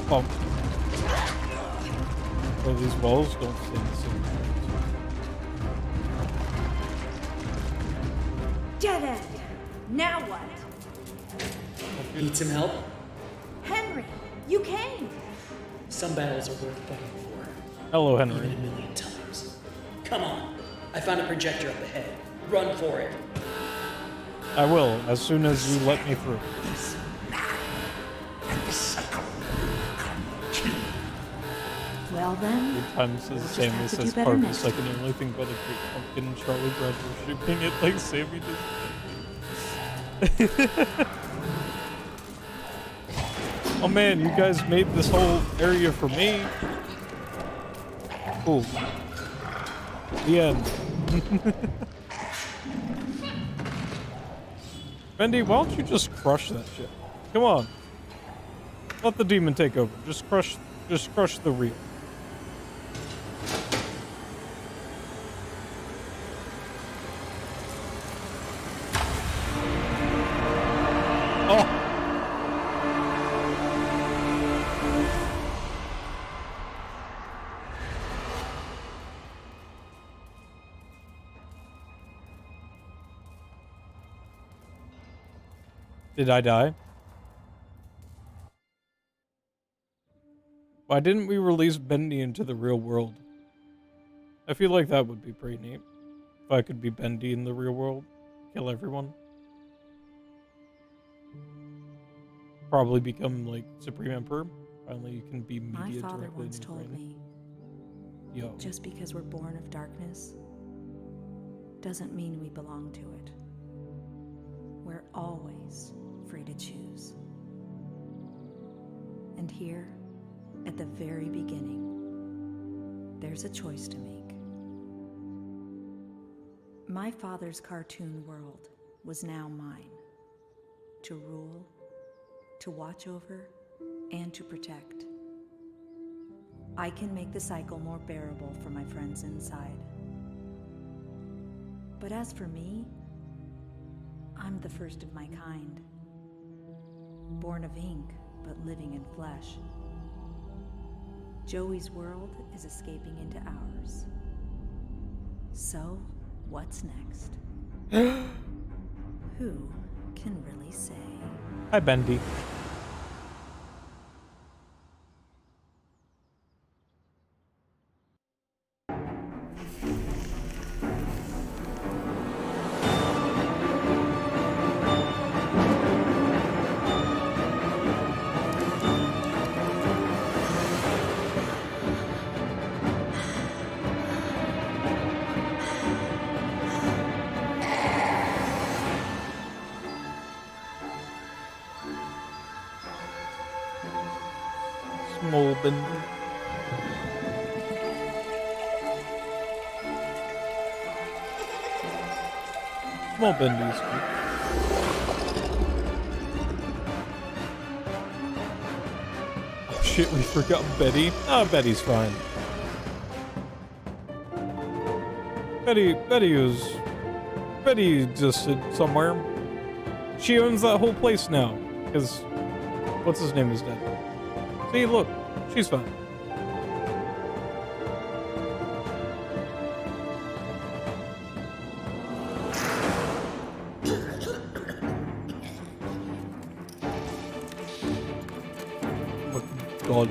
Bonk. Oh, these walls don't stay the same. Dead end. Now what? Need some help? Henry, you came. Some battles are worth fighting for. Hello, Henry. Even 1,000,000 times. Come on. I found a projector up ahead. Run for it. I will, as soon as you let me through. Well then, Good times says Sammy have to says do better part of next I can only think about the Great Pumpkin and Charlie Brown worshipping it like Sammy does. Oh man, you guys made this whole area for me. Cool. The end. Bendy, why don't you just crush that shit? Come on. Let the demon take over. Just crush the reel. Oh. Did I die? Why didn't we release Bendy into the real world? I feel like that would be pretty neat. If I could be Bendy in the real world. Kill everyone. probably become like Supreme Emperor. Finally, you can be My media father directly. once told me, Yo. just because we're born of darkness doesn't mean we belong to it. We're always free to choose. And here, at the very beginning, there's a choice to make. My father's cartoon world was now mine, to rule, to watch over, and to protect. I can make the cycle more bearable for my friends inside. But as for me, I'm the first of my kind. Born of ink, but living in flesh. Joey's world is escaping into ours. So, what's next? Who can really say? Hi, Bendy. Small Bendy. Small Bendy's cute. Oh shit, we forgot Betty. Oh, Betty's fine. Betty existed somewhere. She owns that whole place now, because what's his name is dead. See, look, she's fine. What gods.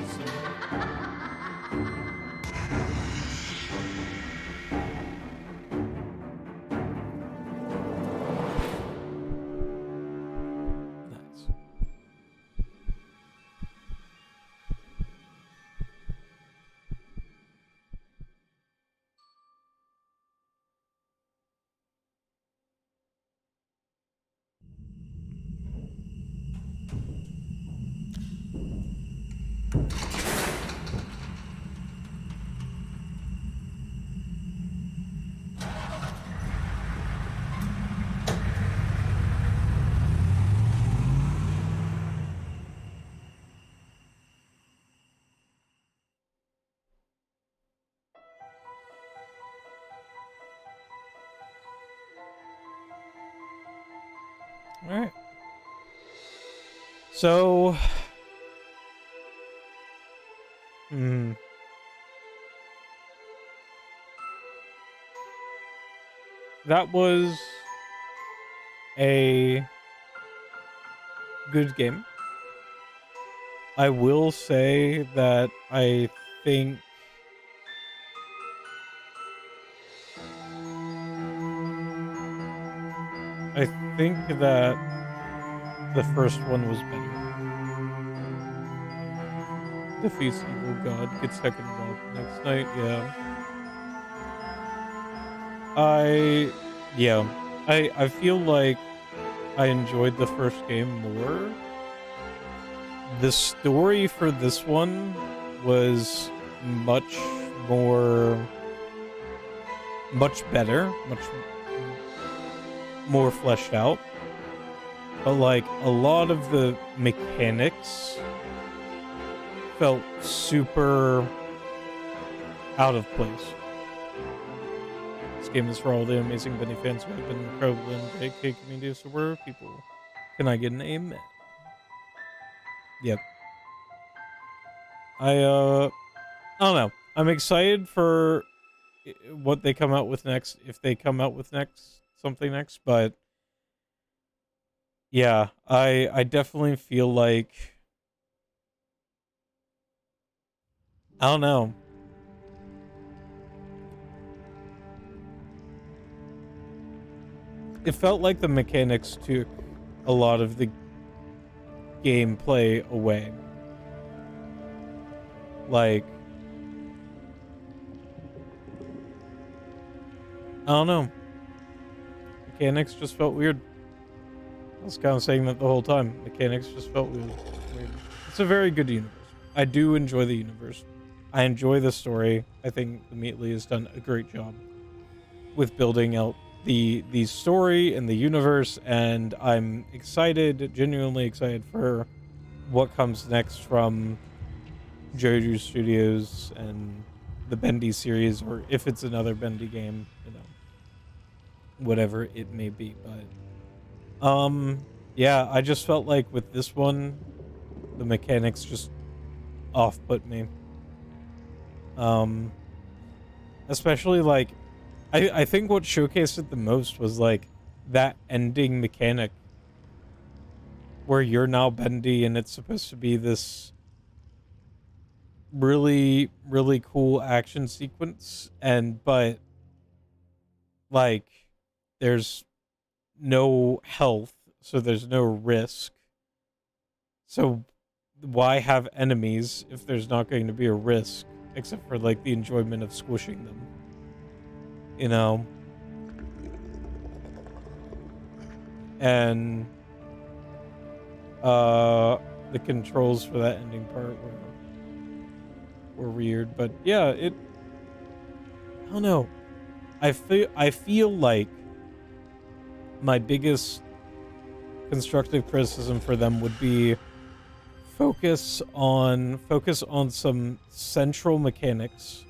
All right. So, that was a good game. I will say that I think that the first one was better. Defeats evil god, gets second walk next night, yeah. I feel like I enjoyed the first game more. The story for this one was much better, much more fleshed out. But like a lot of the mechanics felt super out of place. This game is for all the amazing Bendy fans who have been incredible in the AK community. So where are people? Can I get an amen? Yep. I don't know. I'm excited for what they come out with next, if they come out with something next, but yeah, I definitely feel like, I don't know. It felt like the mechanics took a lot of the gameplay away. Like, I don't know. Mechanics just felt weird. I was kind of saying that the whole time. Mechanics just felt weird. It's a very good universe. I do enjoy the universe. I enjoy the story. I think the Meatly has done a great job with building out the story and the universe, and I'm excited, genuinely excited for what comes next from JoJo Studios and the Bendy series, or if it's another Bendy game, you know, whatever it may be. But yeah, I just felt like with this one, the mechanics just off-put me. Especially like, I think what showcased it the most was like that ending mechanic where you're now Bendy and it's supposed to be this really, really cool action sequence, but like there's no health, so there's no risk. So why have enemies if there's not going to be a risk, except for like the enjoyment of squishing them? You know? And the controls for that ending part were weird, but yeah, I don't know. I feel like my biggest constructive criticism for them would be focus on some central mechanics,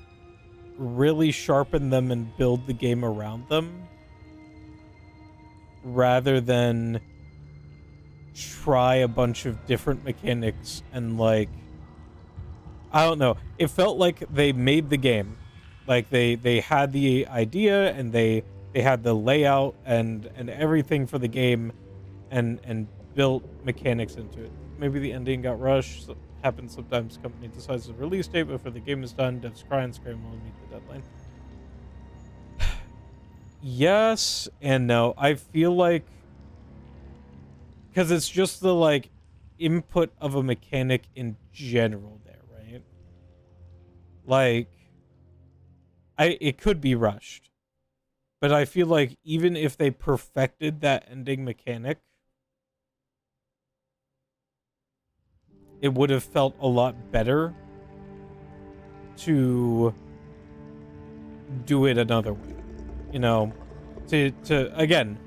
really sharpen them and build the game around them, rather than try a bunch of different mechanics and like, I don't know. It felt like they made the game. Like they had the idea and they had the layout and everything for the game and built mechanics into it. Maybe the ending got rushed. Happens sometimes. Company decides the release date before the game is done. Devs cry and scramble and meet the deadline. Yes and no. I feel like, because it's just the like input of a mechanic in general there, right? Like, it could be rushed, but I feel like even if they perfected that ending mechanic, it would have felt a lot better to do it another way, you know, to again,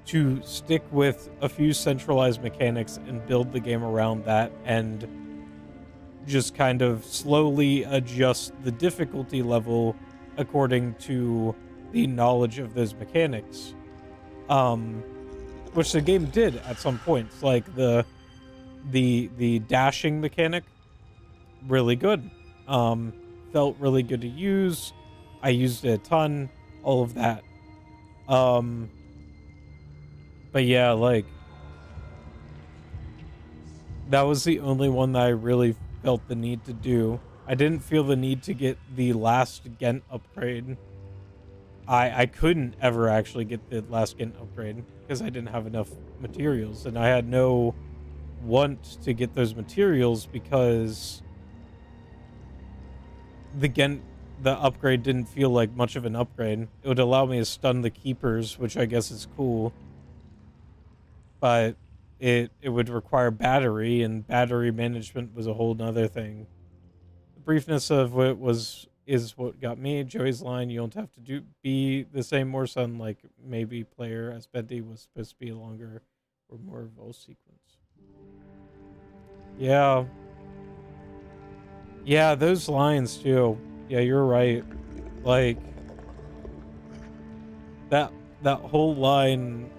to stick with a few centralized mechanics and build the game around that, and just kind of slowly adjust the difficulty level according to the knowledge of those mechanics, which the game did at some points. Like the dashing mechanic, really good, felt really good to use. I used it a ton, all of that. But yeah, like, that was the only one that I really felt the need to do. I didn't feel the need to get the last Ghent upgrade. I couldn't ever actually get the last Ghent upgrade because I didn't have enough materials, and I had no want to get those materials because the upgrade didn't feel like much of an upgrade. It would allow me to stun the keepers, which I guess is cool, but it would require battery, and battery management was a whole nother thing. The briefness of what is what got me. Joey's line, "You don't have to be the same more son," like maybe player as Bendy was supposed to be a longer or more involved sequence. Yeah, those lines too. Yeah, you're right. Like that whole line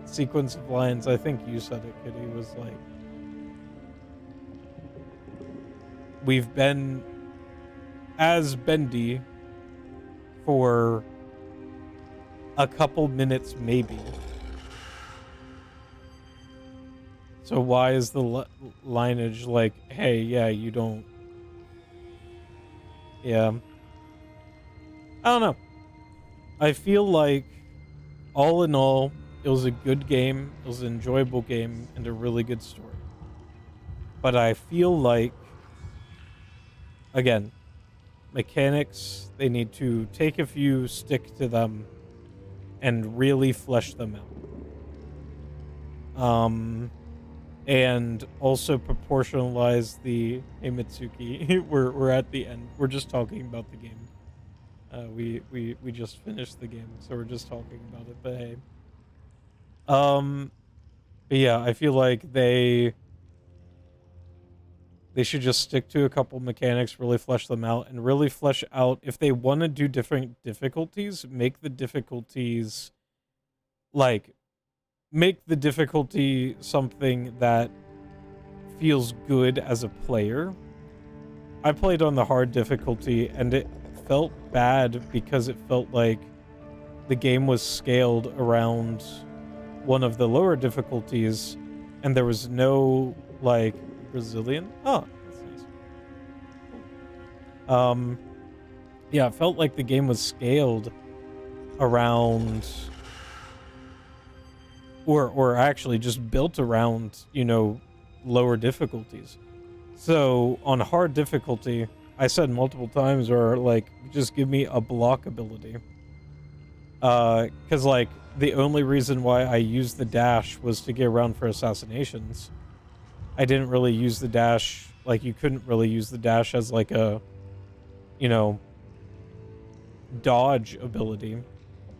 sequence of lines, I think you said it, Kitty, was like, we've been as Bendy for a couple minutes maybe, so why is the lineage like, hey, yeah, you don't, yeah, I don't know. I feel like all in all, it was a good game, it was an enjoyable game, and a really good story. But I feel like, again, mechanics, they need to take a few, stick to them, and really flesh them out. And also proportionalize the... Hey, Mitsuki, we're at the end. We're just talking about the game. We just finished the game, so we're just talking about it, but hey. But yeah, I feel like they should just stick to a couple mechanics, really flesh them out, and really flesh out, if they want to do different difficulties, make the difficulties, like, make the difficulty something that feels good as a player. I played on the hard difficulty, and it felt bad because it felt like the game was scaled around one of the lower difficulties, and there was no, like, Brazilian? Oh, that's nice. Yeah, it felt like the game was scaled around, or actually just built around, you know, lower difficulties. So on hard difficulty, I said multiple times, or like, just give me a block ability. Because like, the only reason why I used the dash was to get around for assassinations. I didn't really use the dash, like, you couldn't really use the dash as like a, you know, dodge ability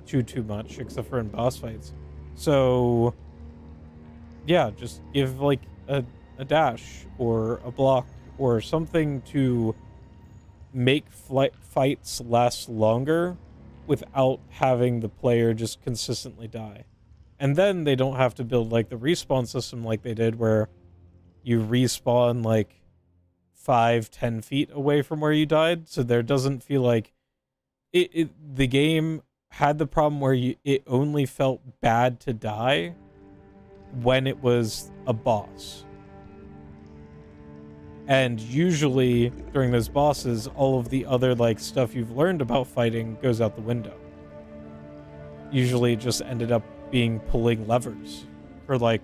too much, except for in boss fights. So yeah, just give like a dash or a block or something to make fights last longer without having the player just consistently die. And then they don't have to build like the respawn system like they did, where you respawn like 5-10 feet away from where you died. So there doesn't feel like the game had the problem where it only felt bad to die when it was a boss. And usually during those bosses, all of the other like stuff you've learned about fighting goes out the window. Usually it just ended up being pulling levers. For like,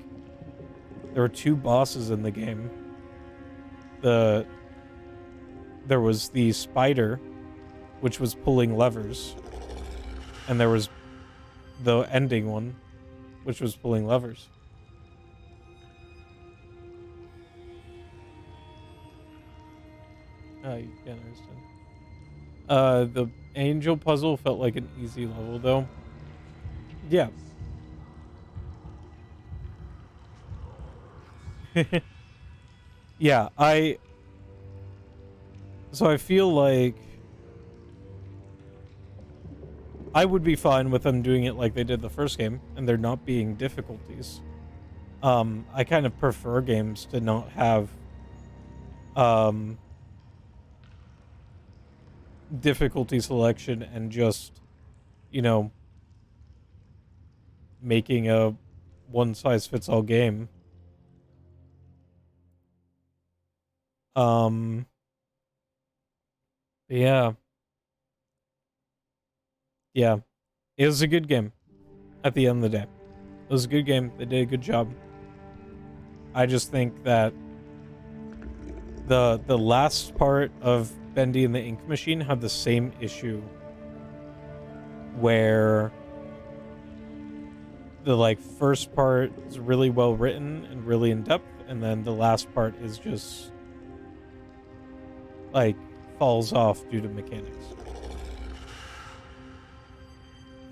there were 2 bosses in the game. There was the spider, which was pulling levers, and there was the ending one, which was pulling levers. You can't understand. The angel puzzle felt like an easy level, though. Yeah. Yeah, so I feel like I would be fine with them doing it like they did the first game, and there not being difficulties. I kind of prefer games to not have, difficulty selection and just, you know, making a one-size-fits-all game. Yeah. Yeah. It was a good game at the end of the day. It was a good game. They did a good job. I just think that the last part of Bendy and the Ink Machine had the same issue, where the like first part is really well written and really in depth, and then the last part is just like falls off due to mechanics.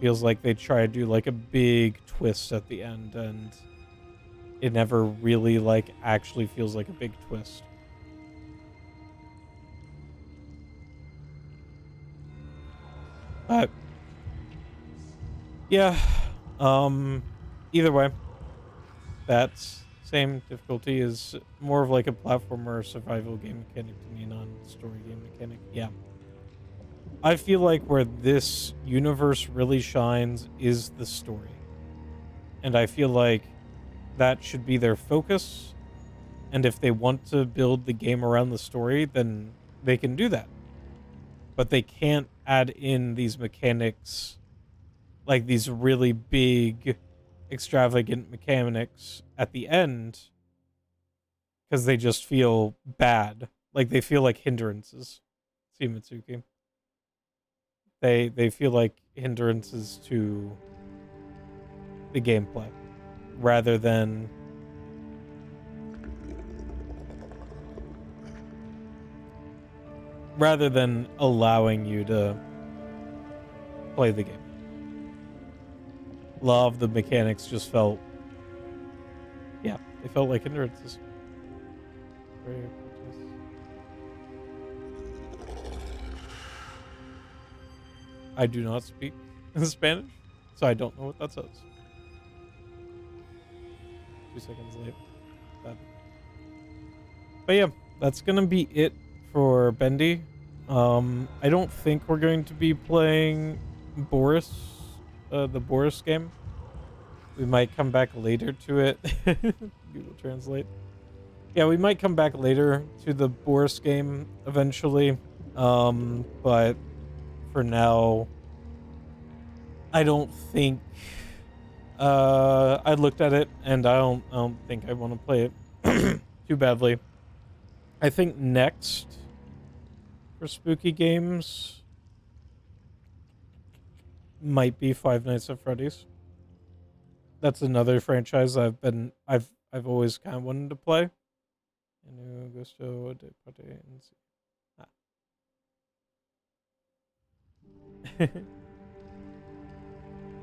Feels like they try to do like a big twist at the end, and it never really like actually feels like a big twist. But yeah, either way, that's same difficulty, is more of like a platformer survival game mechanic to me, non-story game mechanic. Yeah. I feel like where this universe really shines is the story. And I feel like that should be their focus. And if they want to build the game around the story, then they can do that. But they can't add in these mechanics, like these really big, extravagant mechanics at the end, because they just feel bad. Like, they feel like hindrances. See, Mitsuki. They feel like hindrances to the gameplay, rather than allowing you to play the game. A lot of the mechanics just felt, yeah, they felt like hindrances. I do not speak Spanish, so I don't know what that says. 2 seconds late. But yeah, that's gonna be it for Bendy. I don't think we're going to be playing Boris, the Boris game. We might come back later to it. Google Translate. Yeah, we might come back later to the Boris game eventually. But for now, I don't think I looked at it and I don't think I want to play it too badly. I think next for spooky games might be Five Nights at Freddy's. That's another franchise I've always kind of wanted to play.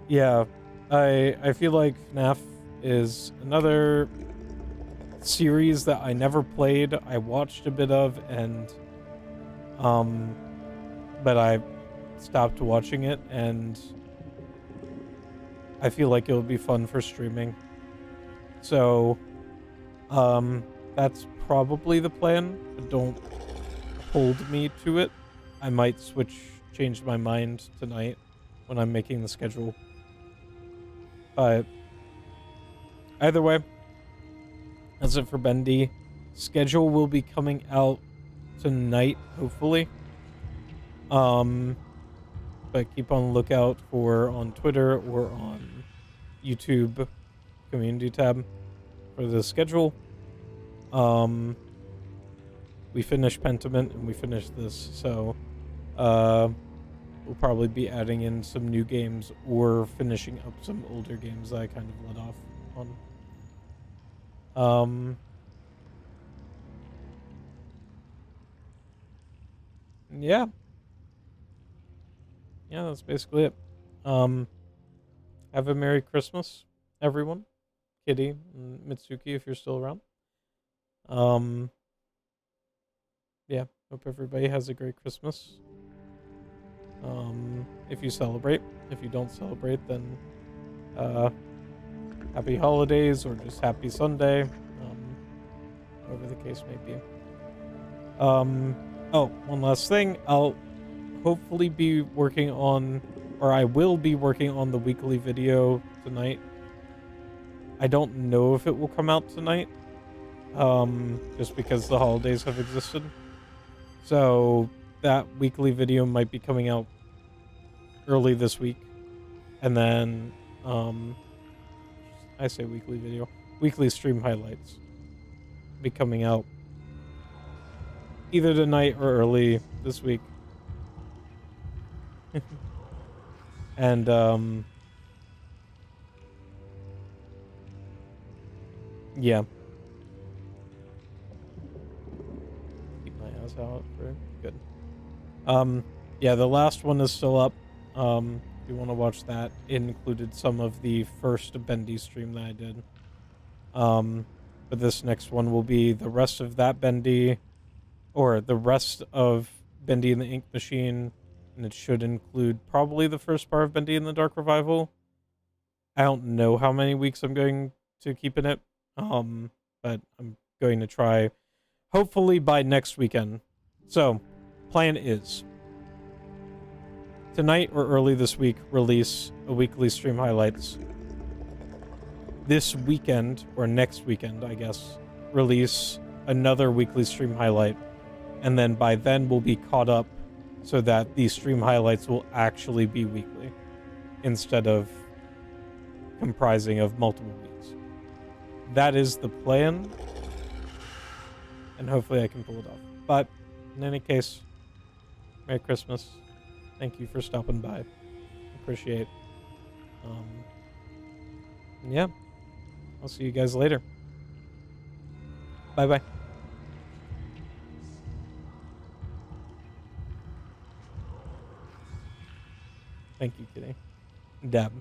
Yeah, I feel like FNAF is another series that I never played. I watched a bit of, and but I stopped watching it, and I feel like it would be fun for streaming. So that's probably the plan, but don't hold me to it. I might change my mind tonight when I'm making the schedule. But either way, that's it for Bendy. Schedule will be coming out tonight, hopefully. But keep on the lookout for on Twitter or on YouTube community tab for the schedule. We finished Pentiment and we finished this, so we'll probably be adding in some new games or finishing up some older games that I kind of let off on. Yeah. Yeah, that's basically it. Have a Merry Christmas, everyone. Kitty and Mitsuki, if you're still around. Yeah, hope everybody has a great Christmas. If you celebrate. If you don't celebrate, then happy holidays or just happy Sunday. Whatever the case may be. Oh, one last thing. I'll hopefully be working on, or I will be working on the weekly video tonight. I don't know if it will come out tonight, just because the holidays have existed. So that weekly video might be coming out early this week. And then, I say weekly video, weekly stream highlights be coming out either tonight or early this week. And yeah, keep my eyes out for good. Yeah, the last one is still up. If you want to watch that, it included some of the first Bendy stream that I did. But this next one will be the rest of that Bendy, or the rest of Bendy and the Ink Machine, and it should include probably the first part of Bendy and the Dark Revival. I don't know how many weeks I'm going to keep in it, but I'm going to try, hopefully by next weekend. So, plan is, tonight or early this week, release a weekly stream highlights. This weekend, or next weekend, I guess, release another weekly stream highlight. And then by then we'll be caught up so that these stream highlights will actually be weekly instead of comprising of multiple weeks. That is the plan. and hopefully I can pull it off. But in any case, Merry Christmas. Thank you for stopping by. Appreciate. Yeah, I'll see you guys later. Bye bye. Thank you, Kitty. Dab.